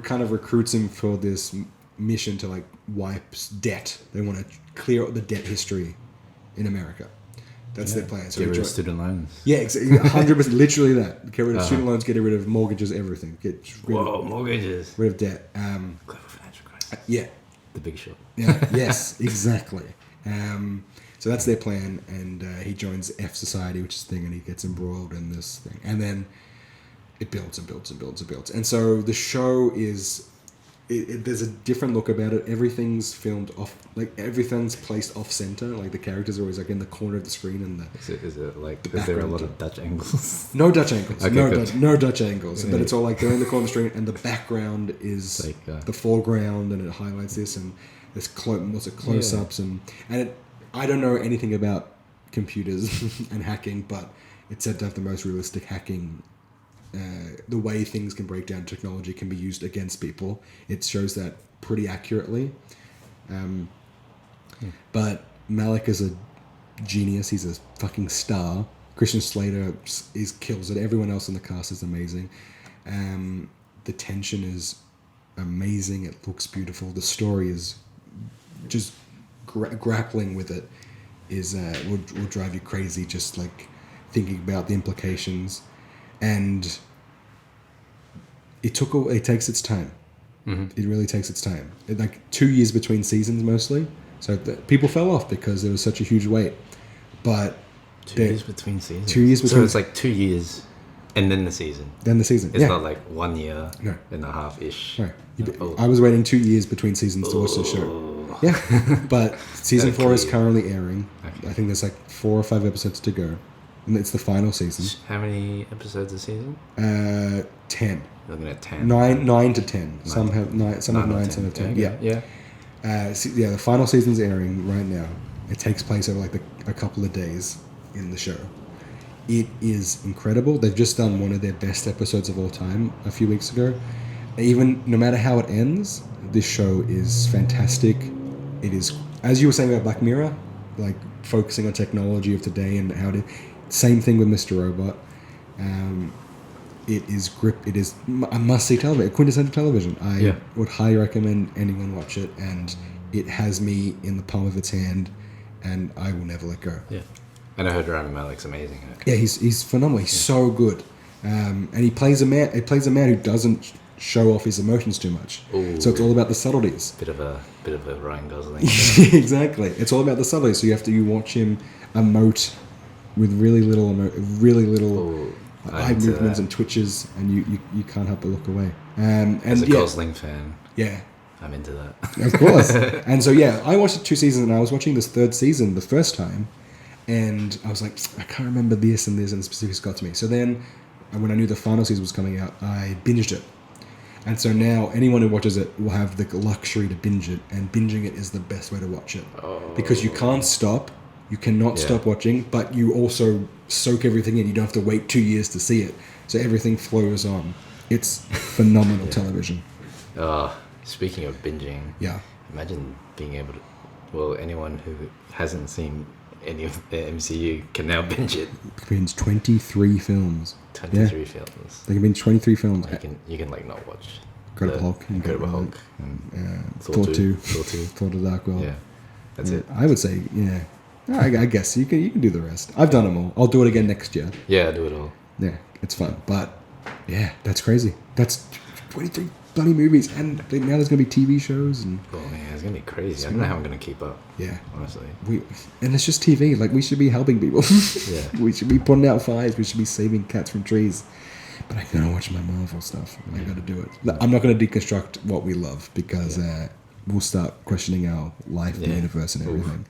kind of recruits him for this mission to like wipe debt. They want to clear up the debt history in America. That's their plan. So get rid of student loans. Yeah, 100%. Literally that. Get rid of student loans. Get rid of mortgages. Everything. Get rid of mortgages. Rid of debt. Global financial crisis. Yeah. The Big Short. Yeah. Yes. Exactly. So that's their plan, and he joins F Society, which is the thing, and he gets embroiled in this thing, and then it builds and builds and builds and builds, and so the show is. There's a different look about it. Everything's filmed off, like everything's placed off center. Like the characters are always like in the corner of the screen, and is there a lot of Dutch angles? No Dutch angles. Okay, no Dutch angles. But it's all like they're in the corner of the screen, and the background is like, the foreground, and it highlights this, and there's close-ups, and I don't know anything about computers and hacking, but it's said to have the most realistic hacking. The way things can break down technology can be used against people. It shows that pretty accurately. But Malek is a genius. He's a fucking star. Christian Slater kills it. Everyone else in the cast is amazing. The tension is amazing. It looks beautiful. The story is just grappling with it will drive you crazy. Just like thinking about the implications. And it takes its time. Mm-hmm. It really takes its time. Like 2 years between seasons mostly. So people fell off because there was such a huge wait. But 2 years between seasons. 2 years between. So it's like 2 years, and then the season. It's not like 1 year and a half ish. No. I was waiting 2 years between seasons to watch the show. Yeah, but season 4 is currently airing. Okay. I think there's like 4 or 5 episodes to go. And it's the final season. How many episodes a season? 10. Looking at 10. 9 to 10. Some have 9, some have 9, some have 10. Yeah. The final season's airing right now. It takes place over like a couple of days in the show. It is incredible. They've just done one of their best episodes of all time a few weeks ago. Even no matter how it ends, this show is fantastic. It is, as you were saying about Black Mirror, like focusing on technology of today and how to. Same thing with Mr. Robot. It is a must-see television, quintessential television. I would highly recommend anyone watch it, and it has me in the palm of its hand, and I will never let go. Yeah, and I heard Rami Malek's amazing. Yeah, he's phenomenal. He's so good, and he plays a man. He plays a man who doesn't show off his emotions too much. Ooh. So it's all about the subtleties. Bit of a Ryan Gosling. Exactly. It's all about the subtleties. So you watch him emote with really little eye movements and twitches, and you can't help but look away. As a Gosling fan, I'm into that. Of course. And so I watched the 2 seasons, and I was watching this 3rd season the first time, and I was like, I can't remember this, and the specifics got to me. So then, when I knew the final season was coming out, I binged it. And so now anyone who watches it will have the luxury to binge it, and binging it is the best way to watch it. Because you can't stop. You cannot stop watching, but you also soak everything in. You don't have to wait 2 years to see it. So everything flows on. It's phenomenal television. Speaking of binging, imagine being able to... Well, anyone who hasn't seen any of the MCU can now binge it. It means 23 films. 23 films. They can binge 23 films. You can like not watch Incredible Hulk. Thor 2. Thor the Dark World. Yeah, that's it. I would say, I guess you can do the rest. I've done them all. I'll do it again next year. Yeah, do it all. Yeah, it's fun. But that's crazy. That's 23 bloody movies, and now there's gonna be TV shows and. Oh man, it's gonna be crazy. I don't know how I'm gonna keep up. Yeah, honestly. And it's just TV. Like we should be helping people. Yeah. We should be putting out fires. We should be saving cats from trees. But I gotta watch my Marvel stuff. I gotta do it. I'm not gonna deconstruct what we love because we'll start questioning our life, the universe, and everything.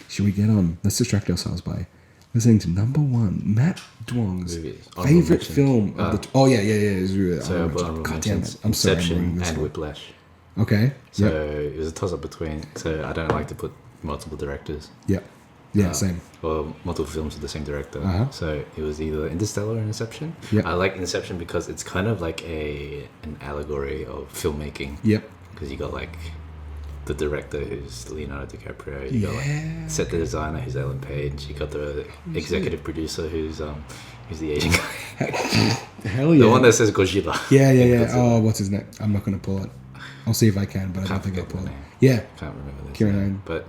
Should we get on? Let's distract ourselves by listening to number 1, Matt Duong's favorite film of the... So, God damn it. I'm sorry. Inception and Whiplash. Okay. So, it was a toss-up between... So, I don't like to put multiple directors. Yep. Yeah, same. Or multiple films with the same director. Uh-huh. So it was either Interstellar or Inception. Yep. I like Inception because it's kind of like an allegory of filmmaking. Yep. Because you got like the director who's Leonardo DiCaprio. You got Yeah. like set the designer who's Ellen Page. You got the executive producer who's the Asian guy. Hell yeah. The one that says Gojira. Yeah. Oh, what's his name? I'm not going to pull it. I'll see if I can, but I don't think I'll forget pull the it. name. Yeah. Can't remember this Kieran name. Hine. But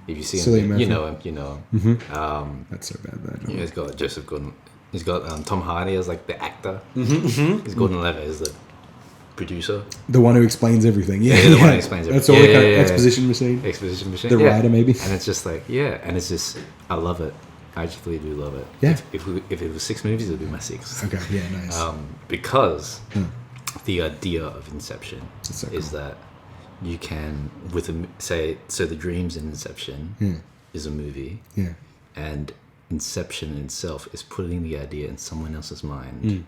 if you see Cillian him, Murphy. you know him. You know him. That's so bad, that Yeah, he's got Joseph Gordon. He's got Tom Hardy as like the actor. Mm-hmm. He's Gordon Levitt as the producer. The one who explains everything. Yeah, the one who explains That's everything. all the kind of Yeah. exposition machine. Exposition machine. The writer, maybe. And it's just like, and it's just, I love it. I actually do love it. Yeah. If it was 6 movies, it would be my 6th. Okay, yeah, nice. Because the idea of Inception That's so is that you can, so the dreams in Inception is a movie, Yeah. and Inception itself is putting the idea in someone else's mind,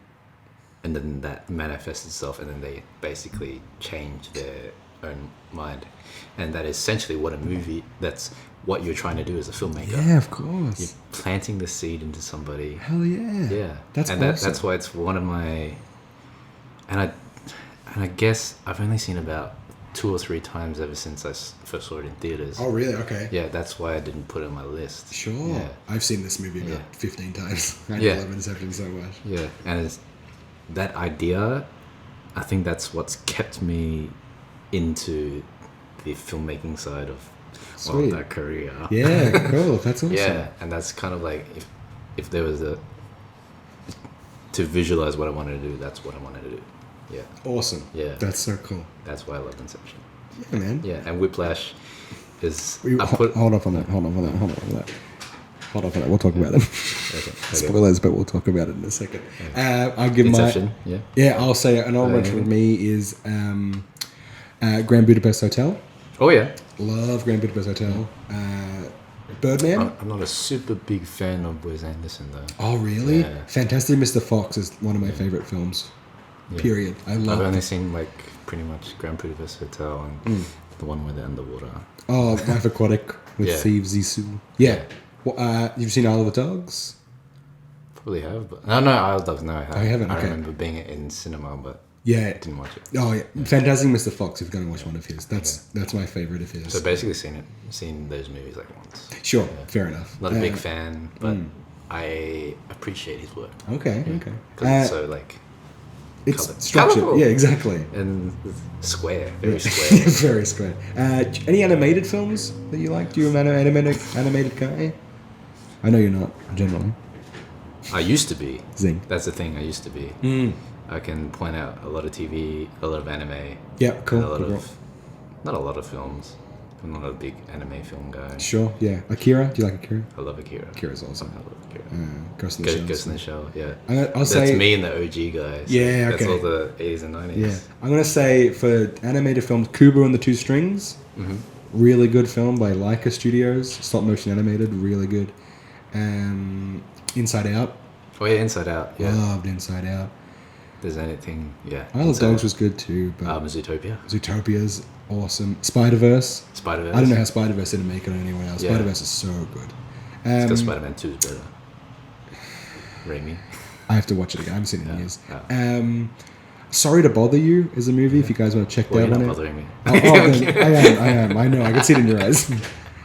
and then that manifests itself, and then they basically change their own mind, and that is essentially what a movie. That's what you're trying to do as a filmmaker. Yeah, of course. You're planting the seed into somebody. Hell yeah. Yeah, That's and awesome. that's why it's one of my, and I guess I've only seen about 2 or 3 times ever since I first saw it in theaters. Oh, really? Okay. Yeah, that's why I didn't put it on my list. Sure. Yeah. I've seen this movie about Yeah. 15 times. I Yeah. love Inception so much. Yeah, and it's that idea. I think that's what's kept me into the filmmaking side of Sweet. that career. Yeah, cool. That's awesome. Yeah, and that's kind of like if there was to visualize what I wanted to do, that's what I wanted to do. Yeah, Awesome. Yeah. That's so cool. that's why I love Inception. Yeah, man. Yeah, and Whiplash is Hold off on that. Hold off on that. We'll talk about it. okay. Spoilers, but we'll talk about it in a second. I'll give Inception. my... Yeah. I'll say an honorable mention for me is Grand Budapest Hotel. Oh yeah. Love Grand Budapest Hotel. Birdman. I'm not a super big fan of Wes Anderson though. Oh, really? Yeah. Fantastic Mr. Fox is one of my favorite films. Yeah. Period. I love I've only it. seen like pretty much Grand Budapest Hotel and the one where they're underwater. Oh, Life Aquatic with Yeah. Steve Zissou. Yeah. Well, you've seen Isle of the Dogs? Probably have, but no, Isle of Dogs. No, I haven't. you haven't? I Okay. remember being in cinema, but Yeah. didn't watch it. Oh, yeah. Fantastic Mr. Fox, if you're going to watch one of his. That's my favorite of his. So basically, seen those movies like once. Sure. Fair enough. Not a big fan, but I appreciate his work Okay. because it's so like It's colour- structured. colourful. Yeah, exactly. and square, very square. Very square. Any animated films that you like? Do you an animated guy? I know you're not, generally. I used to be. Zing. That's the thing. I used to be. I can point out a lot of TV, a lot of anime, Yeah, cool. and a lot cool. of not a lot of films. I'm not a big anime film guy. Sure, yeah. Akira? Do you like Akira? I love Akira. Akira's awesome. I love Akira. Ghost in the Shell. Ghost in the Shell, yeah. I'll That's say... me and the OG guys. Yeah, That's okay. all the 80s and 90s. Yeah. I'm going to say for animated films, Kubo and the Two Strings. Mm-hmm. Really good film by Leica Studios. Stop motion animated. Really good. Inside Out. Oh yeah, Inside Out. Yeah. Loved Inside Out. There's anything. Yeah. Isle of Inside Dogs Out. was good too, but Zootopia. Zootopia's awesome. Spider-Verse. Spider-Verse. I don't know how Spider-Verse didn't make it on anyone else. Yeah. Spider-Verse is so good. It's because Spider-Man 2 is better. Raimi. I have to watch it again. I haven't seen it in Yeah. years. Sorry to Bother You is a movie if you guys want to check Well, that you're one not out. bothering me. I am. I know. I can see it in your eyes.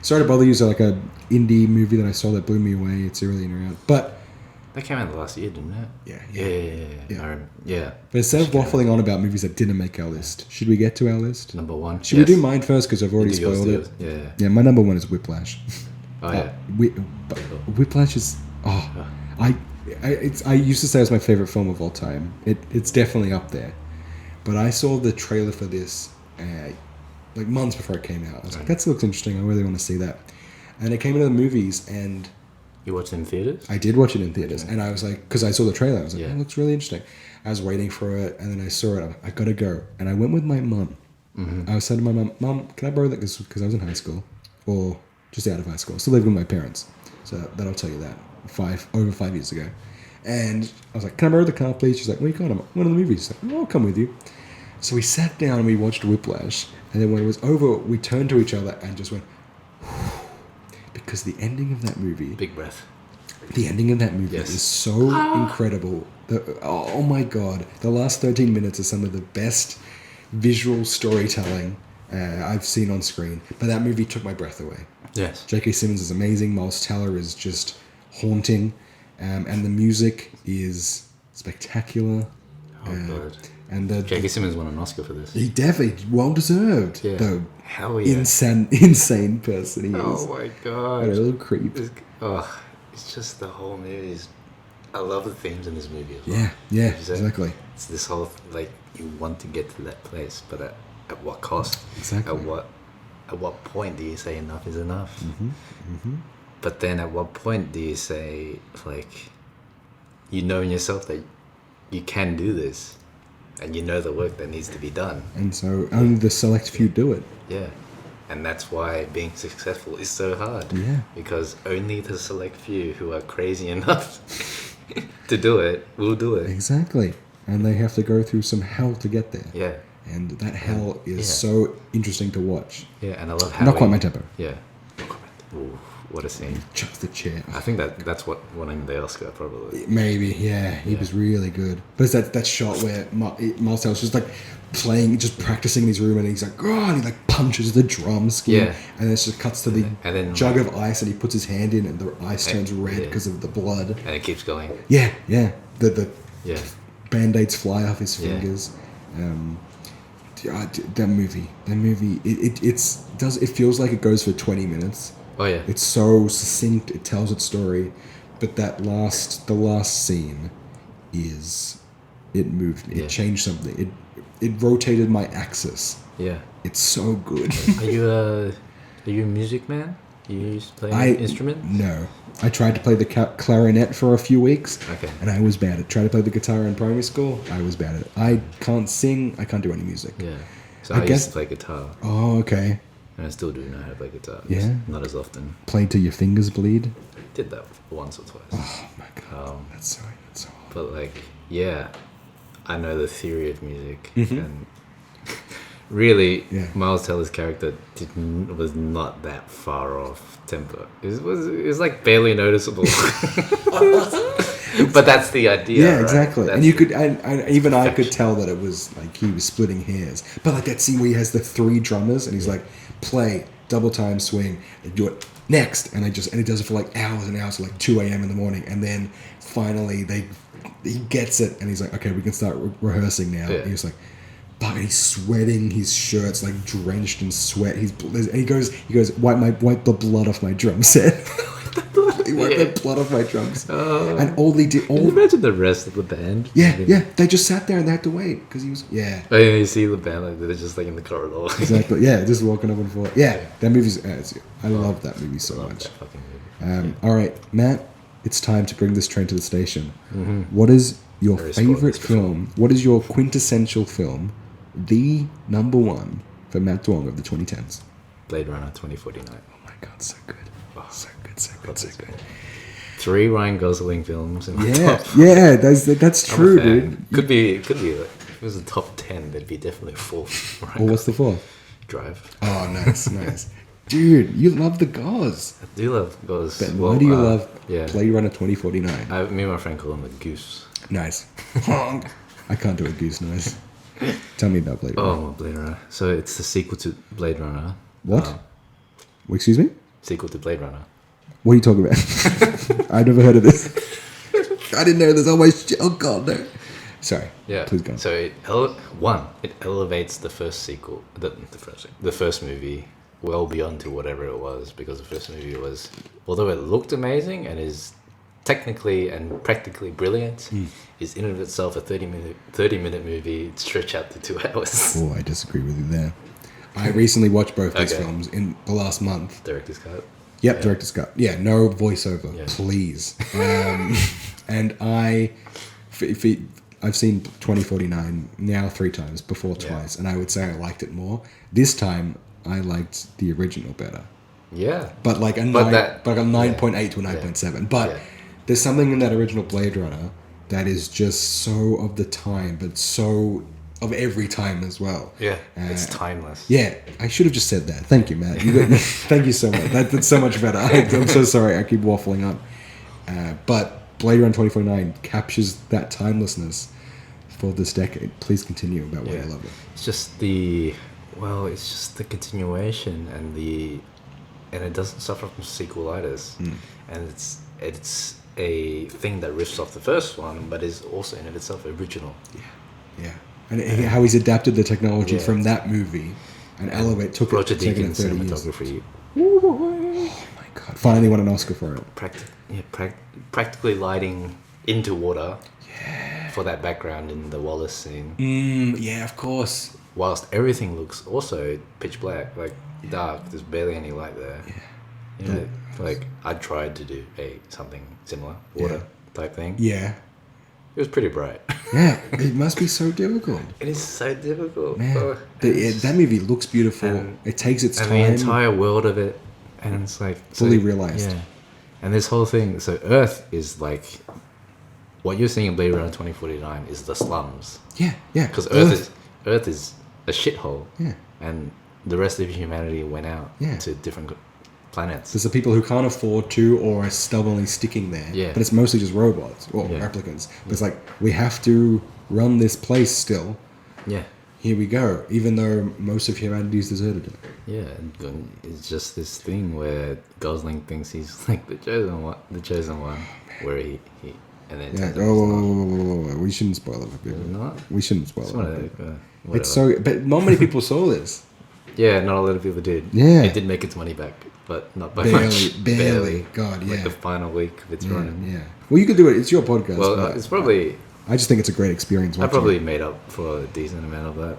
Sorry to Bother You is like a indie movie that I saw that blew me away. It's really in around. But That came out last year, didn't it? Yeah. Yeah. I remember. Yeah. But instead of waffling on about movies that didn't make our list, should we get to our list? Number 1. Should we do mine first because I've already Do yours, spoiled do it? yours. Yeah. Yeah, my number one is Whiplash. Oh yeah. Whiplash is I used to say it's my favorite film of all time. It's definitely up there. But I saw the trailer for this like months before it came out. I was like, that looks interesting. I really want to see that. And it came into the movies, and You watched it in theaters? I did watch it in theaters. And I was like, because I saw the trailer, I was like, Yeah. it looks really interesting. I was waiting for it, and then I saw it. I'm like, I gotta go. And I went with my mum. I was saying to my mum, Mum, can I borrow that? Because I was in high school, or just out of high school. Still living with my parents. So that'll tell you that. Over 5 years ago. And I was like, can I borrow the car, please? She's like, where you going? I'm like, one of the movies. She's like, I'll come with you. So we sat down and we watched Whiplash. And then when it was over, we turned to each other and just went, because the ending of that movie, Big breath. the ending of that movie Yes. is so incredible. Oh my god, the last 13 minutes are some of the best visual storytelling I've seen on screen. But that movie took my breath away. Yes. J.K. Simmons is amazing. Miles Teller is just haunting, and the music is spectacular. Oh god. And the J.K. Simmons won an Oscar for this. he definitely well deserved. Yeah. The Hell yeah. insane person he is. Oh my What a god. little creep. It's just the whole movie is. I love the themes in this movie as well. Yeah, yeah, Like you said, exactly. It's this whole like you want to get to that place, but at what cost? Exactly. At what point do you say enough is enough? Mm-hmm. But then at what point do you say like you know in yourself that you can do this, and you know the work that needs to be done? And so only the select few do it. Yeah. And that's why being successful is so hard. Yeah. Because only the select few who are crazy enough to do it will do it. Exactly. And they have to go through some hell to get there. Yeah. And that hell is Yeah. so interesting to watch. Yeah, and I love how Not quite my tempo. Yeah. Ooh, what a scene. Chucks the chair. I think that's what won the Oscar probably. Maybe, yeah. He was really good. But it's that shot where Miles Teller's just like playing, just practicing in his room, and he's like, oh, and he like punches the drum skin. Yeah. And then it just cuts to the And then, jug of ice, and he puts his hand in, and the ice turns red yeah. because of the blood. And it keeps going. Yeah, yeah. The Yeah. band-aids fly off his Yeah. fingers. That movie, it feels like it goes for 20 minutes. Oh yeah. It's so succinct. It tells its story, but the last scene it moved me. Yeah. It changed something. It rotated my axis. Yeah. It's so good. Are you a music man? You used to play instruments? No. I tried to play the clarinet for a few weeks, Okay. and I was bad at it. Tried to play the guitar in primary school. I was bad at it. I can't sing. I can't do any music. Yeah. So I I guess- used to play guitar, Oh, okay. and I still do know how to play guitar. Yeah? Just not as often. Play till your fingers bleed. Did that once or twice. Oh my god, that's so hard. But like, yeah, I know the theory of music, Mhm. and really, Yeah. Miles Teller's character was not that far off tempo. It was like barely noticeable. But that's the idea. Yeah, right? exactly. That's And you the- could, and even I could tell that it was like he was splitting hairs. But like that scene where he has the 3 drummers, and he's like, play, double time swing, and do it next, and he does it for like hours and hours, like 2 a.m. in the morning, and then finally he gets it, and he's like, okay, we can start rehearsing now. Yeah. And he's like, fuck, and he's sweating, his shirt's like drenched in sweat. And he goes, wipe the blood off my drum set. He wiped Yeah. the blood off my drums. Oh. And all they did, Can you imagine the rest of the band? yeah, they just sat there and they had to wait because he was, Oh, yeah, you see the band like they're just like in the corridor. exactly, yeah, just walking up and forth. Yeah, that movie's, I love that movie so Love much. that fucking movie. All right, Matt, it's time to bring this train to the station. What is your Very spoiled favorite this before. film? What is your quintessential film? The number one for Matt Duong of the 2010s. Blade Runner 2049. Oh my god, so good. So good, so God, good, so that's good. 3 Ryan Gosling films in my Yeah, top. yeah, that's I'm a true, fan. dude. Could be like, if it was a top 10, there'd be definitely 4. Ryan Well, what's the fourth? Drive. Oh, nice. Dude, you love the Gauze. I do love Gos. Ben, why do you love Yeah. Blade Runner 2049? Me and my friend call him a goose. Nice. I can't do a goose noise. Tell me about Blade Runner. Oh, Blade Runner. So it's the sequel to Blade Runner. What? Um, Excuse me? sequel to Blade Runner. What are you talking about? I've never heard of this. I didn't know this. Oh god, no. Sorry. Yeah. Please go. So it elevates the first sequel, the first movie, well beyond to whatever it was, because the first movie was, although it looked amazing and is technically and practically brilliant, is in and of itself a 30-minute movie stretched out to 2 hours. Oh, I disagree with you there. I recently watched both these Okay. films in the last month. Director's cut. Yep, Yeah. director's cut. Yeah, no voiceover, Yeah. please. And I've seen 2049 now 3 times, before Yeah. twice, and I would say I liked it more. This time, I liked the original better. Yeah. But like a But 9.8 to a 9.7. But Yeah. there's something in that original Blade Runner that is just so of the time, but so of every time as well. Yeah, it's timeless. Yeah, I should have just said that. Thank you, Matt. Thank you so much. That's so much better. I'm so sorry. I keep waffling on. But Blade Runner 2049 captures that timelessness for this decade. Please continue about why you love it. It's just the continuation and it doesn't suffer from sequelitis, and it's a thing that riffs off the first one, but is also in itself original. Yeah. And how he's adapted the technology from that movie and took Roger it to take it in Deakins 30 years. cinematography. Oh my god! Finally won an Oscar for it. Practically lighting into water for that background in the Wallace scene. Yeah, of course. Whilst everything looks also pitch black, like dark. There's barely any light there. You know, like I tried to do something similar, water type thing. Yeah. It was pretty bright. Yeah, it must be so difficult. It is so difficult. Man, that movie looks beautiful. It takes its time. And the entire world of it, and it's like fully realized. Yeah, and this whole thing. So Earth is like what you're seeing in Blade Runner 2049 is the slums. Yeah. Because Earth is a shithole. Yeah. And the rest of humanity went out to different planets. There's the people who can't afford to or are stubbornly sticking there. Yeah. But it's mostly just robots or replicants. But it's like, we have to run this place still. Yeah. Here we go. Even though most of humanity's deserted it. Yeah. And it's just this thing where Gosling thinks he's like the chosen one. Where he and then we shouldn't spoil it for people. Not? We shouldn't spoil it. It's so, but not many people saw this. Yeah, not a lot of people did. Yeah. It did make its money back, but not by much. Barely. God, Like the final week of its run. Yeah. Well, you can do it. It's your podcast. Well, it's probably... I just think it's a great experience. I probably made up for a decent amount of that.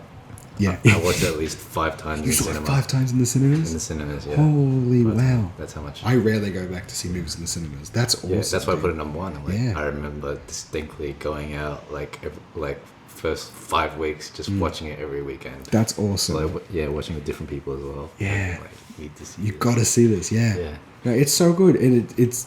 Yeah. I watched it at least 5 times in the cinema. 5 times in the cinemas? In the cinemas, yeah. Holy wow. That's how much. I rarely go back to see movies in the cinemas. That's awesome. Yeah, that's why I put it number 1. Like, Yeah. I remember distinctly going out first 5 weeks, just watching it every weekend. That's awesome. Watching with different people as well. Yeah. Need to see You've got to see this, yeah. Yeah. No, it's so good. And it's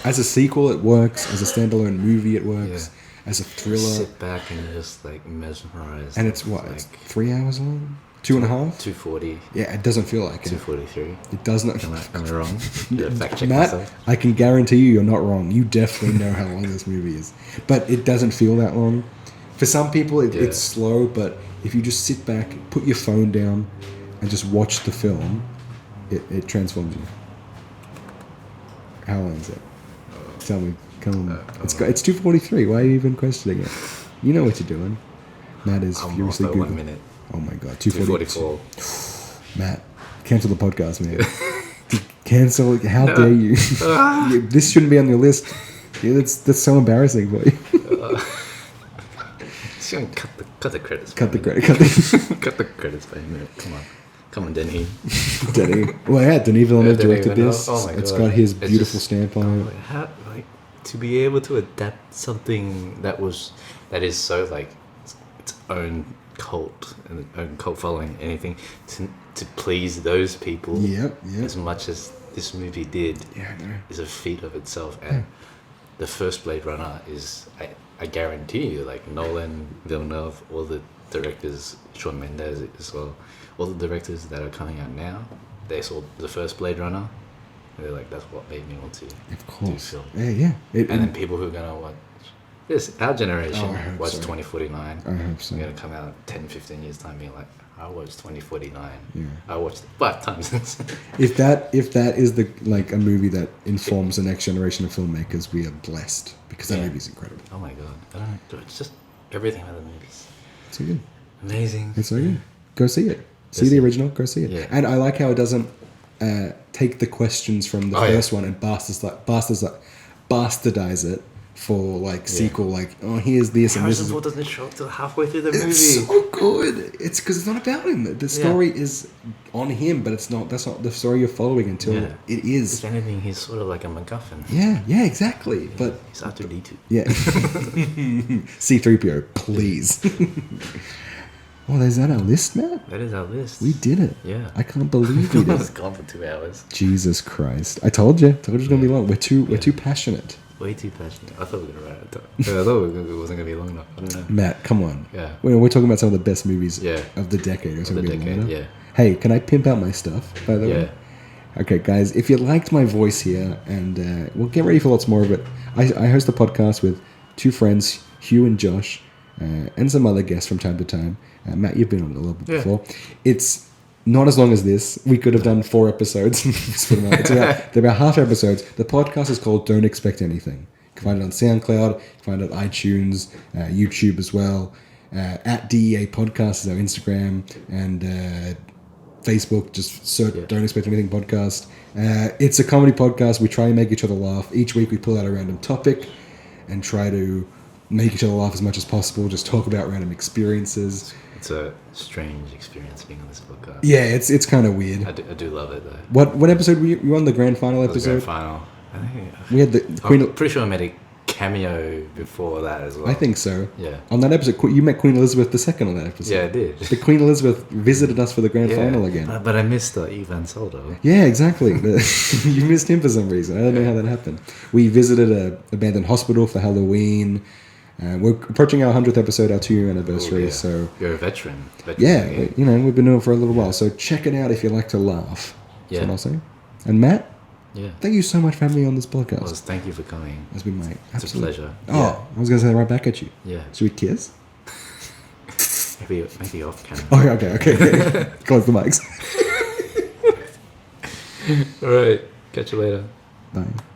as a sequel, it works. As a standalone movie, it works. Yeah. As a thriller. Sit back and just mesmerized. And it's what? It's 3 hours long? 2.5? 240. Yeah, it doesn't feel like it. 243. It does not. Am I wrong? Yeah, fact check Matt, myself. I can guarantee you're not wrong. You definitely know how long this movie is. But it doesn't feel that long. For some people, it's slow, but if you just sit back, put your phone down, and just watch the film, it transforms you. How long is it? Tell me. Come on. It's 2:43. Why are you even questioning it? You know what you're doing. Matt is furiously Googling. 1 minute. Oh my god. 2:44. Matt, cancel the podcast, man. Cancel. How dare you? This shouldn't be on your list. Yeah, that's so embarrassing for you. Just gonna cut the credits. Cut the credits by a minute. Come on, Denis. Denis. Well, yeah, Denis Villeneuve directed this. Oh my god. It's got his beautiful stamp on it. How, to be able to adapt something that is so its own cult and its own cult following, anything to please those people. Yep. As much as this movie did, is a feat of itself. And the first Blade Runner is, I guarantee you, like Nolan, Villeneuve, all the directors, Shawn Mendes as well, all the directors that are coming out now, they saw the first Blade Runner. And they're like, that's what made me want to do film. Yeah. And then people who are going to watch this, our generation, watch so. 2049. I hope so. We're going to come out 10, 15 years time being like, I watched 2049. Yeah. I watched it 5 times. If that is a movie that informs the next generation of filmmakers, we are blessed because that movie's incredible. Oh my god. I don't know. It's just everything about the movies. It's so good. Amazing. It's so good. Go see it. See the original. Go see it. Yeah. And I like how it doesn't take the questions from the first one and bastardize it for sequel. Here's this and this. Harrison Ford doesn't show up till halfway through the movie. It's so good. It's because it's not about him. The story is on him, but it's not. That's not the story you're following until it is. If anything, he's sort of like a MacGuffin. Yeah, exactly. But he's R2-D2. Yeah. C-3PO, please. Oh, is that our list, Matt? That is our list. We did it. Yeah. I can't believe we did It's it. gone for 2 hours. Jesus Christ. I told you. It's going to be long. We're too passionate. Way too passionate. I thought we were gonna write it down. I thought it wasn't gonna be long enough. I don't know. Matt, come on. Yeah. We're talking about some of the best movies Yeah. of the decade. Or The something decade. Yeah. Hey, can I pimp out my stuff, by the Yeah. way? Okay, guys, if you liked my voice here, and we'll get ready for lots more of it. I host a podcast with two friends, Hugh and Josh, and some other guests from time to time. Matt, you've been on it a little bit Yeah. before. It's not as long as this. We could have done 4 episodes. They're about half episodes. The podcast is called Don't Expect Anything. You can find it on SoundCloud. You can find it on iTunes, YouTube as well. At DEA Podcast is our Instagram, and Facebook. Just search Don't Expect Anything podcast. It's a comedy podcast. We try and make each other laugh. Each week we pull out a random topic and try to make each other laugh as much as possible. Just talk about random experiences. It's a strange experience being on this podcast. Yeah, it's kind of weird. I do love it though. What episode were you on? The grand final It was the episode? grand final. I think. We had the Queen. I'm pretty sure I made a cameo before that as well. I think so. Yeah. On that episode, you met Queen Elizabeth II on that episode. Yeah, I did. The Queen Elizabeth visited us for the grand Yeah. final again. But I missed Ivan Soldo. Yeah, exactly. You missed him for some reason. I don't know how that happened. We visited a abandoned hospital for Halloween. We're approaching our 100th episode, our 2-year anniversary. Oh, yeah. So You're a veteran. yeah, again. we've been doing it for a little while. So check it out if you like to laugh. That's Yeah. what I'll say. And Matt, Yeah. thank you so much for having me on this podcast. Well, thank you for coming. It's been my It's a pleasure. Oh, I was going to say that right back at you. Yeah. Should we kiss? Maybe off camera. Oh, okay. Close the mics. All right. Catch you later. Bye.